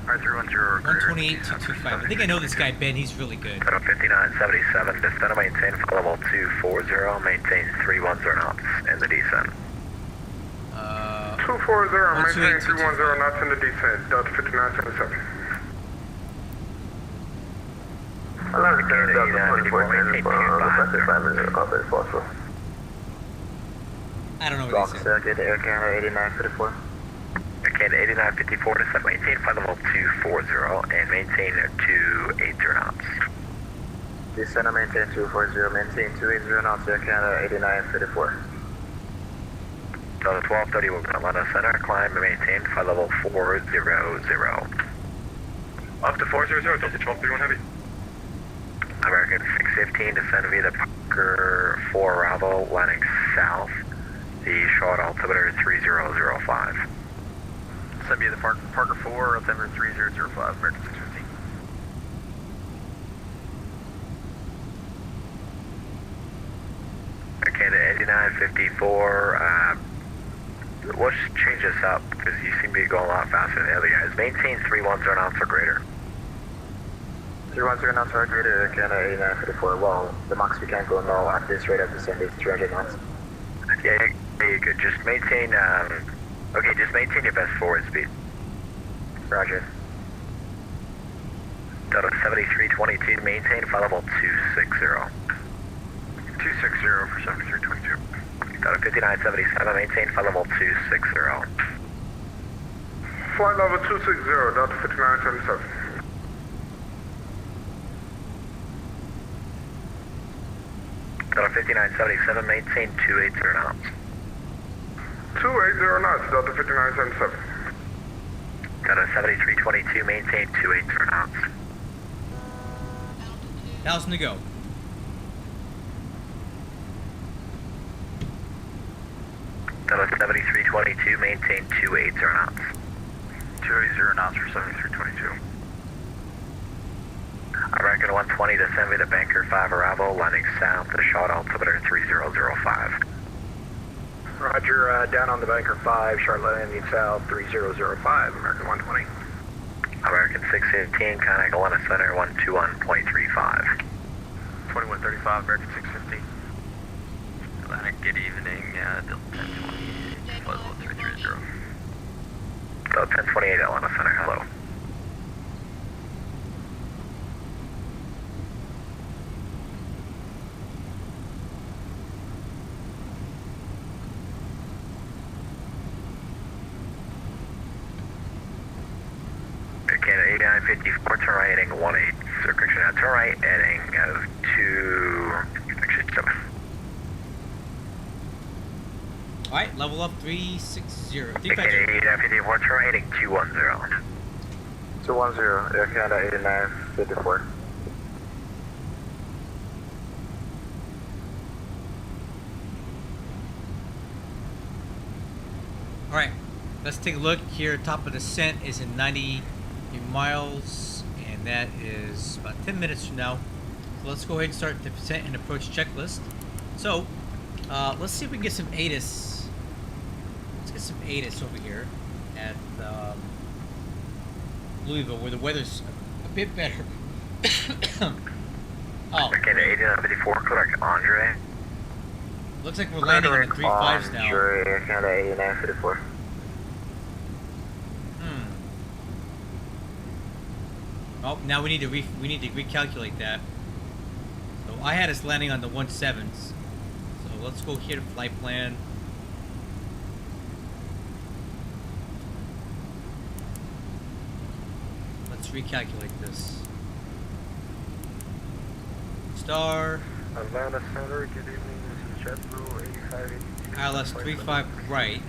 Speaker 9: Alright, 310.
Speaker 1: 128 225. I think I know this guy, Ben. He's really good.
Speaker 4: Delta 5977 to center maintain flight level 240, maintain 310 knots in the descent.
Speaker 3: 240, maintain
Speaker 1: 128,
Speaker 3: 310 knots in the descent, Delta 5977.
Speaker 10: Atlanta Center, Delta 2410 is requested 5 minutes off as possible.
Speaker 1: I don't know what he said.
Speaker 10: Get to Air Canada 8954.
Speaker 4: Air Canada 8954 to center maintain flight level 240 and maintain 280 knots.
Speaker 10: Descend and maintain 240, maintain 280 knots, Air Canada 8954. Delta 1231 Atlanta Center, climb and maintain flight level 400.
Speaker 8: Up to 400, Delta 1231 Heavy.
Speaker 10: American 615, descend via the Parker 4 arrival, landing south, the short altimeter 3005.
Speaker 8: Send via the Parker 4, altimeter 3005, American 615.
Speaker 10: Okay, the 8954, let's change this up, because you seem to be going a lot faster than the other guys. Maintain 310 knots or greater.
Speaker 12: 310 knots or greater, Canada 8954. Well, the max we can go now at this rate of descent is 300 knots.
Speaker 10: Yeah, you could just maintain, okay, just maintain your best forward speed.
Speaker 12: Roger.
Speaker 10: Delta 7322, maintain flight level 260.
Speaker 8: 260 for 7322.
Speaker 10: Delta 5977, maintain flight level 260.
Speaker 9: Flight level 260, Delta 5977.
Speaker 10: Delta 5977, maintain 280 knots.
Speaker 9: 280 knots, Delta 5977.
Speaker 10: Delta 7322, maintain 280 knots.
Speaker 1: 1,000 to go.
Speaker 10: Delta 7322, maintain 280 knots.
Speaker 8: 280 knots for 7322.
Speaker 10: American 120, descend via the Banker 5 arrival, landing south, the short altimeter 3005.
Speaker 6: Roger, down on the Banker 5, Charlotte landing south, 3005, American 120.
Speaker 10: American 615, contact Atlanta Center 121.35.
Speaker 8: 2135, American 615. Atlantic, good evening, Delta 1028, flight level 330.
Speaker 10: Delta 1028, Atlanta Center, hello. Canada 8954, turn right heading 18, so correction now, turn right heading 267.
Speaker 1: Alright, level up 360.
Speaker 10: Canada 8954, turn right heading 210.
Speaker 12: 210, Air Canada 8954.
Speaker 1: Alright, let's take a look here. Top of descent is in 90 miles, and that is about 10 minutes from now. So let's go ahead and start the descent and approach checklist. So, let's see if we can get some ATIS. Let's get some ATIS over here at Louisville, where the weather's a bit better. Oh,
Speaker 10: Canada 8954, correct, Andre.
Speaker 1: looks like we're landing on the 3.5s now.
Speaker 12: Air Canada 8954.
Speaker 1: Oh, now we need to recalculate that. So I had us landing on the 17s. So let's go here to flight plan. Let's recalculate this. Star.
Speaker 6: Atlanta Center, good evening, this is JetBlue 8582.
Speaker 1: ILS 35 right.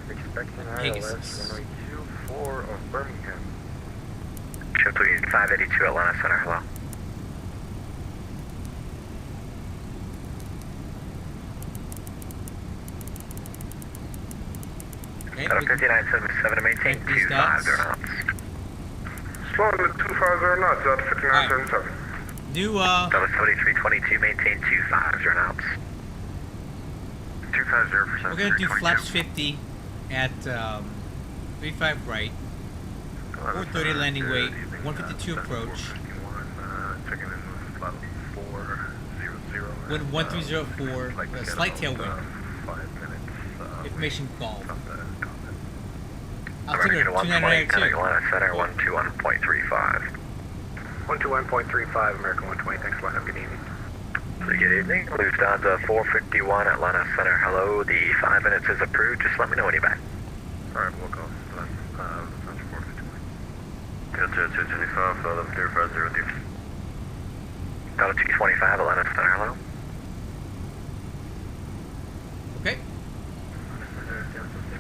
Speaker 6: Expecting
Speaker 1: Pegasus.
Speaker 6: ILS runway 24 of Birmingham.
Speaker 10: JetBlue 582, Atlanta Center, hello.
Speaker 1: Okay,
Speaker 10: Delta 5977, maintain 250 knots.
Speaker 9: Slowing to 250 knots, Delta 5977.
Speaker 1: New
Speaker 10: Delta 7322, maintain 250 knots.
Speaker 8: 250 for
Speaker 1: we're gonna do
Speaker 8: 7322.
Speaker 1: flaps 50 at 35 right. 430 landing weight, 152 approach.
Speaker 6: Checking in with flight level 400.
Speaker 1: Wind 1304, slight tailwind.
Speaker 6: 5 minutes.
Speaker 1: Information call. I'll take
Speaker 10: American
Speaker 1: it
Speaker 10: 120,
Speaker 1: 2992.
Speaker 10: contact Atlanta Center 121.35.
Speaker 6: 121.35, American 120, thanks a lot, have a good evening.
Speaker 10: Good evening, Lufthansa 451, Atlanta Center, hello. The 5 minutes is approved, just let me know when you're back.
Speaker 6: Alright, we'll go. Lufthansa 451.
Speaker 8: Delta 225, flight level 3502.
Speaker 10: Delta 225, Atlanta Center, hello.
Speaker 1: Okay.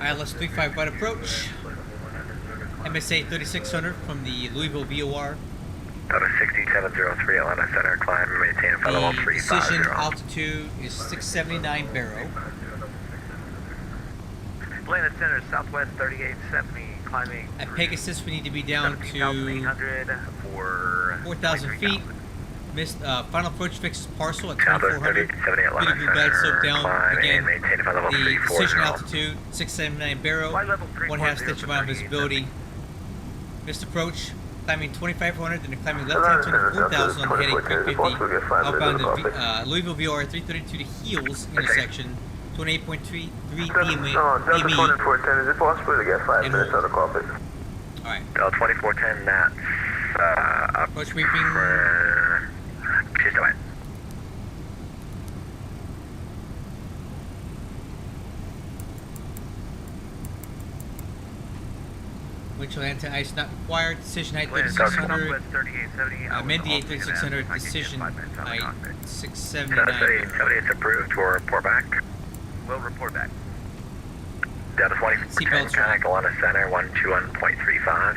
Speaker 1: ILS 35 right approach. MSA 3600 from the Louisville VOR.
Speaker 10: Delta 6703 Atlanta Center, climb and maintain flight level
Speaker 1: The
Speaker 10: 350.
Speaker 1: decision altitude is 679 barrow.
Speaker 6: Atlanta Center, southwest 3870, climbing.
Speaker 1: At Pegasus, we need to be down to
Speaker 6: 17,800 for
Speaker 1: 4,000 feet. Missed, final approach fixes parcel at
Speaker 10: Southwest
Speaker 1: 2400.
Speaker 10: 3870 Atlanta
Speaker 1: Beautiful guide slope
Speaker 10: Center,
Speaker 1: down
Speaker 10: climb
Speaker 1: again.
Speaker 10: and maintain flight level
Speaker 1: The
Speaker 10: 340.
Speaker 1: decision altitude 679 barrow.
Speaker 6: Flight level
Speaker 1: 1/2
Speaker 6: 340
Speaker 1: stitch
Speaker 6: for
Speaker 1: amount of visibility. Missed approach. Climbing 2500, then climbing left hand turn to 4000 on heading 350. Outbound to Louisville VOR 332 to Heels intersection. 28.33 EME.
Speaker 9: Delta 2410, is it possible to get 5 minutes on the carpet?
Speaker 1: Alright.
Speaker 10: Delta 2410, that's
Speaker 1: approach briefing.
Speaker 10: She's doing.
Speaker 1: Winch anti-ice not required. Decision height
Speaker 6: Atlanta
Speaker 1: 3600.
Speaker 6: Southwest 3870.
Speaker 1: Mendy 3600. Decision height 679.
Speaker 10: Delta 3870, it's approved. We'll report back.
Speaker 6: We'll report back.
Speaker 10: Delta 2410, connect Atlanta Center, 121.35.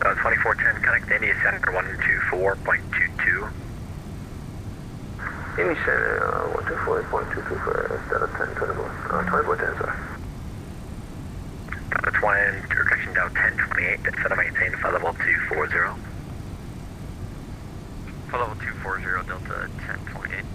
Speaker 10: Delta 2410, connect India Center, 124.22.
Speaker 9: Indy Center, 124.22 for Delta 2410, sir.
Speaker 10: Delta 20, direction down 1028, that's center maintain, flight level 240.
Speaker 6: Flight level 240, Delta 1028.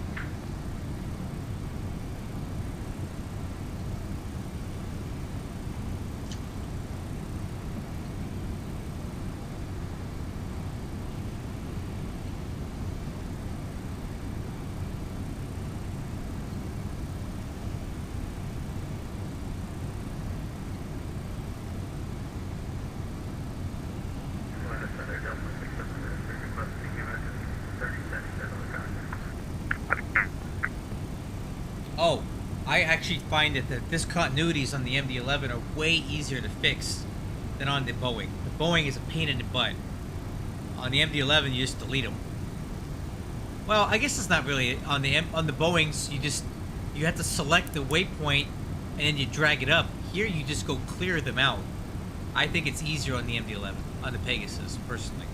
Speaker 1: Oh, I actually find that the discontinuities on the MD-11 are way easier to fix than on the Boeing. The Boeing is a pain in the butt. On the MD-11, you just delete them. Well, I guess it's not really on the Boeings. You have to select the waypoint and then you drag it up. Here, you just go clear them out. I think it's easier on the MD-11, on the Pegasus, personally.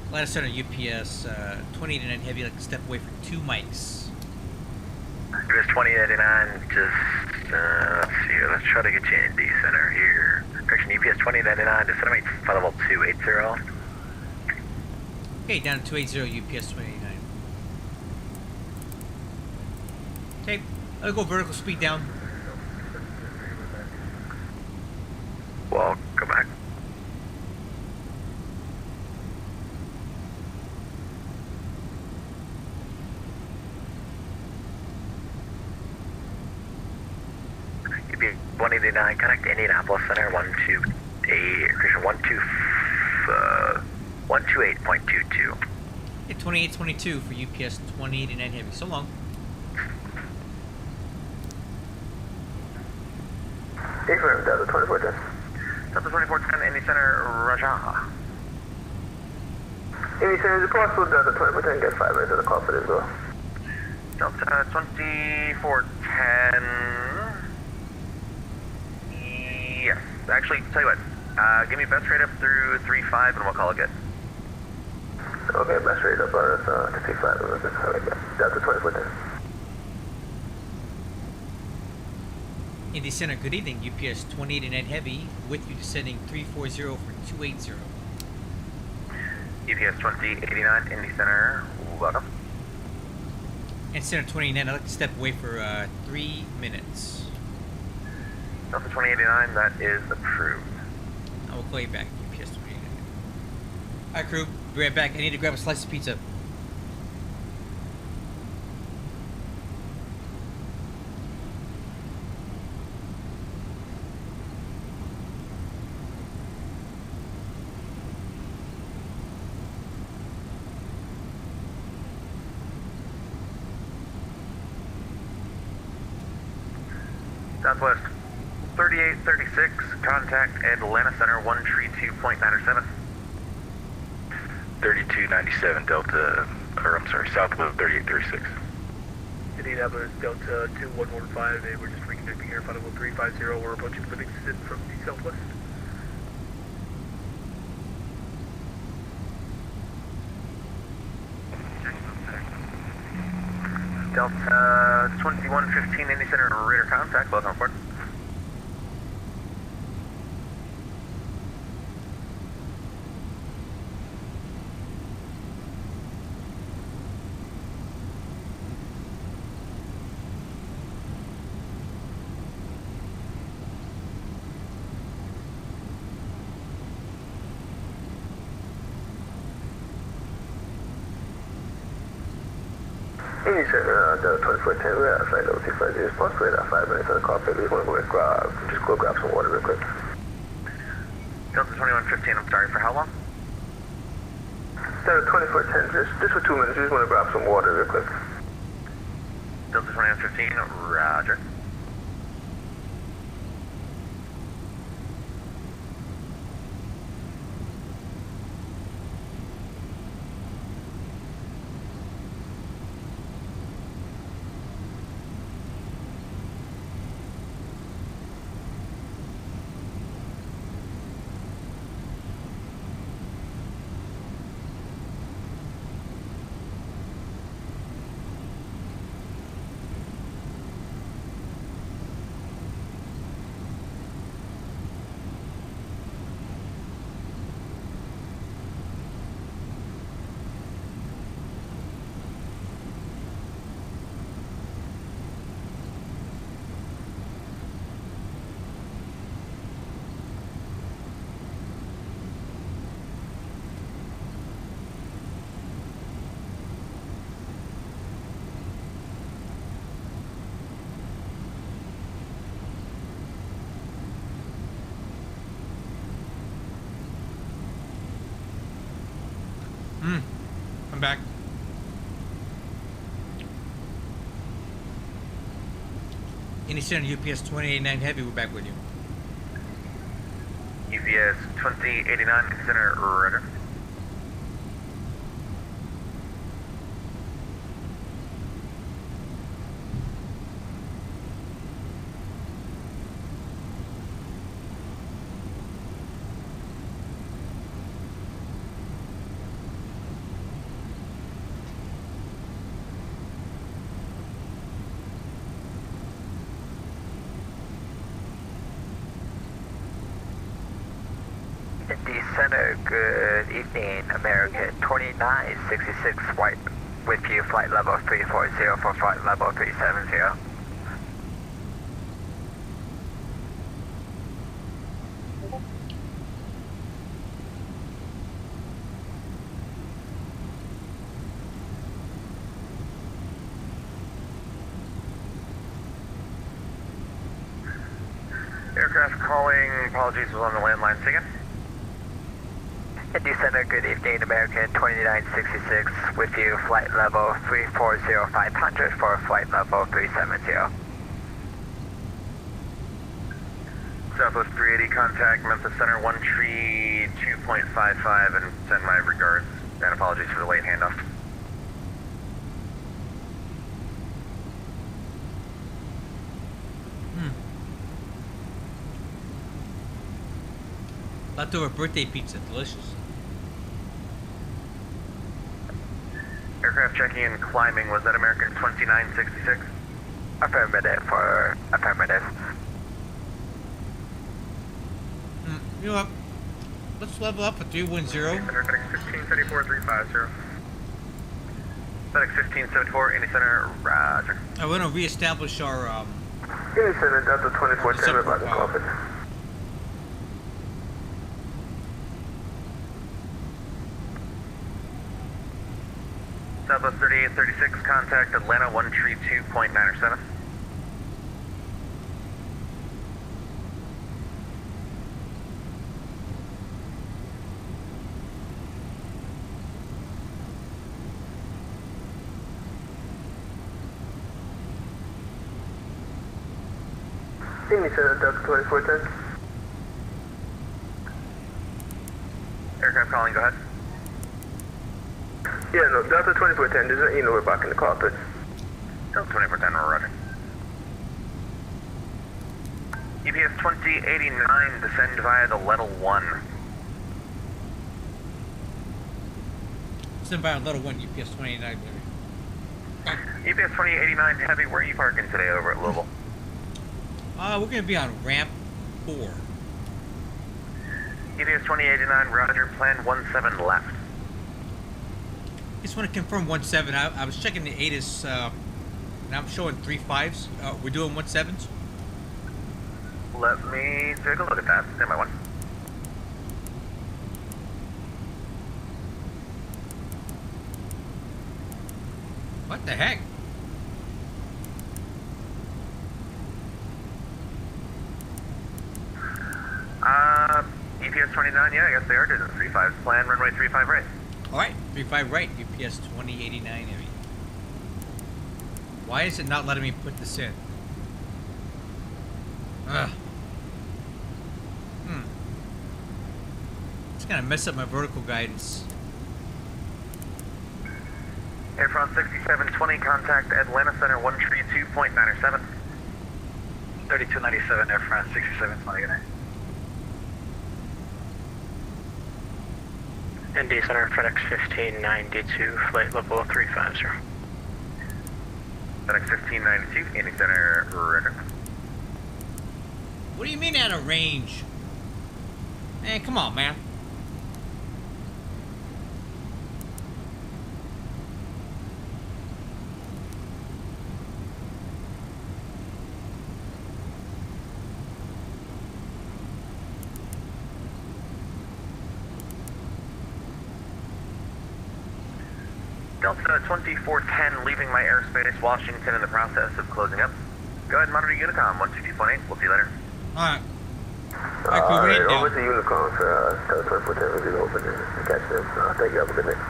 Speaker 1: Atlanta Center UPS 2089 heavy, like to step away from 2 mics.
Speaker 10: US 2099, just, let's see here, let's try to get you in D Center here. Correction, UPS 2099, just center maintain flight level 280.
Speaker 1: Okay, down to 280 UPS 2089. Okay, I'll go vertical speed down.
Speaker 10: Well, come back. UPS 189, connect Indianapolis Center, 128.22.
Speaker 1: Okay, 2822 for UPS 2089 heavy. So long.
Speaker 9: Affirm, Delta 2410.
Speaker 6: Delta 2410, Indy Center, Raja.
Speaker 9: Indy Center, is it possible Delta 2410 get 5 minutes on the carpet as well?
Speaker 6: Delta 2410. Yes. Actually, tell you what. Give me best rate up through 35 and we'll call it good.
Speaker 9: Okay, best rate up to 35. Delta 2410.
Speaker 1: Indy Center, good evening. UPS 2089 heavy with you descending 340 for 280.
Speaker 6: UPS 2089, Indy Center, welcome.
Speaker 1: And Center 2089, I'd like to step away for 3 minutes.
Speaker 6: Delta 2089, that is approved.
Speaker 1: I will call you back, UPS 2089. Alright, crew, be right back. I need to grab a slice of pizza.
Speaker 6: Southwest
Speaker 10: 3836, contact Atlanta Center 132.907.
Speaker 8: 3297 Delta, or I'm sorry, Southwest 3836.
Speaker 6: Indianapolis Delta 2115, and we're just reconnecting here, final 350, we're approaching Livingston from the southwest.
Speaker 10: Delta 2115, Indy Center, radar contact, both on board.
Speaker 12: Indy Center, Delta 2410, we're at flight level 250, response for about 5 minutes on the call, we want to go grab some water real quick.
Speaker 10: Delta 2115, I'm sorry, for how long?
Speaker 12: Delta 2410, just for 2 minutes, we just want to grab some water real quick.
Speaker 10: Delta 2115, roger.
Speaker 1: I'm back. Indy Center UPS 2089 Heavy, we're back with you.
Speaker 10: UPS 2089, Center, roger.
Speaker 13: Indy Center, good evening, American 2966 White, with you, flight level 340 for flight level 370.
Speaker 10: Aircraft calling, apologies, was on the landline. Say again.
Speaker 13: Indy Center, good evening, American 2966, with you, flight level 340-500 for flight level 370.
Speaker 10: Southwest 380, contact Memphis Center 132.55 and send my regards and apologies for the late handoff.
Speaker 1: Leftover birthday pizza, delicious.
Speaker 10: Aircraft checking in, climbing, was that American 2966?
Speaker 13: Affirmative for affirmative.
Speaker 1: You know what? Let's level up at 310.
Speaker 10: FedEx 1574350. FedEx 1574, Indy Center, roger.
Speaker 1: I want to reestablish our
Speaker 12: Indy Center, Delta 2410, we're about to call it.
Speaker 10: Southwest 3836, contact Atlanta 132.907.
Speaker 12: Indy Center, Delta 2410.
Speaker 10: Aircraft calling, go ahead.
Speaker 12: Yeah, no, Delta 2410, just let you know we're back in the cockpit.
Speaker 10: Delta 2410, roger. EPS 2089, descend via the level 1.
Speaker 1: Send by on level 1, UPS 29.
Speaker 10: EPS 2089 Heavy, where are you parking today over at Louisville?
Speaker 1: We're going to be on ramp 4.
Speaker 10: EPS 2089, roger, plan 17 left.
Speaker 1: Just want to confirm 17. I was checking the ATIS, and I'm showing 3.5s. We're doing 17s?
Speaker 10: Let me take a look at that. Stand by one.
Speaker 1: What the heck?
Speaker 10: EPS 29, yeah, I guess they are doing the 3.5s. Plan runway 35 right.
Speaker 1: Alright, 3.5 right, UPS 2089 Heavy. Why is it not letting me put this in? Ugh. It's gonna mess up my vertical guidance.
Speaker 10: Air France 6720, contact Atlanta Center 132.97.
Speaker 4: 3297, Air France 6720, good night.
Speaker 7: ND Center, FedEx 1592, flight level 350.
Speaker 10: FedEx 1592, Indy Center, roger.
Speaker 1: What do you mean out of range? Man, come on, man.
Speaker 10: Delta 2410, leaving my airspace, Washington in the process of closing up. Go ahead and monitor Unicom, 122.8, we'll see you later.
Speaker 1: Alright.
Speaker 12: Alright, over to Unicom for Delta 2410, we'll be over to catch them. Thank you, have a good night.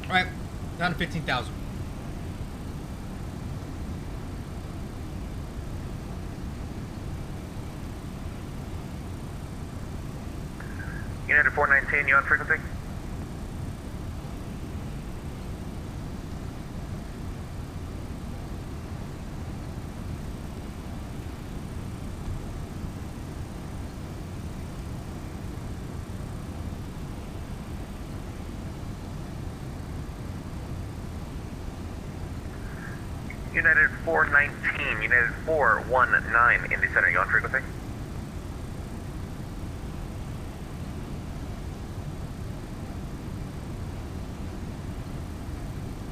Speaker 1: Alright, down to 15,000.
Speaker 10: United 419, you on frequency? United 419, United 419, Indy Center, you on frequency?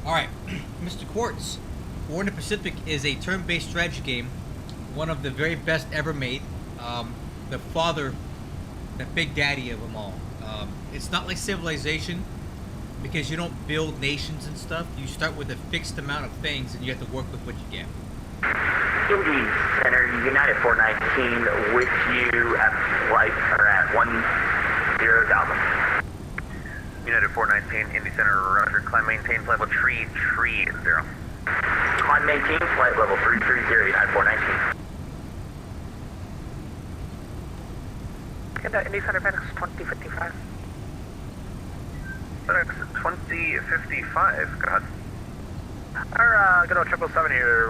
Speaker 1: Alright, Mr. Quartz, War in the Pacific is a turn-based strategy game, one of the very best ever made. The father, the big daddy of them all. It's not like Civilization, because you don't build nations and stuff. You start with a fixed amount of things and you have to work with what you get.
Speaker 7: Indy Center, United 419, with you at flight, or at 10,000.
Speaker 10: United 419, Indy Center, roger. Climb maintain flight level 30.
Speaker 7: Climb maintain flight level 330, United 419. Indy Center, FedEx 2055.
Speaker 10: FedEx 2055, go ahead.
Speaker 8: Our good old 777 here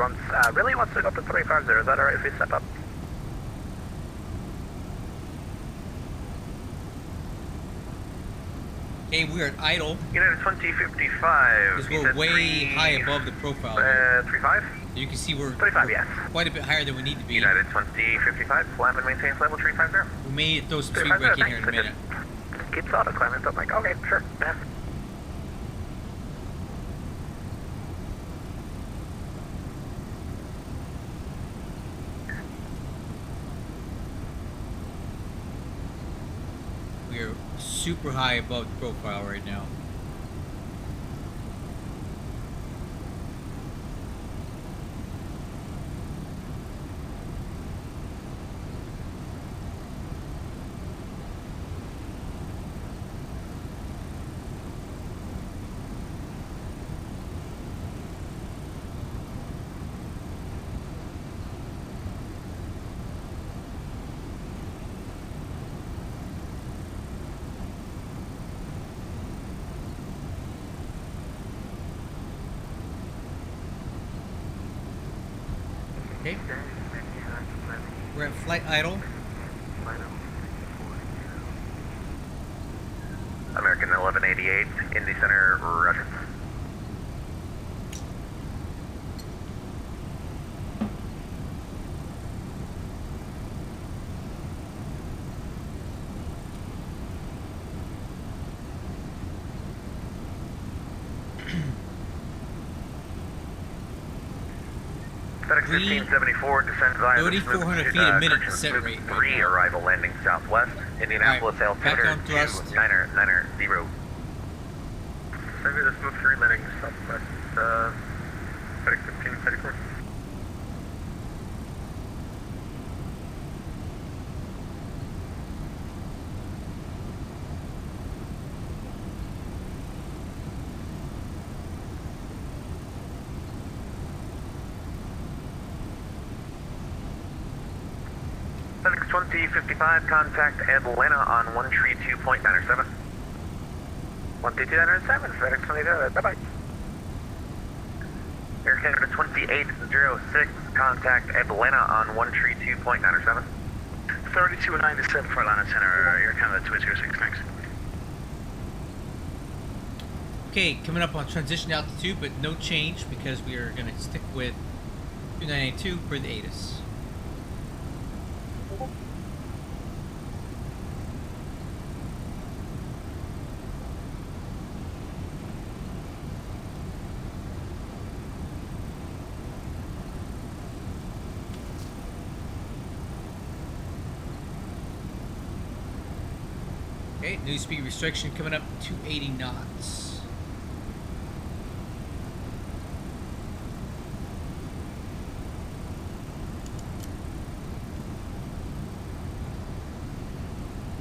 Speaker 8: really wants to go up to 350. Is that alright if we step up?
Speaker 1: Okay, we're at idle.
Speaker 10: United 2055.
Speaker 1: Because we're way high above the profile.
Speaker 10: 35?
Speaker 1: You can see we're
Speaker 8: 35, yes.
Speaker 1: quite a bit higher than we need to be.
Speaker 10: United 2055, flat and maintain level 350.
Speaker 1: We may need to throw some sweet wreck in here in a minute.
Speaker 8: Keeps auto climbing, so I'm like, okay, sure. Yeah.
Speaker 1: We're super high above the profile right now. Okay. We're at flight idle.
Speaker 10: American 1188, Indy Center, roger. FedEx 1574, descend via
Speaker 1: 400 feet a minute descent rate.
Speaker 10: 3, arrival landing southwest, Indianapolis, altimeter 2990.
Speaker 6: Maybe the smooth 3 landing southwest, FedEx 1574.
Speaker 10: FedEx 2055, contact Atlanta on 132.907. 132.907, FedEx 2055, bye-bye. Air Canada 2806, contact Atlanta on 132.907.
Speaker 8: 3297 for Atlanta Center, Air Canada 206, thanks.
Speaker 1: Okay, coming up on transition altitude, but no change because we are going to stick with 2982 for the ATIS. Okay, new speed restriction coming up 280 knots.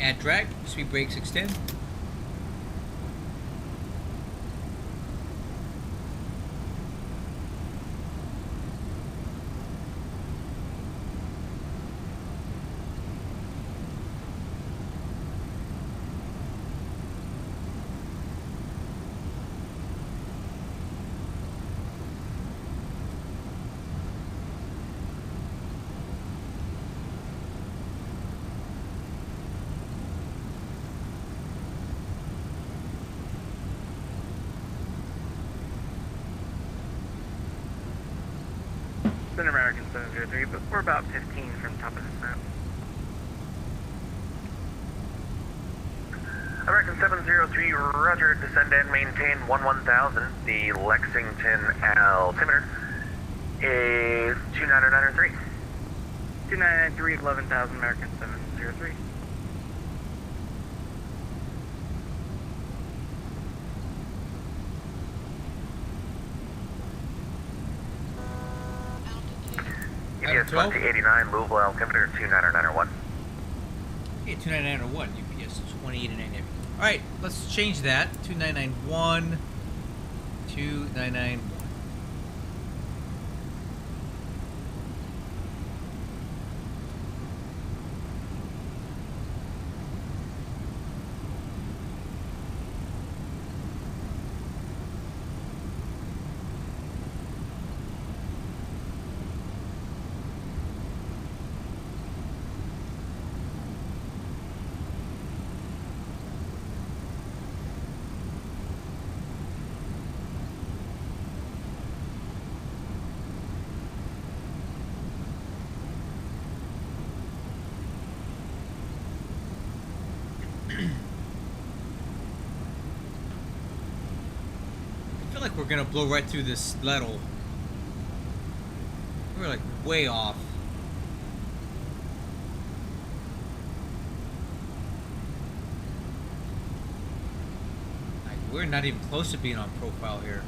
Speaker 1: Add drag, speed brakes extend.
Speaker 8: It's an American 703, but we're about 15 from top of the snap.
Speaker 10: American 703, roger, descend and maintain 11,000. The Lexington altimeter is 2993.
Speaker 8: 2993, 11,000, American 703.
Speaker 10: UPS 2089, Louisville altimeter 29901.
Speaker 1: Okay, 2991, UPS 2089. Alright, let's change that. 2991, 2991. I feel like we're gonna blow right through this level. We're like way off. Like, we're not even close to being on profile here.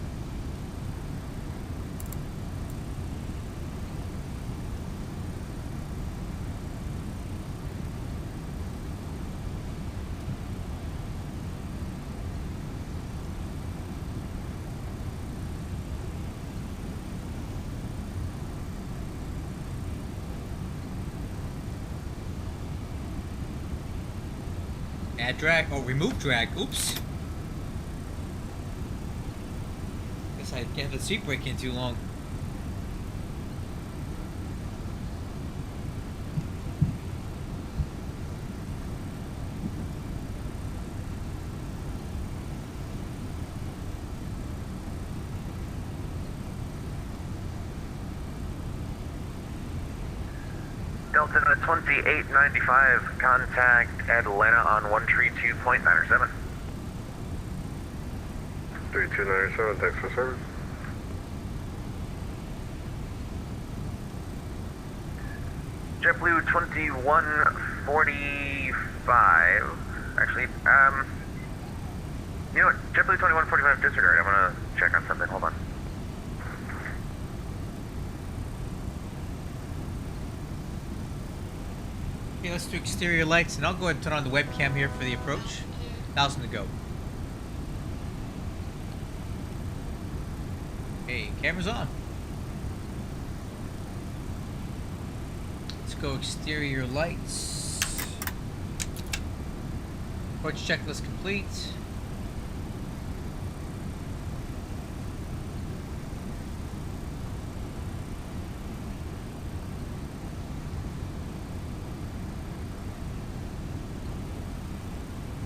Speaker 1: Add drag, oh, remove drag, oops. Guess I had the seat brake in too long.
Speaker 10: Delta 2895, contact Atlanta on 132.97.
Speaker 3: 3297, thanks for service.
Speaker 10: JetBlue 2145. Actually, you know what? JetBlue 2145 disregard. I'm gonna check on something. Hold on.
Speaker 1: Okay, let's do exterior lights, and I'll go ahead and turn on the webcam here for the approach. 1,000 to go. Hey, camera's on. Let's go exterior lights. Approach checklist complete.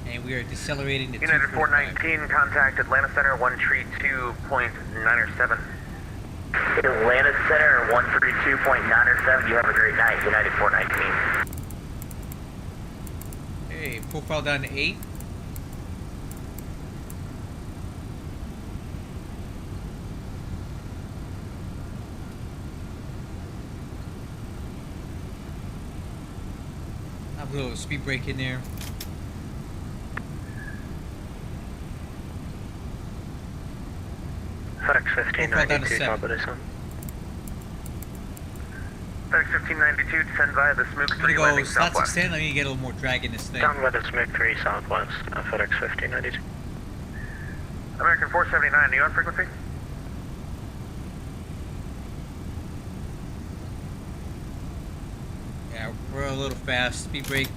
Speaker 1: And we are decelerating to
Speaker 10: United
Speaker 1: 245.
Speaker 10: 419, contact Atlanta Center 132.97.
Speaker 7: Atlanta Center 132.97. You have a great night. United 419.
Speaker 1: Okay, profile down to 8. Have a little speed brake in there.
Speaker 8: FedEx 1592, top of this one.
Speaker 10: FedEx 1592, descend via the Smook
Speaker 1: I'm
Speaker 10: 3
Speaker 1: gonna
Speaker 10: landing
Speaker 1: go slots
Speaker 10: southwest.
Speaker 1: extend. Let me get a little more drag in this thing.
Speaker 8: Down by the Smook 3 southwest, FedEx 1592.
Speaker 10: American 479, are you on frequency?
Speaker 1: Yeah, we're a little fast. Speed brake.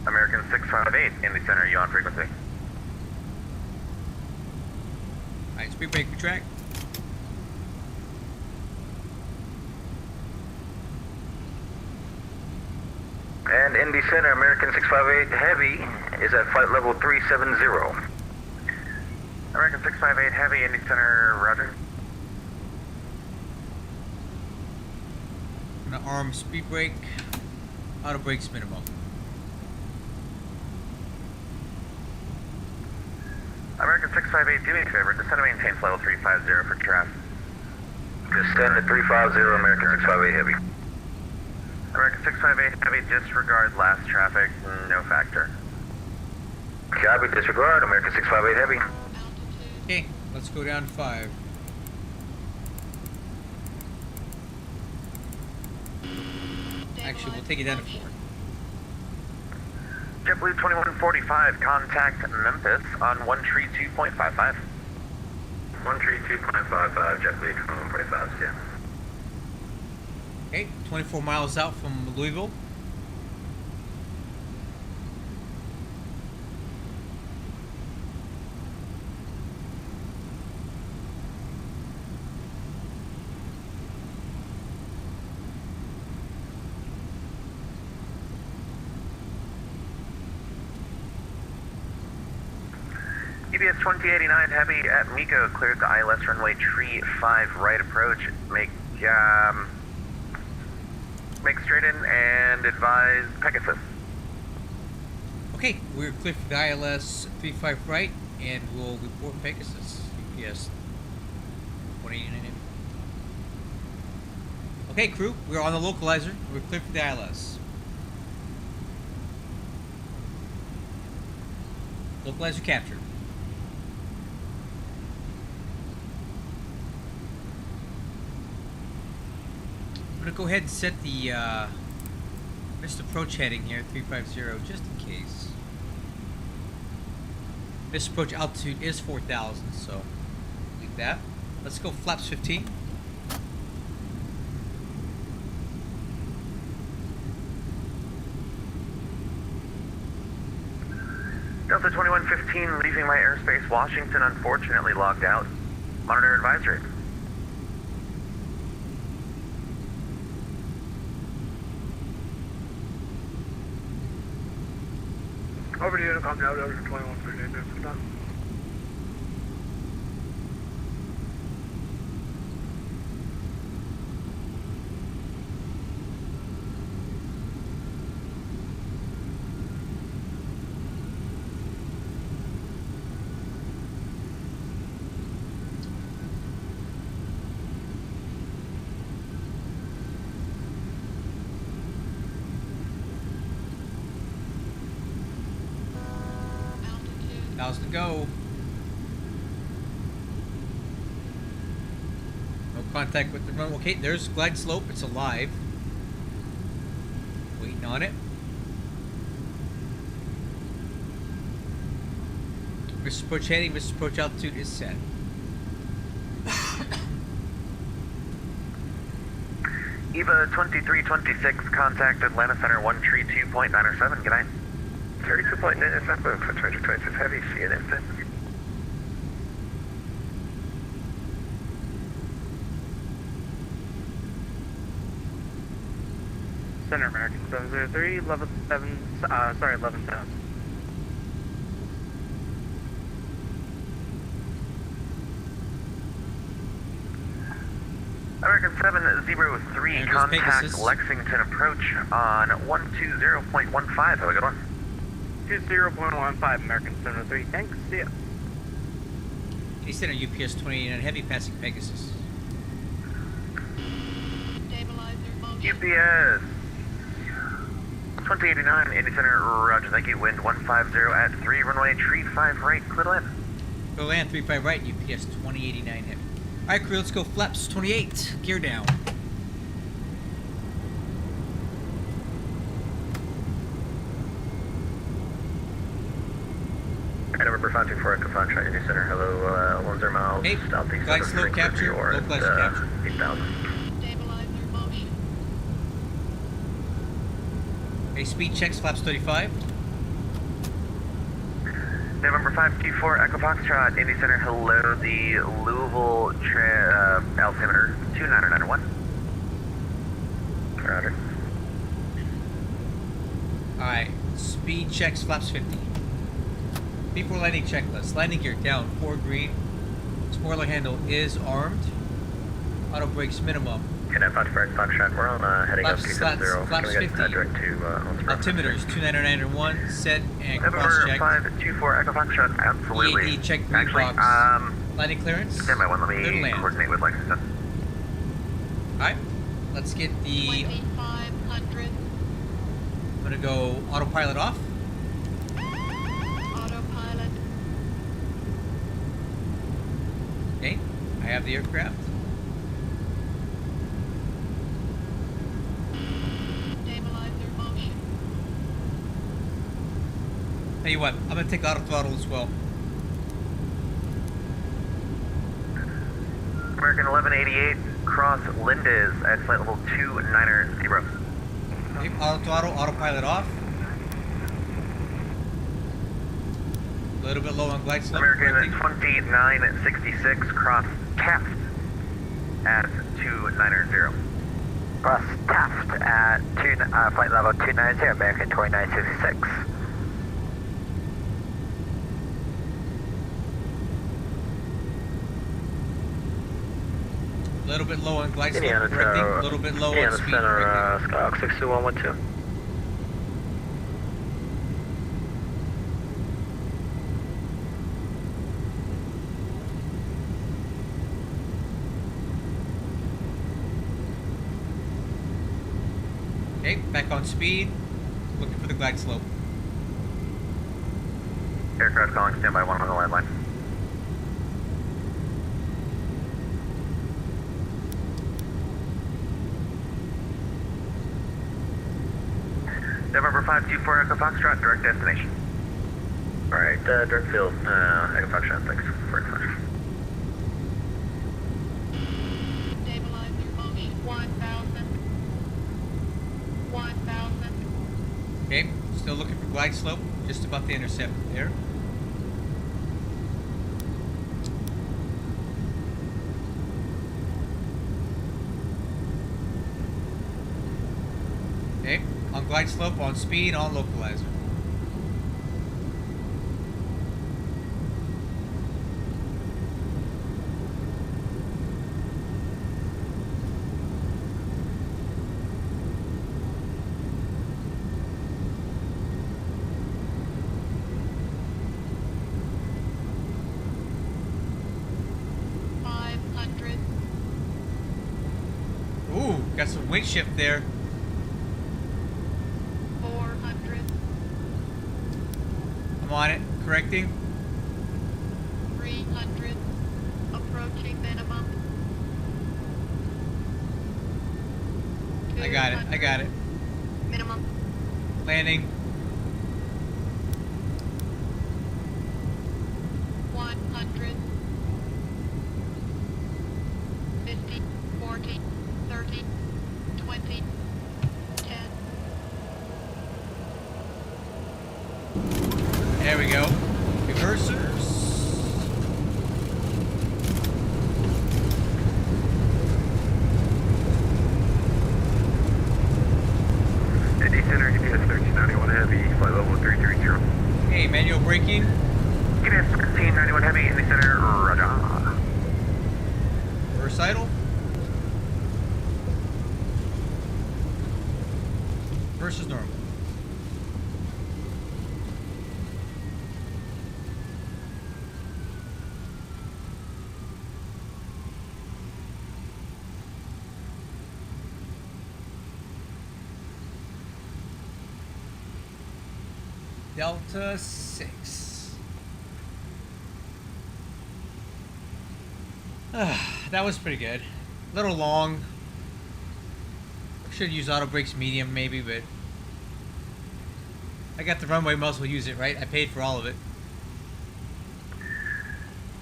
Speaker 10: American 658, Indy Center, are you on frequency?
Speaker 1: Alright, speed brake retract.
Speaker 12: And Indy Center, American 658 Heavy is at flight level 370.
Speaker 10: American 658 Heavy, Indy Center, roger.
Speaker 1: I'm gonna arm speed brake. Auto brakes minimum.
Speaker 10: American 658, do me a favor, descend and maintain flight level 350 for traffic.
Speaker 12: Descend to 350, American 658 Heavy.
Speaker 10: American 658 Heavy, disregard last traffic, no factor.
Speaker 12: Copy, disregard, American 658 Heavy.
Speaker 1: Okay, let's go down to 5. Actually, we'll take it down to 4.
Speaker 10: JetBlue 2145, contact Memphis on 132.55.
Speaker 12: 132.55, JetBlue 2145, yeah.
Speaker 1: Okay, 24 miles out from Louisville.
Speaker 10: EBS 2089 Heavy at Miko, cleared the ILS runway tree 5 right approach. Make straight in and advise Pegasus.
Speaker 1: Okay, we're clear for the ILS 35 right, and we'll report Pegasus. UPS 189. Okay, crew, we're on the localizer. We're clear for the ILS. Localizer captured. I'm gonna go ahead and set the missed approach heading here, 350, just in case. Missed approach altitude is 4,000, so leave that. Let's go flaps 15.
Speaker 10: Delta 2115, leaving my airspace. Washington unfortunately logged out. Monitor advisory.
Speaker 6: Over to Unicom now, over to 2138, done.
Speaker 1: miles to go. No contact with the run. Okay, there's glide slope. It's alive. Waiting on it. Mr. Approach heading, Mr. Approach altitude is set.
Speaker 10: EVA 2326, contact Atlanta Center 132.907, good night.
Speaker 12: 32.907 for 2026 Heavy, see you in instant.
Speaker 8: Center American 703, level 7, sorry, 11,000.
Speaker 10: American 703, contact
Speaker 1: Pegasus.
Speaker 10: Lexington approach on 120.15, have a good one.
Speaker 8: 20.15, American 703, thanks, see ya.
Speaker 1: Kingston UPS 29 Heavy passing Pegasus.
Speaker 5: Stabilizer motion.
Speaker 10: UPS 2089, Indy Center, roger, thank you, wind 150 at 3, runway 35 right, clear to land.
Speaker 1: Go land 35 right, UPS 2089 Heavy. Alright crew, let's go flaps 28, gear down.
Speaker 12: November 524 Echo Foxtrot, Indy Center, hello, 10 miles,
Speaker 1: Hey,
Speaker 12: southeast.
Speaker 1: glide slope capture, localized capture.
Speaker 12: 8,000.
Speaker 5: Stabilizer motion.
Speaker 1: Okay, speed checks, flaps 35.
Speaker 10: November 524 Echo Foxtrot, Indy Center, hello, the Louisville altimeter 29901.
Speaker 12: Roger.
Speaker 1: Alright, speed checks, flaps 50. Before landing checklist, landing gear down, 4 green. Spoiler handle is armed. Auto brakes minimum.
Speaker 12: Good night, Foxtrot, we're on heading up
Speaker 1: Flaps,
Speaker 12: 270.
Speaker 1: flaps
Speaker 12: Can we get
Speaker 1: 50.
Speaker 12: direct to Owensboro?
Speaker 1: Altimeters 29901, set and cross
Speaker 10: November
Speaker 1: check.
Speaker 10: 524 Echo Foxtrot, absolutely.
Speaker 1: EAD check green
Speaker 10: Actually,
Speaker 1: box. Landing clearance.
Speaker 10: stand by one, let
Speaker 1: Clear to
Speaker 10: me
Speaker 1: land.
Speaker 10: coordinate with Lexington.
Speaker 1: Alright, let's get the.
Speaker 5: 2500.
Speaker 1: I'm gonna go autopilot off.
Speaker 5: Autopilot.
Speaker 1: Okay, I have the aircraft.
Speaker 5: Stabilizer motion.
Speaker 1: Tell you what, I'm gonna take auto throttle as well.
Speaker 10: American 1188, cross Lindes at flight level 290.
Speaker 1: Okay, auto throttle, autopilot off. A little bit low on glide slope.
Speaker 10: American 2966, cross Taft at 290.
Speaker 13: Cross Taft at flight level 290, American 2966.
Speaker 1: A little bit low on glide slope,
Speaker 12: Indiana
Speaker 1: correcting.
Speaker 12: Tower,
Speaker 1: A little bit low on
Speaker 12: Indiana
Speaker 1: speed,
Speaker 12: Center,
Speaker 1: correcting.
Speaker 12: Skyhawk 62112.
Speaker 1: Okay, back on speed. Looking for the glide slope.
Speaker 10: Aircraft calling, standby one on the landline. November 524 Echo Foxtrot, direct destination.
Speaker 12: Alright, direct field, Echo Foxtrot, thanks for information.
Speaker 5: Stabilizer motion. 1000. 1000.
Speaker 1: Okay, still looking for glide slope. Just about the intercept there. Okay, on glide slope, on speed, on localizer. Ooh, got some wind shift there.
Speaker 5: 400.
Speaker 1: I'm on it, correcting. I got it. I got it.
Speaker 5: Minimum.
Speaker 1: Landing.
Speaker 5: 100. 50, 40, 30, 20, 10.
Speaker 1: There we go. Reversers.
Speaker 10: ND Center, GPS 1391 Heavy, flight level 330.
Speaker 1: Hey, manual braking.
Speaker 10: GPS 1391 Heavy, ND Center, roger.
Speaker 1: Reverse idle. Versus normal. Delta 6. That was pretty good. A little long. Should use auto brakes medium maybe, but I got the runway, might as well use it, right? I paid for all of it.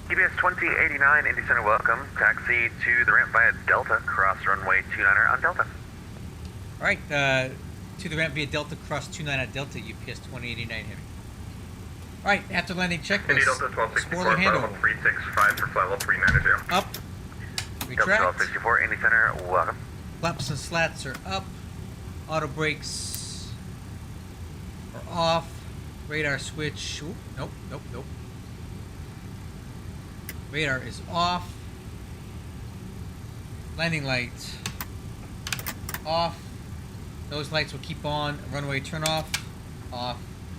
Speaker 10: GPS 2089, Indy Center, welcome. Taxi to the ramp via Delta, cross runway 29er on Delta.
Speaker 1: Alright, to the ramp via Delta, cross 29 at Delta, UPS 2089 Heavy. Alright, after landing checklist.
Speaker 10: Indy Delta 1264,
Speaker 1: spoiler handle.
Speaker 10: level 365 for flight level 390.
Speaker 1: Up.
Speaker 10: Delta
Speaker 1: Retract.
Speaker 10: 1264, Indy Center, welcome.
Speaker 1: Flaps and slats are up. Auto brakes are off. Radar switch. Ooh, nope, nope, nope. Radar is off. Landing light off. Those lights will keep on. Runway turn off. Off.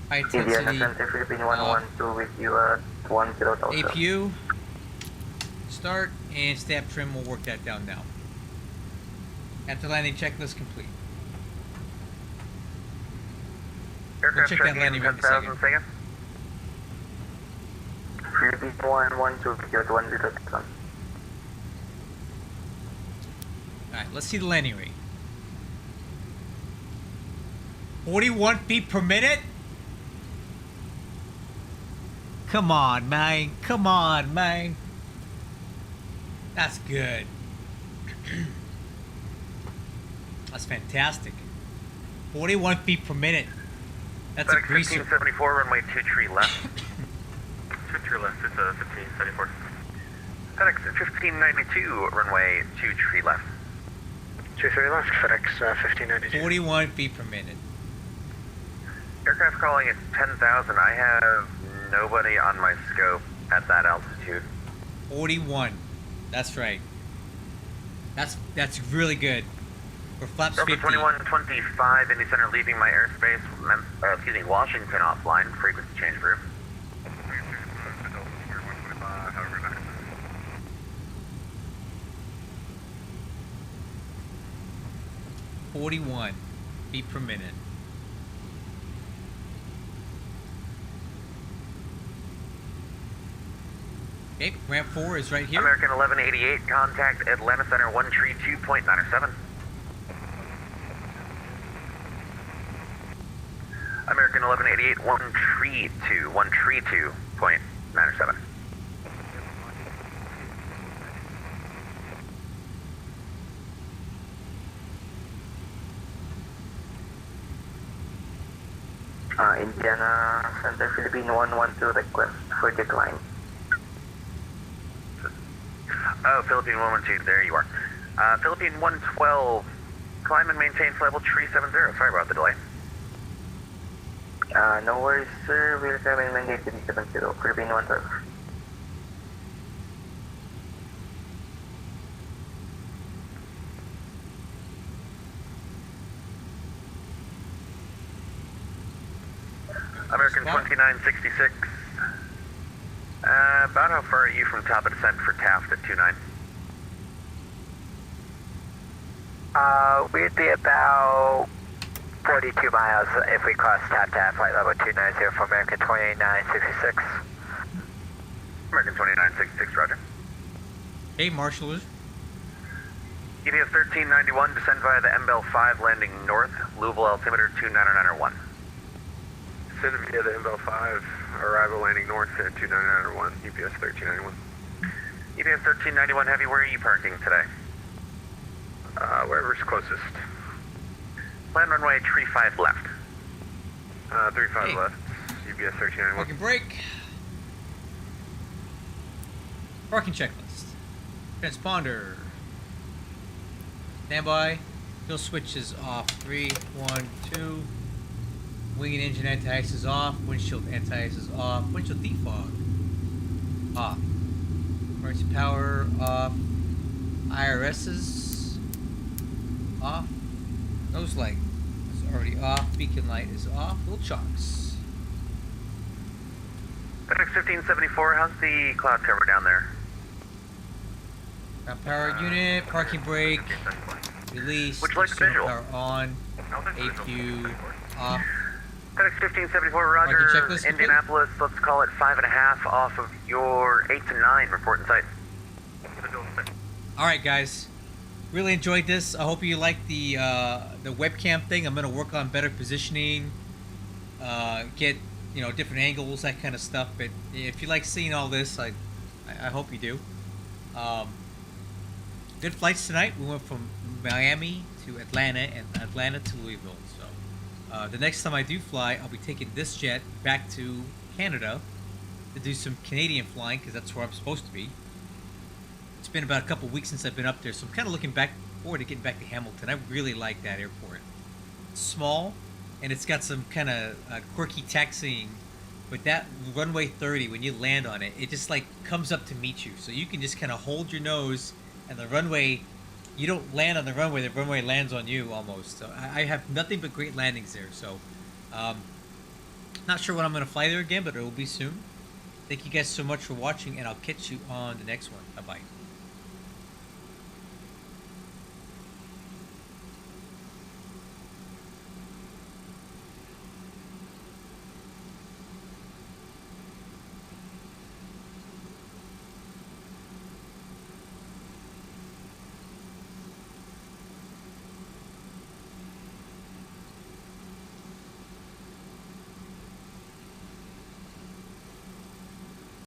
Speaker 1: High intensity. Off.
Speaker 12: with you at 10
Speaker 1: APU. Start and stab trim. We'll work that down now. After landing checklist complete.
Speaker 10: Aircraft
Speaker 1: check that
Speaker 10: tracking
Speaker 1: landing
Speaker 10: in
Speaker 1: in a second.
Speaker 10: 10,000 seconds.
Speaker 12: Philippine 112 with you at 10,000.
Speaker 1: Alright, let's see the landing rate. 41 feet per minute? Come on, man. Come on, man. That's good. That's fantastic. 41 feet per minute. That's a greaser.
Speaker 10: 1574, runway 2 tree left. 2 tree left, it's a 1574. FedEx 1592, runway 2 tree left.
Speaker 9: 2 tree left, FedEx 1592.
Speaker 1: 41 feet per minute.
Speaker 10: Aircraft calling at 10,000. I have nobody on my scope at that altitude.
Speaker 1: 41. That's right. That's really good. For flaps
Speaker 10: Delta
Speaker 1: 50.
Speaker 10: 2125, Indy Center leaving my airspace, Washington offline, frequency change group.
Speaker 1: 41 feet per minute. Okay, ramp 4 is right here.
Speaker 10: American 1188, contact Atlanta Center 132.907. American 1188, 132.907.
Speaker 12: Indiana Center, Philippine 112 request for decline.
Speaker 10: Oh, Philippine 112, there you are. Philippine 112, climb and maintain flight level 370. Sorry about the delay.
Speaker 12: No worries, sir. We'll climb and maintain 370. Philippine 112.
Speaker 10: American 2966. About how far are you from top of descent for Taft at 29?
Speaker 13: We'd be about 42 miles if we cross Taft flight level 290 for American 2966.
Speaker 10: American 2966, roger.
Speaker 1: Hey, marshals.
Speaker 10: EPS 1391, descend via the MBEL 5, landing north, Louisville altimeter 29901.
Speaker 2: Descend via the MBEL 5, arrival landing north at 29901, EPS 1391.
Speaker 10: EPS 1391 Heavy, where are you parking today?
Speaker 2: Wherever's closest.
Speaker 10: Land runway 35 left.
Speaker 2: 35 left, EPS 1391.
Speaker 1: Parking brake. Parking checklist. Transponder. Standby. Fuel switch is off. 3, 1, 2. Wing and engine anti-ice is off. Windshield anti-ice is off. Windshield defog off. Emergency power off. IRS is off. Nose light is already off. Beacon light is off. Little chocks.
Speaker 10: FX 1574, how's the cloud cover down there?
Speaker 1: Ground power unit, parking brake, release,
Speaker 10: Would you like the
Speaker 1: external
Speaker 10: visual?
Speaker 1: power on, APU off.
Speaker 10: FedEx 1574, Roger,
Speaker 1: checklist
Speaker 10: Indianapolis, let's call it 5.5 off of your 8 to 9, report in sight.
Speaker 1: Alright guys, really enjoyed this. I hope you like the webcam thing. I'm going to work on better positioning, get, you know, different angles, that kind of stuff. But if you like seeing all this, I hope you do. Good flights tonight. We went from Miami to Atlanta and Atlanta to Louisville. So the next time I do fly, I'll be taking this jet back to Canada to do some Canadian flying because that's where I'm supposed to be. It's been about a couple weeks since I've been up there, so I'm kind of looking forward to getting back to Hamilton. I really like that airport. It's small, and it's got some kind of quirky taxiing. But that runway 30, when you land on it, it just like comes up to meet you. So you can just kind of hold your nose, and the runway, you don't land on the runway lands on you almost. So I have nothing but great landings there. So not sure when I'm going to fly there again, but it will be soon. Thank you guys so much for watching, and I'll catch you on the next one. Bye-bye.